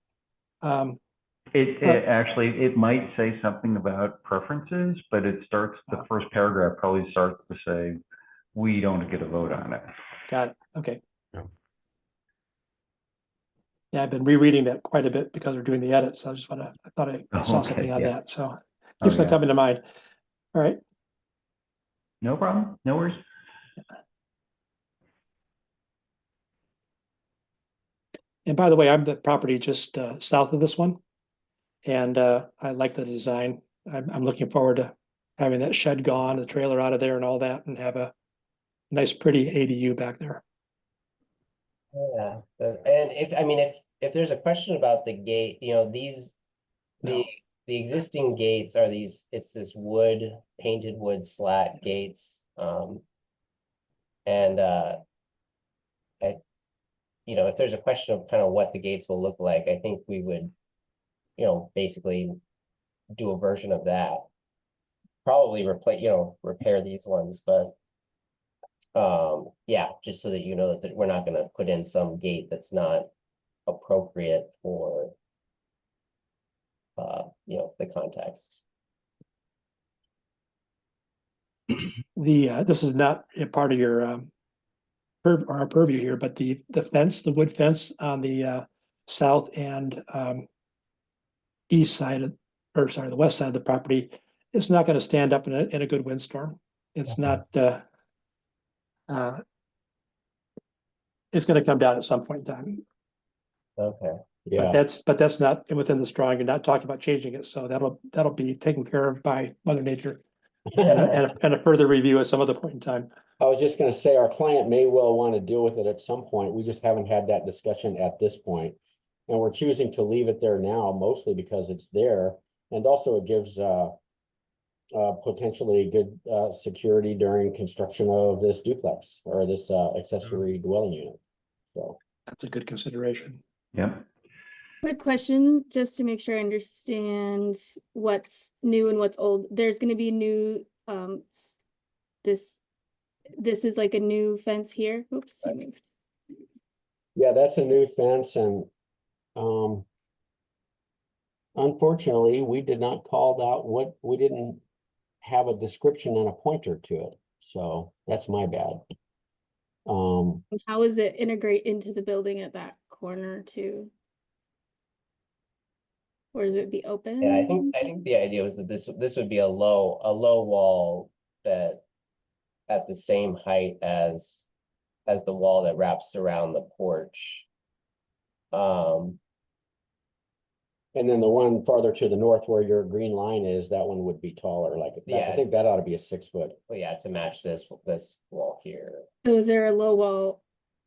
Speaker 1: It actually, it might say something about preferences, but it starts, the first paragraph probably starts to say, we don't get a vote on it.
Speaker 12: Got it. Okay. Yeah, I've been rereading that quite a bit because we're doing the edits. I thought I saw
Speaker 1: Okay,
Speaker 12: something on
Speaker 1: yeah.
Speaker 12: that. So keeps that coming to mind. All right.
Speaker 1: No problem. No worries.
Speaker 12: And by the way, I'm the property just south of this one. And I like the design. I'm looking forward to having that shed gone, the trailer out of there and all that, and have a nice, pretty ADU back there.
Speaker 14: Yeah, and if there's a question about the gate, the existing gates are it's this painted wood slat gates. And if there's a question of kind of what the gates will look like, I think we would, basically do a version of that. Probably repair these ones, but yeah, just so that you know that we're not gonna put in some gate that's not appropriate for the context.
Speaker 12: This is not a part of your our purview here, but the fence, the wood fence on the south and east side of, or sorry, the west side of the property, it's not going to stand up in a good windstorm. It's not. It's going to come down at some point in time.
Speaker 14: Okay.
Speaker 13: Yeah.
Speaker 12: But that's not within this drawing. You're not talking about changing it, so that'll be taken care of by Mother Nature and a further review at some other point in time.
Speaker 13: I was just gonna say, our client may well want to deal with it at some point. We just haven't had that discussion at this point. And we're choosing to leave it there now, mostly because it's there. And also it gives potentially good security during construction of this duplex or this accessory dwelling unit. So
Speaker 12: that's a good consideration.
Speaker 1: Yep.
Speaker 4: Quick question, just to make sure I understand what's new and what's old. There's going to be new, this is like a new fence here. Oops, you moved.
Speaker 13: yeah, that's a new fence, and unfortunately, we did not call out we didn't have a description and a pointer to it. So that's my bad.
Speaker 4: How is it integrate into the building at that corner too? Or is it be open?
Speaker 14: Yeah, I think the idea was that this would be a low wall that at the same height as the wall that wraps around the porch.
Speaker 13: And then the one farther to the north where your green line is, that one would be taller, like, I
Speaker 14: Yeah.
Speaker 13: think that ought to be a 6 foot.
Speaker 14: Well, yeah, to match this wall here.
Speaker 4: So is there a low wall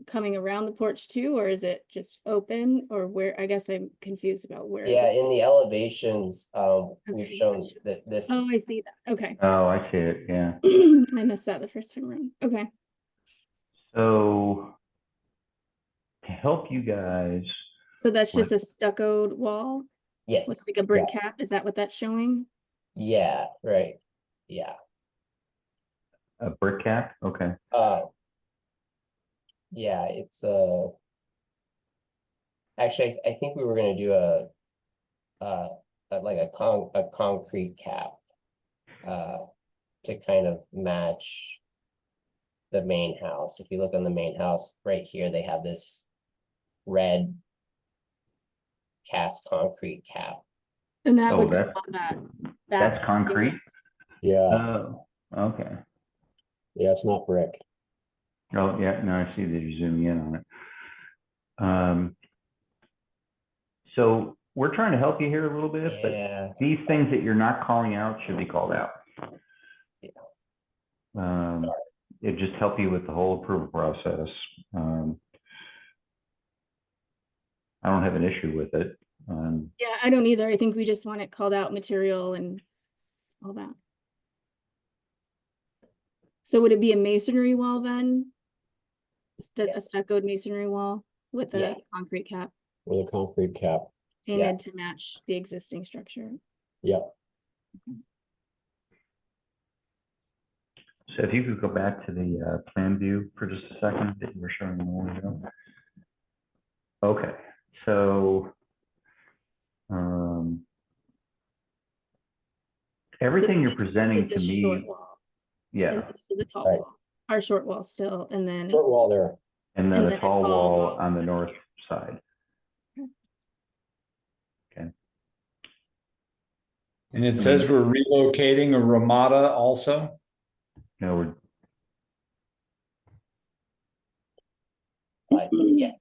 Speaker 4: coming around the porch too, or is it just open, or where? I guess I'm confused about where.
Speaker 14: Yeah, in the elevations, we've
Speaker 4: Okay,
Speaker 14: shown
Speaker 4: so-
Speaker 14: that this.
Speaker 4: Oh, I see that. Okay.
Speaker 1: Oh, I see it, yeah.
Speaker 4: I missed that the first time around. Okay.
Speaker 1: So to help you guys,
Speaker 4: So that's just a stuccoed wall
Speaker 14: Yes.
Speaker 4: with like a brick cap. Is that what that's showing?
Speaker 14: Yeah, right. Yeah.
Speaker 1: a brick cap, okay.
Speaker 14: Yeah, it's actually I think we were gonna do like a concrete cap to kind of match the main house. If you look on the main house right here, they have this red cast concrete cap.
Speaker 4: And that
Speaker 1: Oh,
Speaker 4: would go
Speaker 1: that-
Speaker 4: on that.
Speaker 1: That's concrete?
Speaker 13: Yeah,
Speaker 1: Oh, okay.
Speaker 13: yeah, it's not brick.
Speaker 1: Oh, yeah, no, I see that you're zooming in on it. So we're trying to help you here a little bit,
Speaker 14: Yeah.
Speaker 1: but these things that you're not calling out should be called out. It just help you with the whole approval process. I don't have an issue with it.
Speaker 4: Yeah, I don't either. I think we just want it called out material and all that. So would it be a masonry wall then? Is that a stuccoed masonry wall with a
Speaker 14: Yeah.
Speaker 4: concrete cap
Speaker 13: With a concrete cap.
Speaker 4: painted to match the existing structure?
Speaker 13: Yep.
Speaker 1: So if you could go back to the plan view for just a second that you were showing a moment ago. Okay, so everything you're
Speaker 4: This
Speaker 1: presenting
Speaker 4: is
Speaker 1: to
Speaker 4: the short
Speaker 1: me,
Speaker 4: wall,
Speaker 1: yeah,
Speaker 4: and this is the tall
Speaker 13: Right.
Speaker 4: wall, our short wall still, and then
Speaker 13: Short wall there.
Speaker 1: and then
Speaker 4: and
Speaker 1: a
Speaker 4: then a
Speaker 1: tall
Speaker 4: tall
Speaker 1: wall
Speaker 4: wall
Speaker 1: on the
Speaker 4: over
Speaker 1: north
Speaker 4: here.
Speaker 1: side. Okay.
Speaker 11: And it says we're relocating a Ramada also?
Speaker 1: No, we're
Speaker 14: Yeah.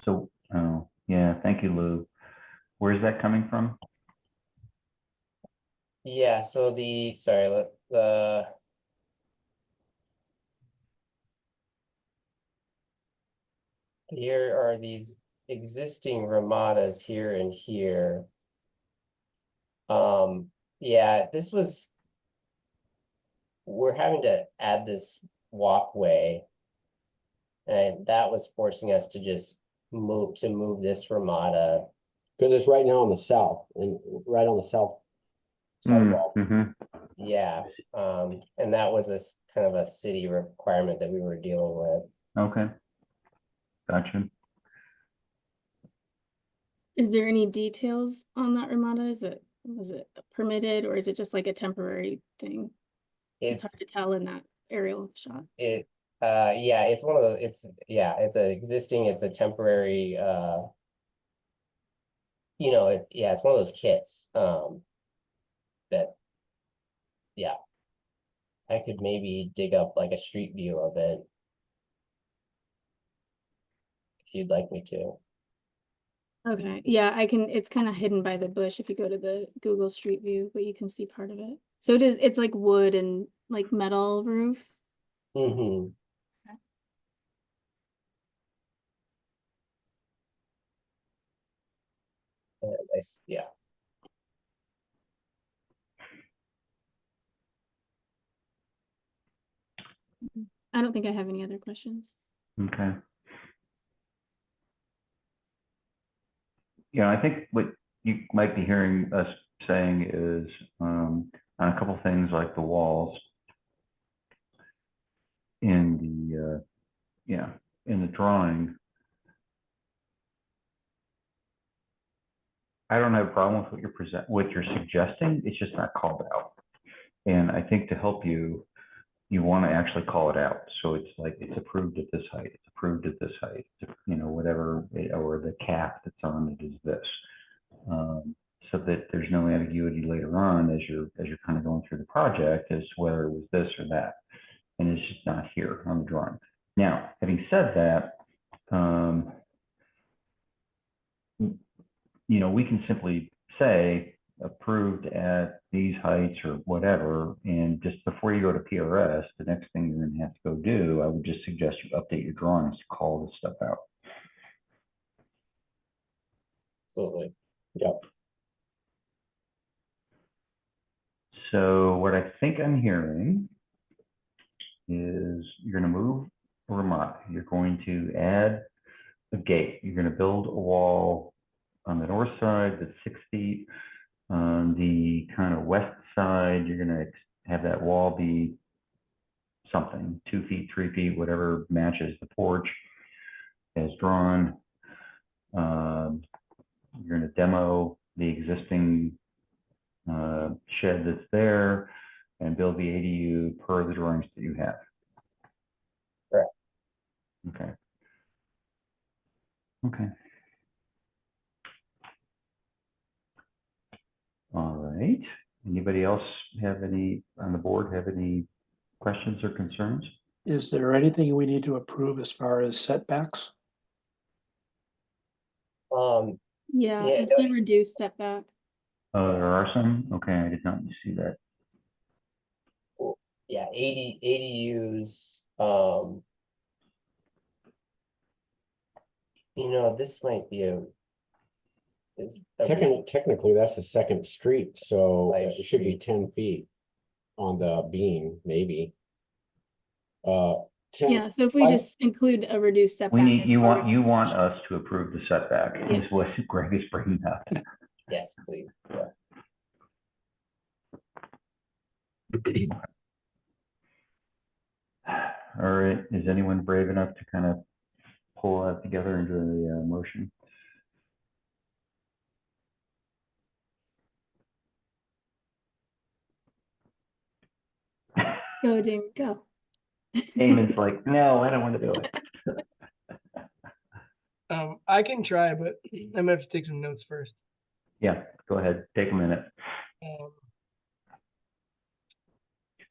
Speaker 1: so, oh, yeah, thank you, Lou. Where's that coming from?
Speaker 14: Yeah, so here are these existing Ramadas here and here. Yeah, we're having to add this walkway. And that was forcing us to just move this Ramada.
Speaker 13: Because it's right now on the south and right on the south side wall.
Speaker 14: Yeah, and that was a kind of a city requirement that we were dealing with.
Speaker 1: Okay. Gotcha.
Speaker 4: Is there any details on that Ramada? Was it permitted, or is it just like a temporary thing? It's hard to tell in that aerial shot.
Speaker 14: Yeah, it's one of the, it's a temporary, it's one of those kits, that, yeah. I could maybe dig up like a street view of it. If you'd like me to.
Speaker 4: Okay, yeah, it's kind of hidden by the bush if you go to the Google Street View, but you can see part of it. So it's like wood and like metal roof.
Speaker 14: Mm-hmm. Nice, yeah.
Speaker 4: I don't think I have any other questions.
Speaker 1: Okay. Yeah, I think what you might be hearing us saying is on a couple things like the walls in the drawing. I don't have a problem with what you're suggesting. It's just not called out. And I think to help you, you want to actually call it out. So it's like, it's approved at this height, it's approved at this height, whatever, or the cap that's on it is this. so that there's no ambiguity later on as you're kind of going through the project as to whether it was this or that. And it's just not here on the drawing. Now, having said that, you know, we can simply say approved at these heights or whatever, and just before you go to PRS, the next thing you're gonna have to go do, I would just suggest you update your drawings to call this stuff out.
Speaker 14: Absolutely.
Speaker 13: Yep.
Speaker 1: So what I think I'm hearing is you're going to move Vermont. You're going to add a gate. You're going to build a wall on the north side that's 6 feet. On the kind of west side, you're going to have that wall be something, 2 feet, 3 feet, whatever matches the porch as drawn. You're going to demo the existing shed that's there and build the ADU per the drawings that you have.
Speaker 14: Correct.
Speaker 1: Okay. Okay. All right. Anybody else have any on the board have any questions or concerns?
Speaker 12: Is there anything we need to approve as far as setbacks?
Speaker 4: Yeah,
Speaker 14: Yeah,
Speaker 4: it's a reduced setback.
Speaker 1: There are some. Okay, I did not see that.
Speaker 14: yeah, ADUs, you know, this might be
Speaker 13: Technically, that's a second street, so
Speaker 14: Side
Speaker 13: it should be
Speaker 14: street.
Speaker 13: 10 feet on the beam, maybe. 10
Speaker 4: Yeah, so if we
Speaker 13: five-
Speaker 4: just include a reduced setback.
Speaker 1: We need
Speaker 4: as
Speaker 1: you
Speaker 4: part of
Speaker 1: want us to approve the setback
Speaker 4: Yeah.
Speaker 1: is what Greg is bringing up.
Speaker 14: yes, please. Yeah.
Speaker 1: All right, is anyone brave enough to kind of pull that together into a motion?
Speaker 4: Go, Damon, go.
Speaker 1: Damon's like, no, I don't want to do it.
Speaker 9: I can try, but I'm gonna have to take some notes first.
Speaker 1: Yeah, go ahead, take a minute.
Speaker 9: Um,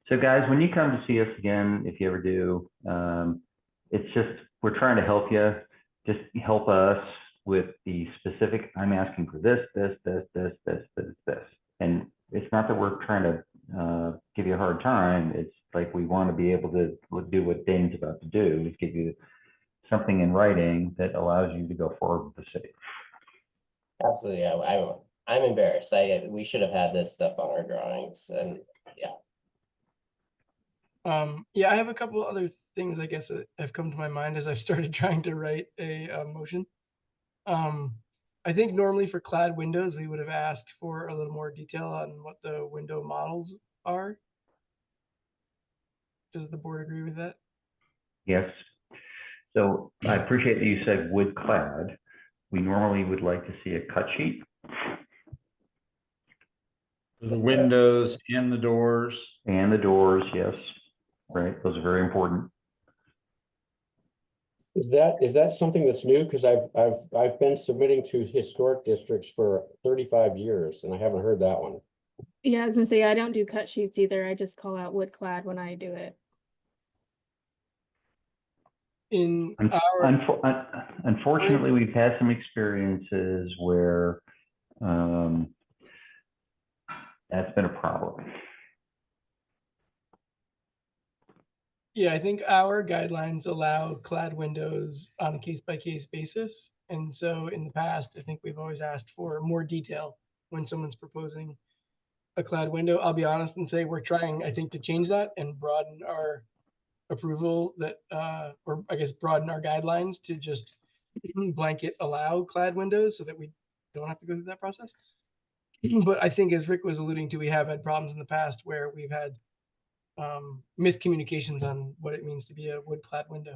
Speaker 1: So guys, when you come to see us again, if you ever do, it's just, we're trying to help you. Just help us with the specific, I'm asking for this. And it's not that we're trying to give you a hard time. It's like we want to be able to do what Dane's about to do, is give you something in writing that allows you to go forward with the city.
Speaker 14: Absolutely, yeah, I'm embarrassed. We should have had this stuff on our drawings, and yeah.
Speaker 9: yeah, I have a couple other things I guess that have come to my mind as I've started trying to write a motion. I think normally for clad windows, we would have asked for a little more detail on what the window models are. Does the board agree with that?
Speaker 1: Yes. So I appreciate that you said wood clad. We normally would like to see a cut sheet.
Speaker 11: The windows and the doors.
Speaker 1: And the doors, yes. Right, those are very important.
Speaker 13: Is that something that's new? Because I've been submitting to historic districts for 35 years and I haven't heard that one.
Speaker 4: Yeah, I was gonna say, I don't do cut sheets either. I just call out wood clad when I do it.
Speaker 9: In our
Speaker 1: Unfortunately, we've had some experiences where that's been a problem.
Speaker 9: Yeah, I think our guidelines allow clad windows on a case-by-case basis. And so in the past, I think we've always asked for more detail when someone's proposing a clad window. I'll be honest and say we're trying, I think, to change that and broaden our approval that, or I guess broaden our guidelines to just blanket allow clad windows so that we don't have to go through that process. But I think as Rick was alluding to, we have had problems in the past where we've had miscommunications on what it means to be a wood clad window.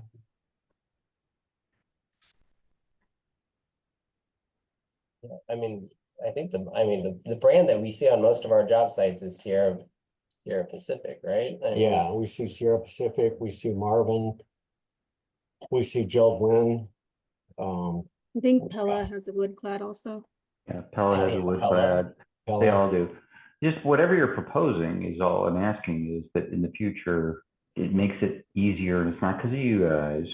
Speaker 14: I mean, I think the brand that we see on most of our job sites is Sierra Pacific, right? I mean,
Speaker 13: Yeah, we see Sierra Pacific, we see Marvin, we see Jeld-Wen.
Speaker 4: I think Pella has a wood clad also.
Speaker 1: Yeah, Pella has a wood
Speaker 14: Pella.
Speaker 1: clad. They
Speaker 13: Pella.
Speaker 1: all do. Just whatever you're proposing is all I'm asking is that in the future, it makes it easier, and it's not because of you guys.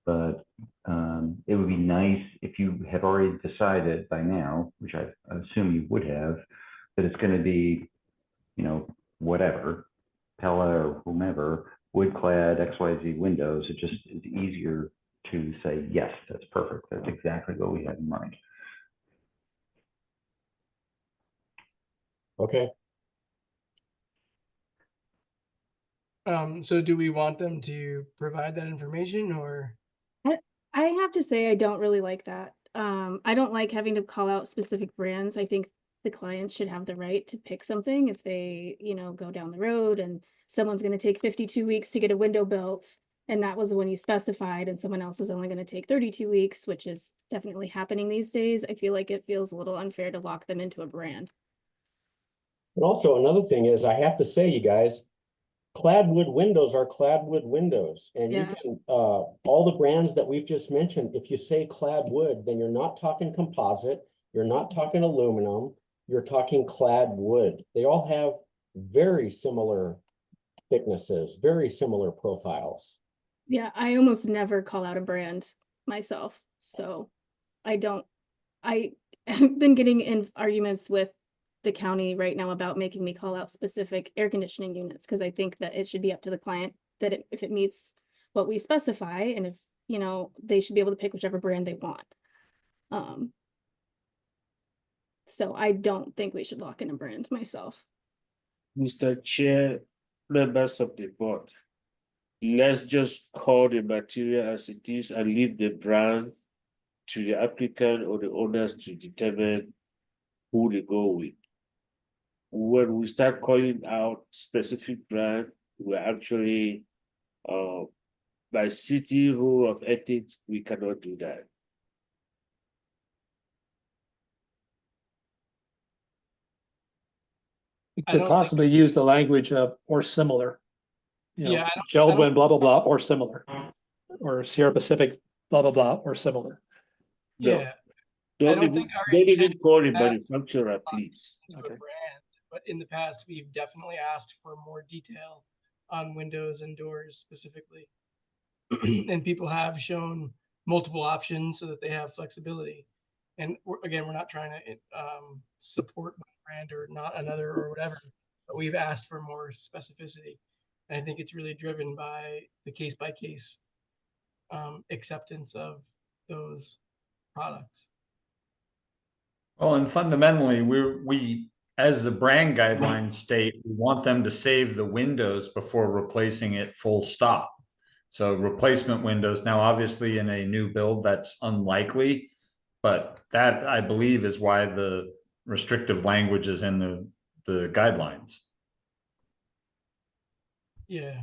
Speaker 1: But it would be nice if you have already decided by now, which I assume you would have, that it's going to be, you know, whatever, Pella or whomever, wood clad XYZ windows. It just is easier to say, yes, that's perfect. That's exactly what we had in mind.
Speaker 13: Okay.
Speaker 9: So do we want them to provide that information or?
Speaker 4: I have to say, I don't really like that. I don't like having to call out specific brands. I think the clients should have the right to pick something if they, you know, go down the road and someone's going to take 52 weeks to get a window built, and that was the one you specified, and someone else is only going to take 32 weeks, which is definitely happening these days. I feel like it feels a little unfair to lock them into a brand.
Speaker 13: And also another thing is, I have to say, you guys, clad wood windows are clad wood windows, and you
Speaker 4: Yeah.
Speaker 13: can, all the brands that we've just mentioned, if you say clad wood, then you're not talking composite, you're not talking aluminum, you're talking clad wood. They all have very similar thicknesses, very similar profiles.
Speaker 4: Yeah, I almost never call out a brand myself, so I have been getting in arguments with the county right now about making me call out specific air conditioning units, because I think that it should be up to the client that if it meets what we specify, and if, you know, they should be able to pick whichever brand they want. So I don't think we should lock in a brand myself.
Speaker 2: Mr. Chair, members of the board, let's just call the material as it is and leave the brand to the applicant or the owners to determine who they go with. When we start calling out specific brand, we're actually, by city rule of ethics, we cannot do that.
Speaker 12: We
Speaker 9: I
Speaker 12: could
Speaker 9: don't
Speaker 12: possibly use the language of or similar. You know,
Speaker 9: Yeah, I don't-
Speaker 12: Geldwin, blah, blah, blah, or similar. Or Sierra Pacific, blah, blah, blah, or similar.
Speaker 2: No.
Speaker 9: Yeah.
Speaker 2: Don't
Speaker 9: don't
Speaker 2: even,
Speaker 9: think our
Speaker 2: don't even
Speaker 9: intent
Speaker 2: call the
Speaker 9: is
Speaker 2: manufacturer, please.
Speaker 9: into a brand, but in the past, we've definitely asked for more detail on windows and doors specifically. And people have shown multiple options so that they have flexibility. And again, we're not trying to support one brand or not another or whatever, but we've asked for more specificity. And I think it's really driven by the case by case acceptance of those products.
Speaker 11: Well, and fundamentally, we, as the brand guidelines state, we want them to save the windows before replacing it full stop. So replacement windows, now obviously in a new build, that's unlikely, but that I believe is why the restrictive language is in the guidelines.
Speaker 9: Yeah.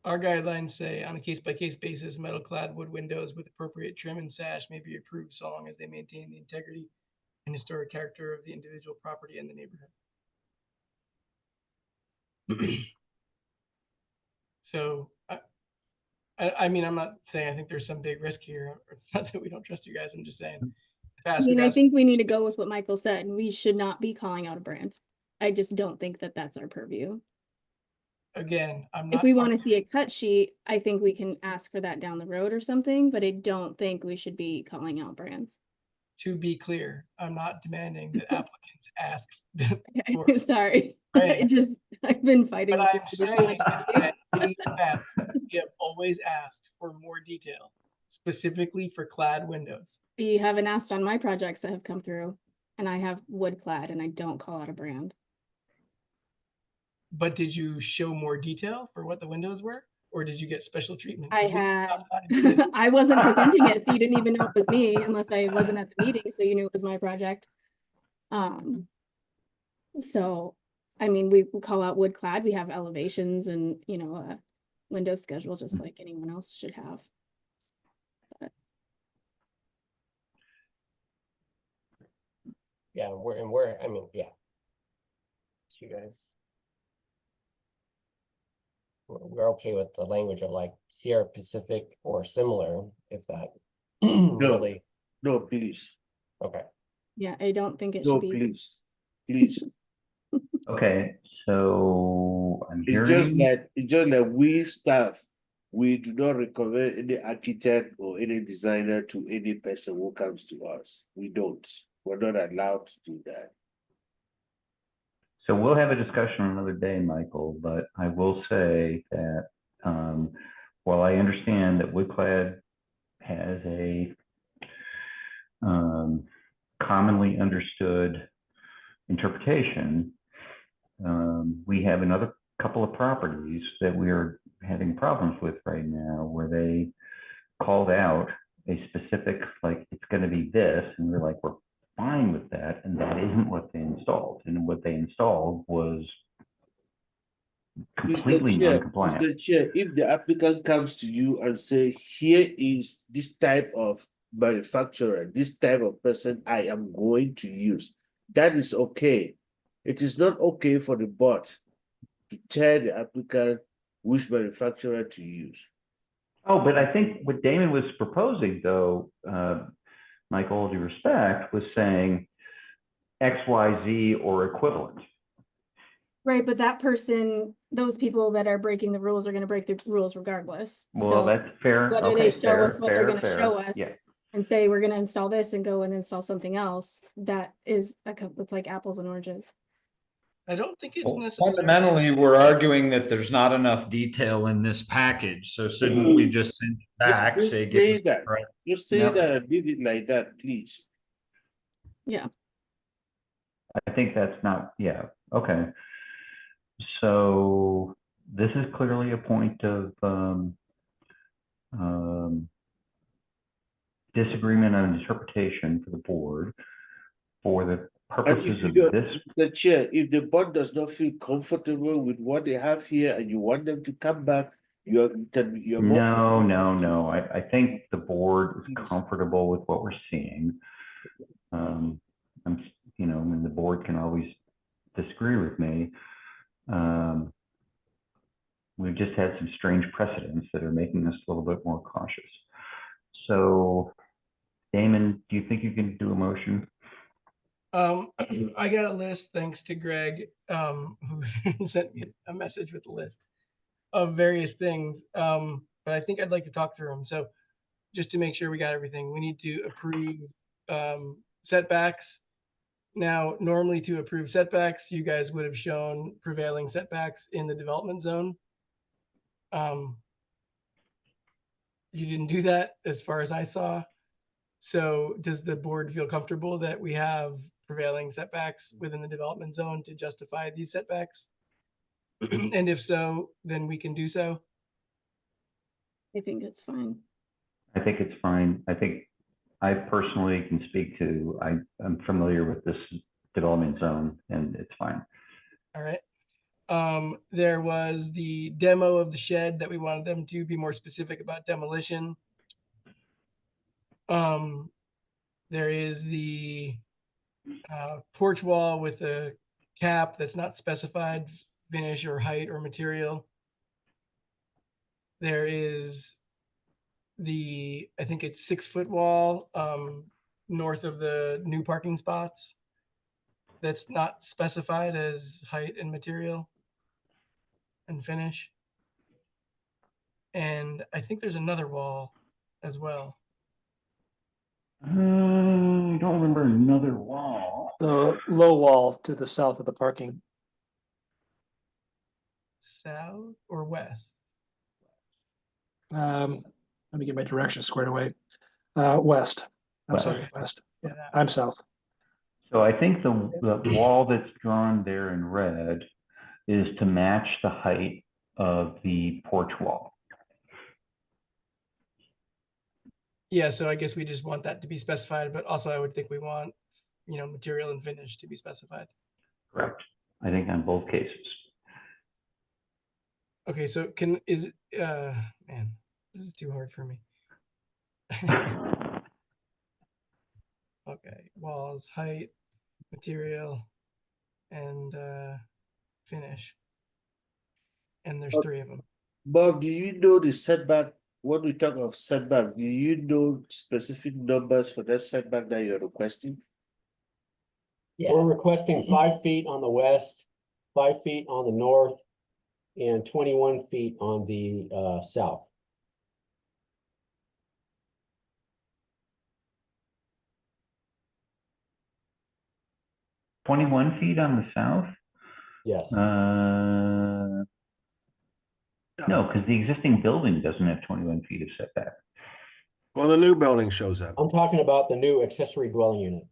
Speaker 9: Our guidelines say on a case-by-case basis, metal-clad wood windows with appropriate trim and sash may be approved so long as they maintain the integrity and historic character of the individual property and the neighborhood. So, I mean, I'm not saying I think there's some big risk here. It's not that we don't trust you guys. I'm just saying.
Speaker 4: I mean, I think we need to go with what Michael said. We should not be calling out a brand. I just don't think that that's our purview.
Speaker 9: Again, I'm not.
Speaker 4: If we want to see a cut sheet, I think we can ask for that down the road or something, but I don't think we should be calling out brands.
Speaker 9: To be clear, I'm not demanding that applicants ask.
Speaker 4: Sorry, I've been fighting.
Speaker 9: What
Speaker 4: with
Speaker 9: I'm
Speaker 4: this
Speaker 9: saying is that in the past, we have always asked for more detail, specifically for clad windows.
Speaker 4: You haven't asked on my projects that have come through, and I have wood clad, and I don't call out a brand.
Speaker 9: But did you show more detail for what the windows were, or did you get special treatment?
Speaker 4: I had. I wasn't presenting it, so you didn't even know it was me, unless I wasn't at the meeting, so you knew it was my project. So, I mean, we call out wood clad. We have elevations and, you know, a window schedule just like anyone else should have. But.
Speaker 14: Yeah, I mean, yeah. You guys. We're okay with the language of like Sierra Pacific or similar, if that really.
Speaker 2: No, please.
Speaker 14: Okay.
Speaker 4: Yeah, I don't think it
Speaker 2: No,
Speaker 4: should be.
Speaker 2: please.
Speaker 1: Okay, so I'm
Speaker 2: It's just
Speaker 1: hearing,
Speaker 2: that we staff, we do not recommend any architect or any designer to any person who comes to us. We don't. We're not allowed to do that.
Speaker 1: so we'll have a discussion another day, Michael, but I will say that while I understand that Woodclad has a commonly understood interpretation, we have another couple of properties that we are having problems with right now where they called out a specific, like, it's going to be this, and we're like, we're fine with that, and that isn't what they installed. And what they installed was completely non-compliant.
Speaker 2: Mr. Chair, if the applicant comes to you and say, here is this type of manufacturer, this type of person I am going to use, that is okay. It is not okay for the board to tell the applicant which manufacturer to use.
Speaker 1: Oh, but I think what Damon was proposing, though, Michael, all due respect, was saying X, Y, Z or equivalent.
Speaker 4: Right, but that person, those people that are breaking the rules are gonna break the rules regardless.
Speaker 1: Well,
Speaker 4: So
Speaker 1: that's fair.
Speaker 4: whether
Speaker 1: Okay,
Speaker 4: they show us what they're gonna
Speaker 1: fair.
Speaker 4: show us
Speaker 1: Yeah.
Speaker 4: and say, we're gonna install this and go and install something else, that is, it's like apples and oranges.
Speaker 9: I don't think it's
Speaker 11: Well,
Speaker 9: necessary.
Speaker 11: fundamentally, we're arguing that there's not enough detail in this package, so shouldn't we just send it back,
Speaker 2: Just
Speaker 11: say,
Speaker 2: say
Speaker 11: give us the
Speaker 2: that.
Speaker 11: correct-
Speaker 2: Just say
Speaker 1: Yep.
Speaker 2: that and leave it like that, please.
Speaker 4: Yeah.
Speaker 1: I think that's not, yeah, okay. So this is clearly a point of disagreement on interpretation for the board for the
Speaker 2: And
Speaker 1: purposes
Speaker 2: if you
Speaker 1: of
Speaker 2: don't,
Speaker 1: this.
Speaker 2: the chair, if the board does not feel comfortable with what they have here and you want them to come back, you're more.
Speaker 1: No. I think the board is comfortable with what we're seeing. And the board can always disagree with me. We've just had some strange precedents that are making us a little bit more cautious. So, Damon, do you think you can do a motion?
Speaker 9: I got a list thanks to Greg, who sent me a message with a list of various things. But I think I'd like to talk through them. So just to make sure we got everything, we need to approve setbacks. Now, normally to approve setbacks, you guys would have shown prevailing setbacks in the development zone. You didn't do that as far as I saw. So does the board feel comfortable that we have prevailing setbacks within the development zone to justify these setbacks? And if so, then we can do so.
Speaker 4: I think it's fine.
Speaker 1: I think it's fine. I think I personally can speak to, I'm familiar with this development zone and it's fine.
Speaker 9: All right. There was the demo of the shed that we wanted them to be more specific about demolition. There is the porch wall with a cap that's not specified finish or height or material. There is the, I think it's 6-foot wall north of the new parking spots that's not specified as height and material and finish. And I think there's another wall as well.
Speaker 1: I don't remember another wall.
Speaker 12: The low wall to the south of the parking.
Speaker 9: South or west?
Speaker 12: Let me get my directions squared away. West. I'm
Speaker 1: West.
Speaker 12: sorry, west. Yeah, I'm south.
Speaker 1: So I think the wall that's drawn there in red is to match the height of the porch wall.
Speaker 9: Yeah, so I guess we just want that to be specified, but also I would think we want, material and finish to be specified.
Speaker 1: Correct. I think on both cases.
Speaker 9: Okay, so man, this is too hard for me. Okay, walls, height, material, and finish. And there's 3 of them.
Speaker 2: Bob, do you know the setback when we talk of setback, do you know specific numbers for that setback that you're requesting?
Speaker 13: We're requesting 5 feet on the west, 5 feet on the north, and 21 feet on the south.
Speaker 1: $21 feet on the south?
Speaker 13: Yes.
Speaker 1: No, because the existing building doesn't have 21 feet of setback.
Speaker 10: Well, the new building shows up.
Speaker 13: I'm talking about the new accessory dwelling unit.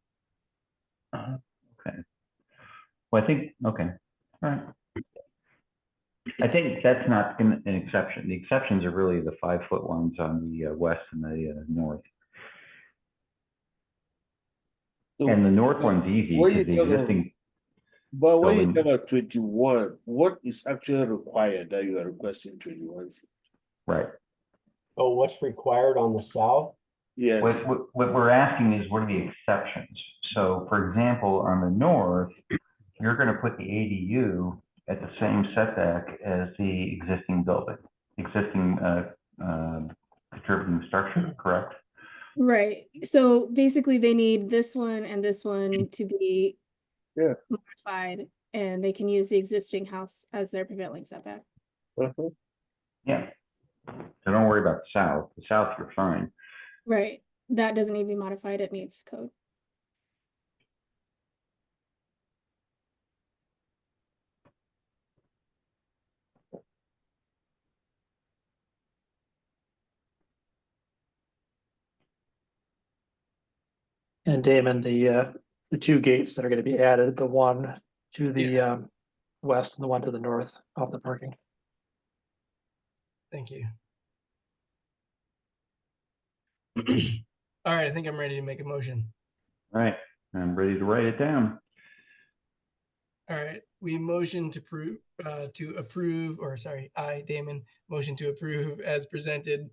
Speaker 1: Okay. Well, I think, okay, all right. I think that's not an exception. The exceptions are really the 5-foot ones on the west and the north.
Speaker 2: So,
Speaker 1: And the north one's easy
Speaker 2: when
Speaker 1: because
Speaker 2: you
Speaker 1: the
Speaker 2: talk of-
Speaker 1: existing,
Speaker 2: But when you
Speaker 1: building-
Speaker 2: talk about 21, what is actually required that you are requesting 21 feet?
Speaker 1: right.
Speaker 13: Oh, what's required on the south?
Speaker 2: Yes.
Speaker 1: What we're asking is, what are the exceptions? So for example, on the north, you're gonna put the ADU at the same setback as the existing building, existing contributing structure, correct?
Speaker 4: Right. So basically they need this one and this one to be
Speaker 2: Yeah.
Speaker 4: modified, and they can use the existing house as their prevailing setback.
Speaker 1: Yeah. So don't worry about the south. The south, you're fine.
Speaker 4: Right. That doesn't need to be modified. It meets code.
Speaker 12: And Damon, the 2 gates that are gonna be added, the one to the west and the one to the north of the parking.
Speaker 9: Thank you. All right, I think I'm ready to make a motion.
Speaker 1: All right, I'm ready to write it down.
Speaker 9: All right, we motion to approve, or sorry, I, Damon, motion to approve as presented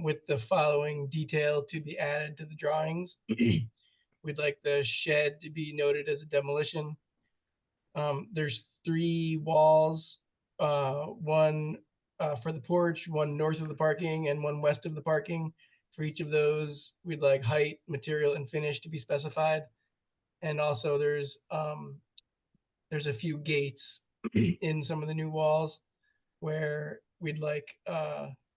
Speaker 9: with the following detail to be added to the drawings. We'd like the shed to be noted as a demolition. There's 3 walls, one for the porch, one north of the parking, and one west of the parking. For each of those, we'd like height, material, and finish to be specified. And also there's a few gates in some of the new walls where we'd like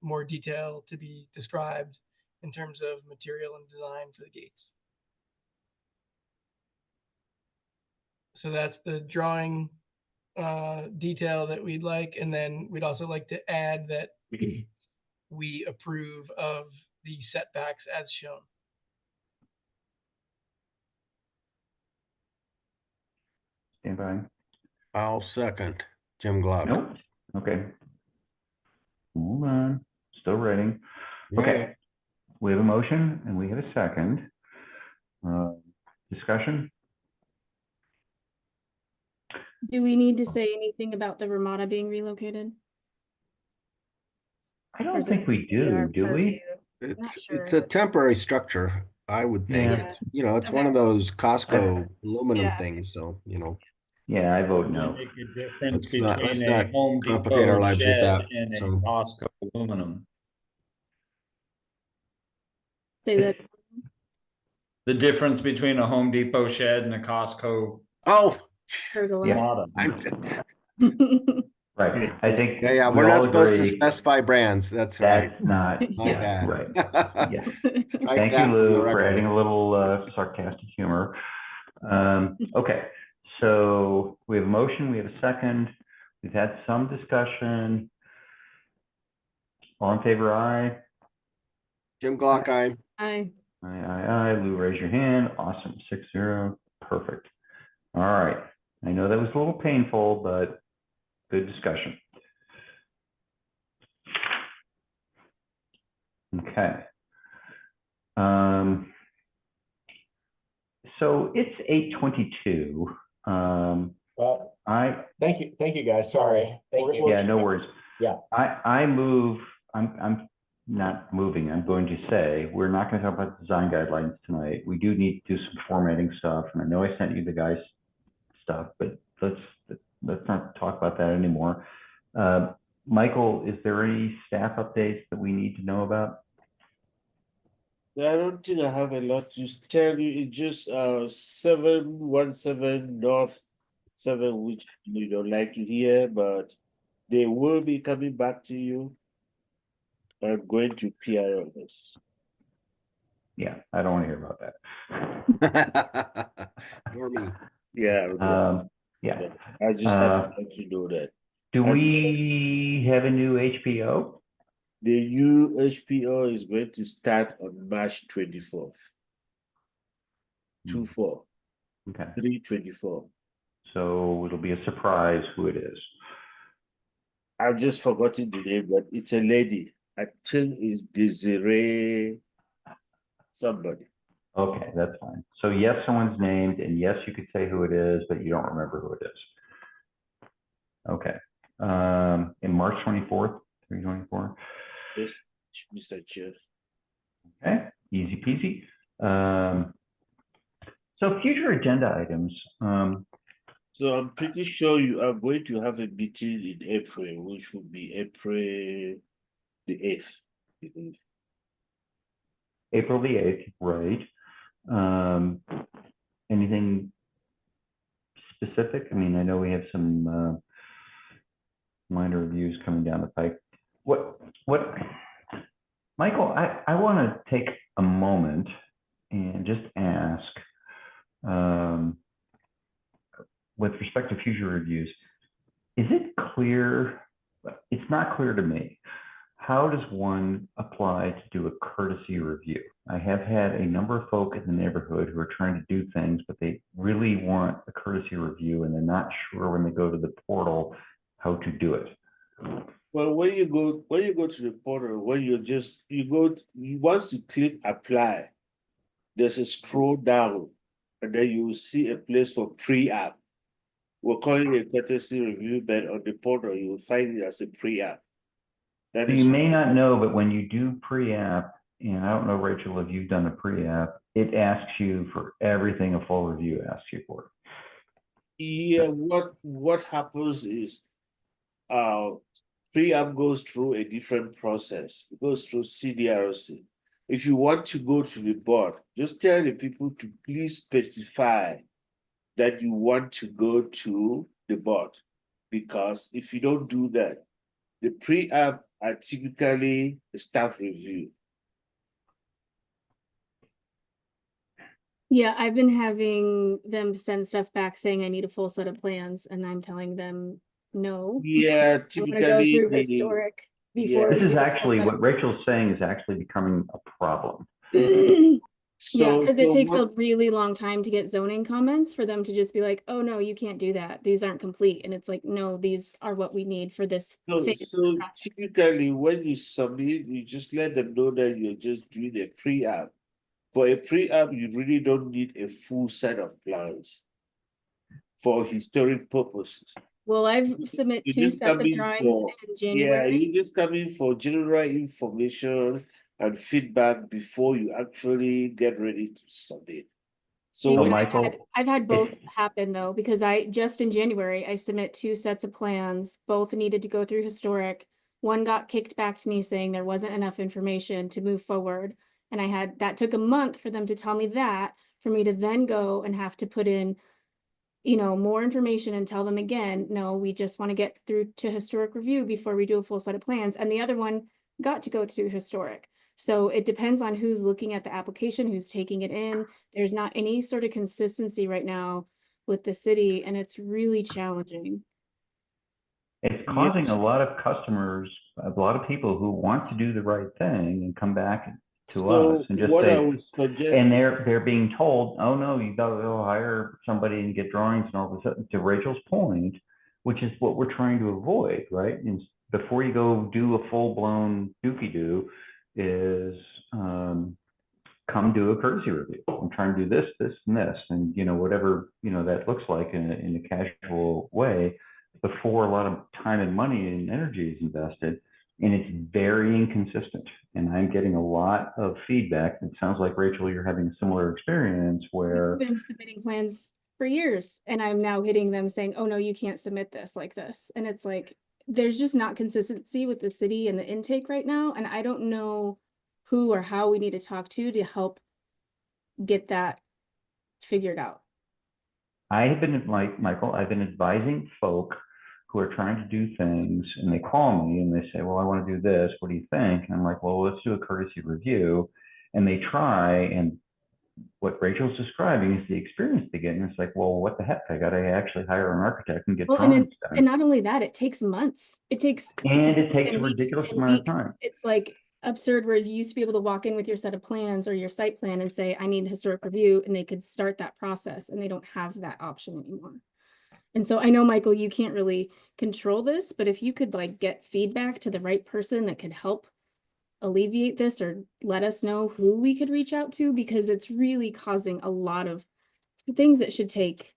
Speaker 9: more detail to be described in terms of material and design for the gates. So that's the drawing detail that we'd like. And then we'd also like to add that we approve of the setbacks as shown.
Speaker 1: Stand by.
Speaker 10: I'll second Jim Glock.
Speaker 1: Nope. Okay. Hold on. Still writing. Okay. We have a motion and we have a second. Discussion?
Speaker 4: Do we need to say anything about the Ramada being relocated?
Speaker 1: I
Speaker 4: Or
Speaker 1: don't
Speaker 4: is
Speaker 1: think
Speaker 4: it
Speaker 1: we
Speaker 4: in our
Speaker 1: do we?
Speaker 4: purview? Not sure.
Speaker 10: It's a temporary structure, I would think.
Speaker 1: Yeah.
Speaker 10: It's, you know, it's one of those Costco aluminum
Speaker 4: Yeah.
Speaker 10: things, so, you know.
Speaker 1: Yeah, I vote no.
Speaker 11: Make a difference
Speaker 10: Let's
Speaker 11: between
Speaker 10: not
Speaker 11: a Home
Speaker 10: complicate our
Speaker 11: Depot
Speaker 10: lives with
Speaker 11: shed
Speaker 10: that,
Speaker 11: and a
Speaker 10: so.
Speaker 11: Costco aluminum.
Speaker 4: Say that.
Speaker 11: The difference between a Home Depot shed and a Costco
Speaker 10: Oh,
Speaker 11: Ramada.
Speaker 1: Right. I think
Speaker 10: yeah,
Speaker 1: we
Speaker 10: we're not
Speaker 1: all
Speaker 10: supposed to
Speaker 1: agree
Speaker 10: specify brands. That's right.
Speaker 1: that's not,
Speaker 10: My
Speaker 1: yeah,
Speaker 10: bad.
Speaker 1: right. Yeah.
Speaker 10: Strike
Speaker 1: Thank
Speaker 10: that
Speaker 1: you,
Speaker 10: from the
Speaker 1: Lou, for
Speaker 10: record.
Speaker 1: adding a little sarcastic humor. Okay, so we have a motion, we have a second. We've had some discussion. All in favor, aye.
Speaker 10: Jim Glock, aye.
Speaker 4: Aye.
Speaker 1: Aye. Lou, raise your hand. Awesome, 6-0, perfect. All right, I know that was a little painful, but good discussion. Okay. So it's 8:22.
Speaker 13: Thank you guys. Sorry.
Speaker 14: Thank you.
Speaker 1: Yeah, no worries.
Speaker 13: Yeah.
Speaker 1: I move, I'm not moving, I'm going to say, we're not gonna talk about design guidelines tonight. We do need to do some formatting stuff, and I know I sent you the guys' stuff, but let's not talk about that anymore. Michael, is there any staff updates that we need to know about?
Speaker 2: I don't think I have a lot to tell you. It's just 717 North 7, which you don't like to hear, but they will be coming back to you. I'm going to PI on this.
Speaker 1: Yeah, I don't want to hear about that.
Speaker 10: Nor me.
Speaker 2: Yeah.
Speaker 1: Yeah.
Speaker 2: I just have to let you know that.
Speaker 1: Do we have a new HPO?
Speaker 2: The new HPO is going to start on March 24th. 24.
Speaker 1: Okay.
Speaker 2: 3/24.
Speaker 1: So it'll be a surprise who it is.
Speaker 2: I've just forgotten the name, but it's a lady. I think it's Desiree somebody.
Speaker 1: Okay, that's fine. So yes, someone's named, and yes, you could say who it is, but you don't remember who it is. Okay. In March 24th, 3/24.
Speaker 2: Yes, Mr. Chair.
Speaker 1: Okay, easy peasy. So future agenda items.
Speaker 2: So I'm pretty sure you are going to have a meeting in April, which will be April the 8th.
Speaker 1: April the 8th, right. Anything specific? I mean, I know we have some minor reviews coming down the pike. What, Michael, I want to take a moment and just ask, with respect to future reviews, is it clear? It's not clear to me. How does one apply to do a courtesy review? I have had a number of folk in the neighborhood who are trying to do things, but they really want a courtesy review and they're not sure when they go to the portal how to do it.
Speaker 2: Well, when you go to the portal, once you click apply, there's a scroll down, and then you will see a place for pre-app. We're calling it a courtesy review, but on the portal you will find it as a pre-app.
Speaker 1: So you may not know, but when you do pre-app, and I don't know, Rachel, if you've done a pre-app, it asks you for everything a full review asks you for.
Speaker 2: Yeah, what happens is pre-app goes through a different process. It goes through CDRC. If you want to go to the board, just tell the people to please specify that you want to go to the board. Because if you don't do that, the pre-app are typically a staff review.
Speaker 4: Yeah, I've been having them send stuff back saying I need a full set of plans, and I'm telling them no.
Speaker 2: Yeah,
Speaker 4: I want to go
Speaker 2: typically
Speaker 4: through historic before
Speaker 1: This
Speaker 4: we
Speaker 1: is
Speaker 4: do a full
Speaker 1: actually
Speaker 4: set
Speaker 1: what
Speaker 4: of
Speaker 1: Rachel's saying is actually becoming a problem.
Speaker 4: Yeah, because it takes a really long time to get zoning comments for them to just be like, oh no, you can't do that. These aren't complete. And it's like, no, these are what we need for this phase.
Speaker 2: So typically when you submit, you just let them know that you're just doing a pre-app. For a pre-app, you really don't need a full set of plans for historic purposes.
Speaker 4: Well, I've submit
Speaker 2: You
Speaker 4: 2
Speaker 2: just
Speaker 4: sets
Speaker 2: come
Speaker 4: of
Speaker 2: in
Speaker 4: drawings
Speaker 2: for-
Speaker 4: in January.
Speaker 2: Yeah, you just come in for general information and feedback before you actually get ready to submit. So
Speaker 4: And
Speaker 1: Michael,
Speaker 4: I've had both happen though, because just in January, I submit 2 sets of plans, both needed to go through historic. One got kicked back to me saying there wasn't enough information to move forward. And that took a month for them to tell me that, for me to then go and have to put in, more information and tell them again, no, we just want to get through to historic review before we do a full set of plans. And the other one got to go through historic. So it depends on who's looking at the application, who's taking it in. There's not any sort of consistency right now with the city, and it's really challenging.
Speaker 1: it's causing a lot of customers, a lot of people who want to do the right thing and come back to us and just
Speaker 2: what I
Speaker 1: say,
Speaker 2: would suggest,
Speaker 1: and they're being told, oh no, you gotta go hire somebody and get drawings and all of a sudden, to Rachel's point, which is what we're trying to avoid, right? And before you go do a full-blown dookie-doo is come do a courtesy review. I'm trying to do this, this, and this, and whatever that looks like in a casual way before a lot of time and money and energy is invested. And it's very inconsistent. And I'm getting a lot of feedback. It sounds like, Rachel, you're having a similar experience where
Speaker 4: I've been submitting plans for years, and I'm now hitting them saying, oh no, you can't submit this like this. And it's like, there's just not consistency with the city and the intake right now, and I don't know who or how we need to talk to help get that figured out.
Speaker 1: I have been, like Michael, I've been advising folk who are trying to do things, and they call me and they say, well, I want to do this. What do you think? And I'm like, well, let's do a courtesy review. And they try, and what Rachel's describing is the experience they get. And it's like, well, what the heck? I got to actually hire an architect and get
Speaker 4: Well,
Speaker 1: drawings
Speaker 4: and
Speaker 1: done.
Speaker 4: not only that, it takes months. It takes
Speaker 1: And it
Speaker 4: weeks
Speaker 1: takes a
Speaker 4: and weeks
Speaker 1: ridiculous
Speaker 4: and
Speaker 1: amount of
Speaker 4: weeks.
Speaker 1: time.
Speaker 4: It's like absurd, whereas you used to be able to walk in with your set of plans or your site plan and say, I need historic review, and they could start that process, and they don't have that option anymore. And so I know, Michael, you can't really control this, but if you could like get feedback to the right person that could help alleviate this, or let us know who we could reach out to, because it's really causing a lot of things that should take.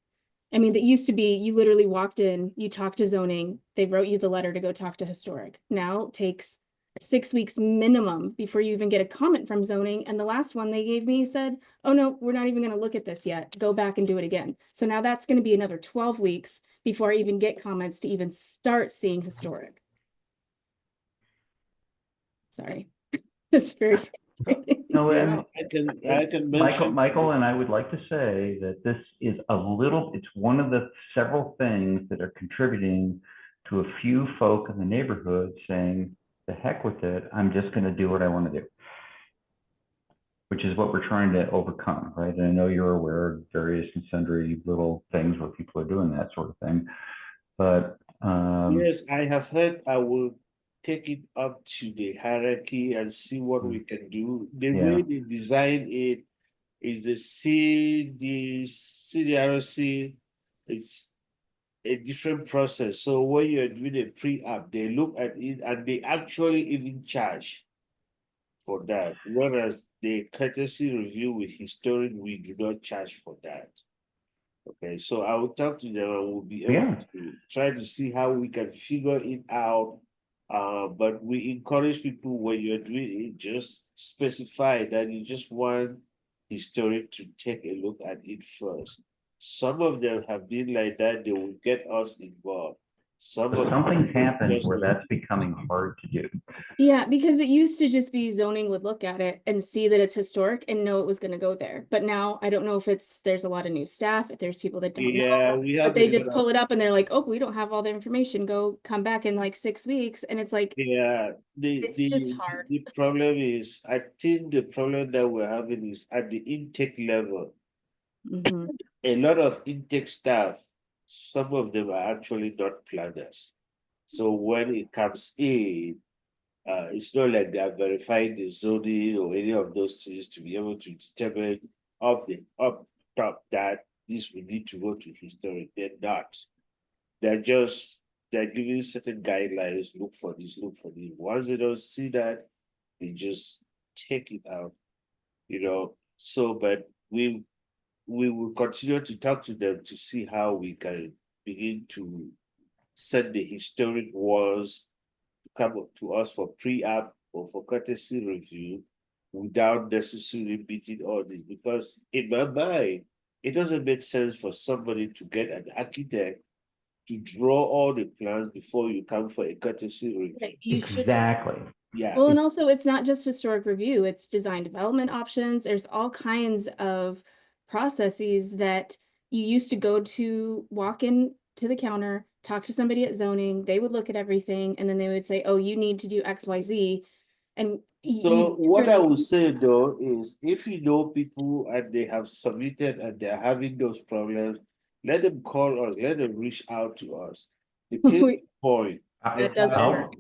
Speaker 4: I mean, that used to be, you literally walked in, you talked to zoning, they wrote you the letter to go talk to historic. Now it takes 6 weeks minimum before you even get a comment from zoning. And the last one they gave me said, oh no, we're not even going to look at this yet. Go back and do it again. So now that's going to be another 12 weeks before I even get comments to even start seeing historic. Sorry. It's very frustrating.
Speaker 1: No, and
Speaker 2: I can mention.
Speaker 1: Michael, and I would like to say that this is it's one of the several things that are contributing to a few folk in the neighborhood saying, the heck with it, I'm just going to do what I want to do, which is what we're trying to overcome, right? And I know you're aware of various and sundry little things where people are doing that sort of thing, but
Speaker 2: yes, I have heard. I will take it up to the hierarchy and see what we can do. The way they design it is the CDRC, it's a different process. So when you're doing a pre-app, they look at it and they actually even charge for that. Whereas the courtesy review with historic, we do not charge for that. Okay, so I will talk to them and we'll be able to try to see how we can figure it out. But we encourage people, when you're doing it, just specify that you just want historic to take a look at it first. Some of them have been like that, they will get us involved.
Speaker 1: Something's happened where that's becoming hard to do.
Speaker 4: Yeah, because it used to just be zoning would look at it and see that it's historic and know it was going to go there. But now I don't know if there's a lot of new staff, if there's people that don't know, but they just pull it up and they're like, oh, we don't have all the information. Come back in like 6 weeks. And it's like, it's just hard.
Speaker 2: The problem is, I think the problem that we're having is at the intake level.
Speaker 4: Mm-hmm.
Speaker 2: A lot of intake staff, some of them are actually not planners. So when it comes in, it's not like they are verifying the zoning or any of those things to be able to determine up top that this will need to go to historic. They're not. They're giving certain guidelines, look for this, look for this. Once they don't see that, they just take it out. So but we will continue to talk to them to see how we can begin to set the historic walls to come up to us for pre-app or for courtesy review without necessarily beating all this. Because in my mind, it doesn't make sense for somebody to get an architect to draw all the plans before you come for a courtesy review.
Speaker 1: Exactly.
Speaker 2: Yeah.
Speaker 4: Well, and also it's not just historic review, it's design development options. There's all kinds of processes that you used to go to, walk in to the counter, talk to somebody at zoning, they would look at everything and then they would say, oh, you need to do XYZ. And
Speaker 2: so what I would say though is, if you know people and they have submitted and they're having those problems, let them call us, let them reach out to us. The key point.
Speaker 4: That doesn't work.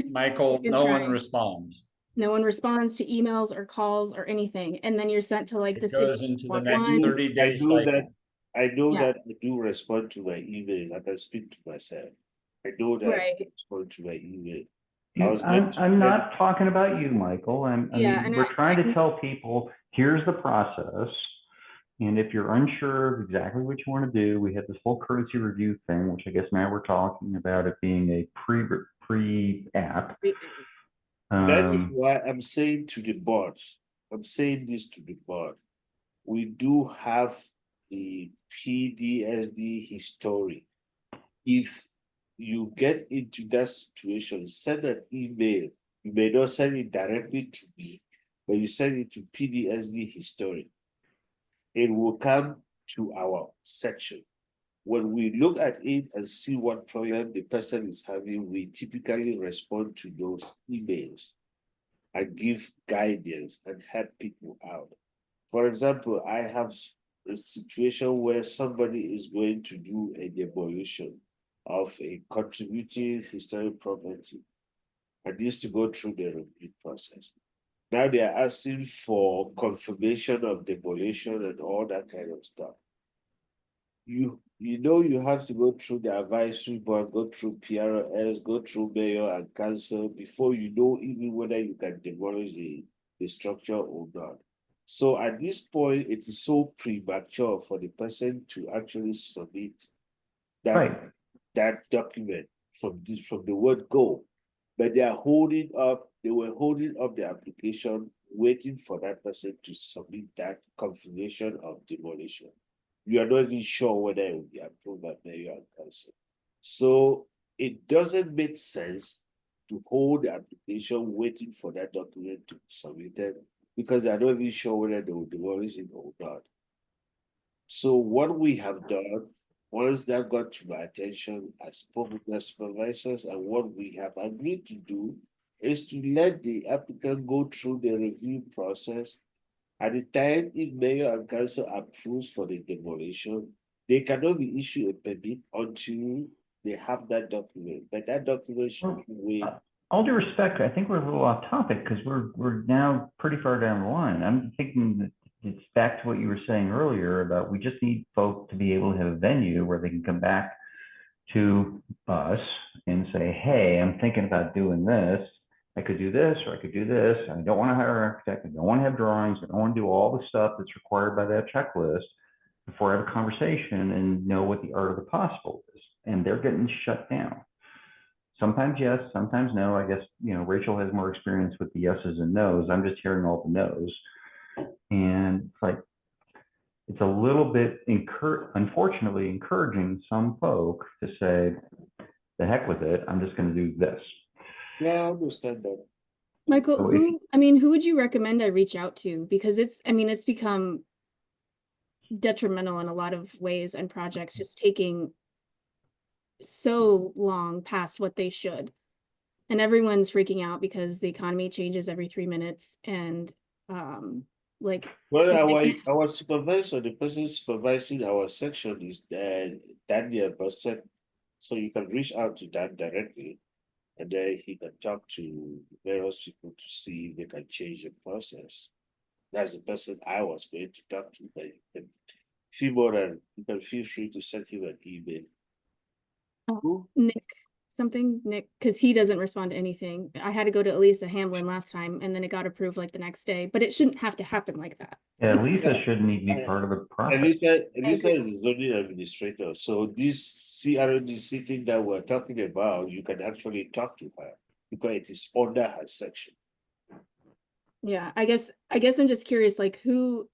Speaker 11: Michael, no one responds.
Speaker 4: No one responds to emails or calls or anything. And then you're sent to like the city.
Speaker 11: Goes into the next 30-day cycle.
Speaker 2: I know that I do respond to my email. I can speak to myself. I know that I respond to my email.
Speaker 1: I'm not talking about you, Michael. We're trying to tell people, here's the process. And if you're unsure of exactly what you want to do, we have this whole courtesy review thing, which I guess now we're talking about it being a pre-app.
Speaker 2: That is why I'm saying to the board, we do have the PDSD history. If you get into that situation, send an email. You may not send it directly to me, but you send it to PDSD Historian. It will come to our section. When we look at it and see what problem the person is having, we typically respond to those emails and give guidance and help people out. For example, I have a situation where somebody is going to do a demolition of a contributing historic property and needs to go through the review process. Now they are asking for confirmation of demolition and all that kind of stuff. You know you have to go through the advisory board, go through PRS, go through mayor and council before you know even whether you can demolish the structure or not. So at this point, it is so premature for the person to actually submit that, that document from the word go. But they are they were holding up the application, waiting for that person to submit that confirmation of demolition. You are not even sure whether it will be approved by mayor and council. So it doesn't make sense to hold the application waiting for that document to be submitted because they are not even sure whether they will demolish it or not. So what we have done, once that got to my attention as public supervisors, and what we have agreed to do is to let the applicant go through the review process. At the time, if mayor and council approves for the demolition, they cannot be issued a permit until they have that document. But that document should be waived.
Speaker 1: All due respect, I think we're a little off topic because we're now pretty far down the line. I'm thinking that it's back to what you were saying earlier about we just need folks to be able to have a venue where they can come back to us and say, hey, I'm thinking about doing this. I could do this, or I could do this. I don't want to hire an architect. I don't want to have drawings. I don't want to do all the stuff that's required by that checklist before I have a conversation and know what the art of the possible is. And they're getting shut down. Sometimes yes, sometimes no. I guess, you know, Rachel has more experience with the yeses and nos. I'm just hearing all the nos. And it's like, it's a little bit, unfortunately, encouraging some folk to say, the heck with it, I'm just going to do this.
Speaker 2: Yeah, I understand that.
Speaker 4: Michael,
Speaker 1: So
Speaker 4: who would you recommend I reach out to? Because it's become detrimental in a lot of ways, and projects just taking so long past what they should. And everyone's freaking out because the economy changes every 3 minutes. And like,
Speaker 2: well, our supervisor, the person supervising our section is Daniel Bassett. So you can reach out to Dan directly. And then he can talk to various people to see if they can change the process. That's the person I was going to talk to, but you can feel free to send him an email.
Speaker 4: Nick, because he doesn't respond to anything. I had to go to Elisa Hamlin last time, and then it got approved like the next day, but it shouldn't have to happen like that.
Speaker 1: Yeah, Lisa shouldn't even be part of the process.
Speaker 2: Elisa is the zoning administrator, so this CRDC thing that we're talking about, you can actually talk to her because it is under her section.
Speaker 4: Yeah, I guess I'm just curious, like who,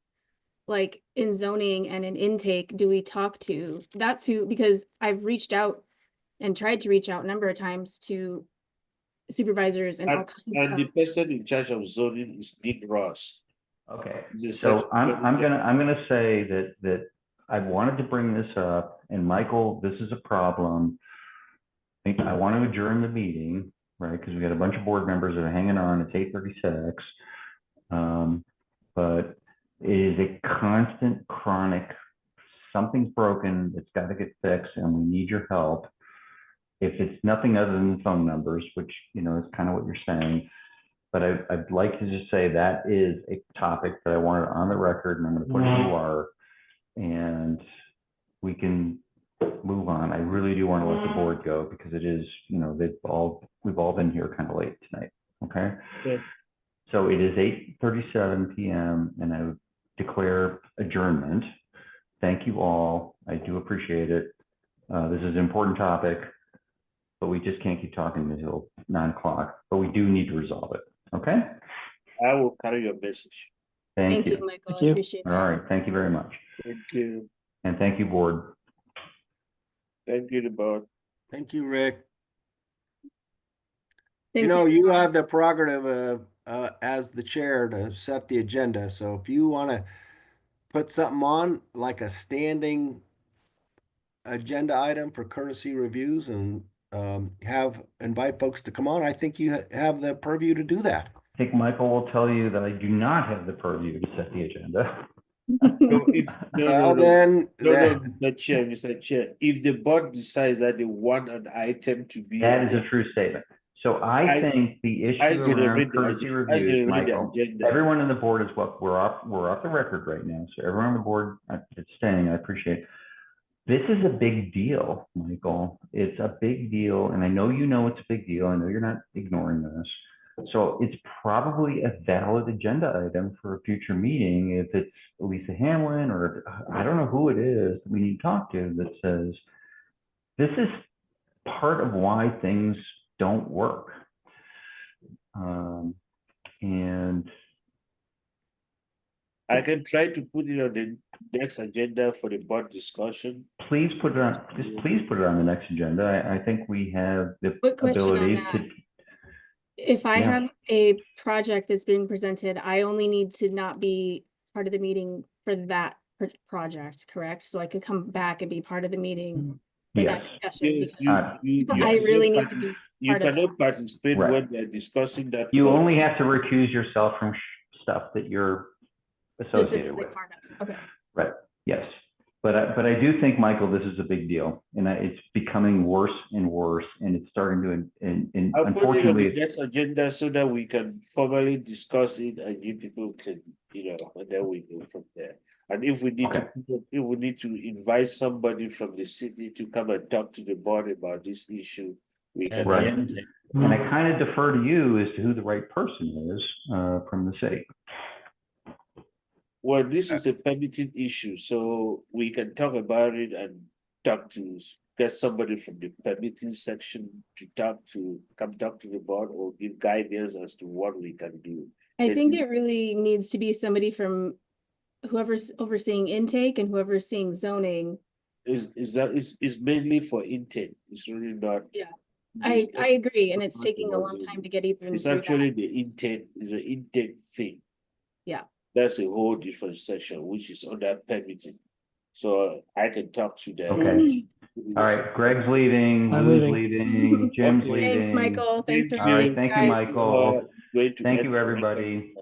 Speaker 4: like in zoning and in intake, do we talk to? That's who, because I've reached out and tried to reach out a number of times to supervisors and all kinds
Speaker 2: and the person in charge of zoning is Nick Ross.
Speaker 1: Okay, so I'm gonna say that I wanted to bring this up, and Michael, this is a problem. I want to adjourn the meeting, right? Because we got a bunch of board members that are hanging on. It's 8:36, but it is a constant, chronic. Something's broken. It's got to get fixed, and we need your help. If it's nothing other than phone numbers, which, you know, is kind of what you're saying, but I'd like to just say that is a topic that I wanted on the record, and I'm going to put who you are, and we can move on. I really do want to let the board go because it is, you know, we've all been here kind of late tonight. Okay.
Speaker 2: Yeah.
Speaker 1: So it is 8:37 p.m. and I would declare adjournment. Thank you all. I do appreciate it. This is an important topic, but we just can't keep talking until 9 o'clock, but we do need to resolve it. Okay.
Speaker 2: I will carry your message.
Speaker 1: Thank you,
Speaker 4: Michael.
Speaker 12: Thank you.
Speaker 4: I appreciate that.
Speaker 1: All right. Thank you very much.
Speaker 2: Thank you.
Speaker 1: And thank you, board.
Speaker 2: Thank you, the board.
Speaker 10: Thank you, Rick.
Speaker 4: Thank
Speaker 10: You know, you have the prerogative of, as the chair to set the agenda. So if you want to put something on like a standing agenda item for courtesy reviews and invite folks to come on, I think you have the purview to do that.
Speaker 1: I think Michael will tell you that I do not have the purview to set the agenda.
Speaker 2: Mr. Chair, if the board decides that they want an item to be.
Speaker 1: That is a true statement. So I think the issue around courtesy reviews, Michael, everyone on the board is we're off the record right now. So everyone on the board that's staying, I appreciate. This is a big deal, Michael. It's a big deal. And I know you know it's a big deal. I know you're not ignoring this. So it's probably a valid agenda item for a future meeting if it's Lisa Hamlin or I don't know who it is that we need to talk to that says, this is part of why things don't work. And
Speaker 2: I can try to put it on the next agenda for the board discussion.
Speaker 1: Please put it on, please put it on the next agenda. I think we have the ability to.
Speaker 4: If I have a project that's being presented, I only need to not be part of the meeting for that project, correct? So I could come back and be part of the meeting for that discussion. I really need to be part of that.
Speaker 2: You cannot participate when they're discussing that.
Speaker 1: You only have to recuse yourself from stuff that you're associated with.
Speaker 4: Okay.
Speaker 1: Right, yes. But I do think, Michael, this is a big deal, and it's becoming worse and worse, and it's starting to, and
Speaker 2: I'll
Speaker 1: unfortunately,
Speaker 2: put it on the next agenda so that we can formally discuss it, and you people can, and then we go from there. And if we need to invite somebody from the city to come and talk to the board about this issue, we can.
Speaker 1: Right. And I kind of defer to you as to who the right person is from the city.
Speaker 2: Well, this is a permitting issue, so we can talk about it and get somebody from the permitting section to come talk to the board or give guidance as to what we can do.
Speaker 4: I think it really needs to be somebody from whoever's overseeing intake and whoever's seeing zoning.
Speaker 2: Is mainly for intake. It's really not.
Speaker 4: Yeah, I agree, and it's taking a long time to get even.
Speaker 2: It's actually the intake is an intake thing.
Speaker 4: Yeah.
Speaker 2: That's a whole different section, which is under permitting. So I can talk to them.
Speaker 1: Okay. All right. Greg's leaving. Lou's leaving. Jim's leaving.
Speaker 4: Thanks, Michael. Thanks for
Speaker 1: All right.
Speaker 4: joining,
Speaker 1: Thank you, Michael. Thank you, everybody.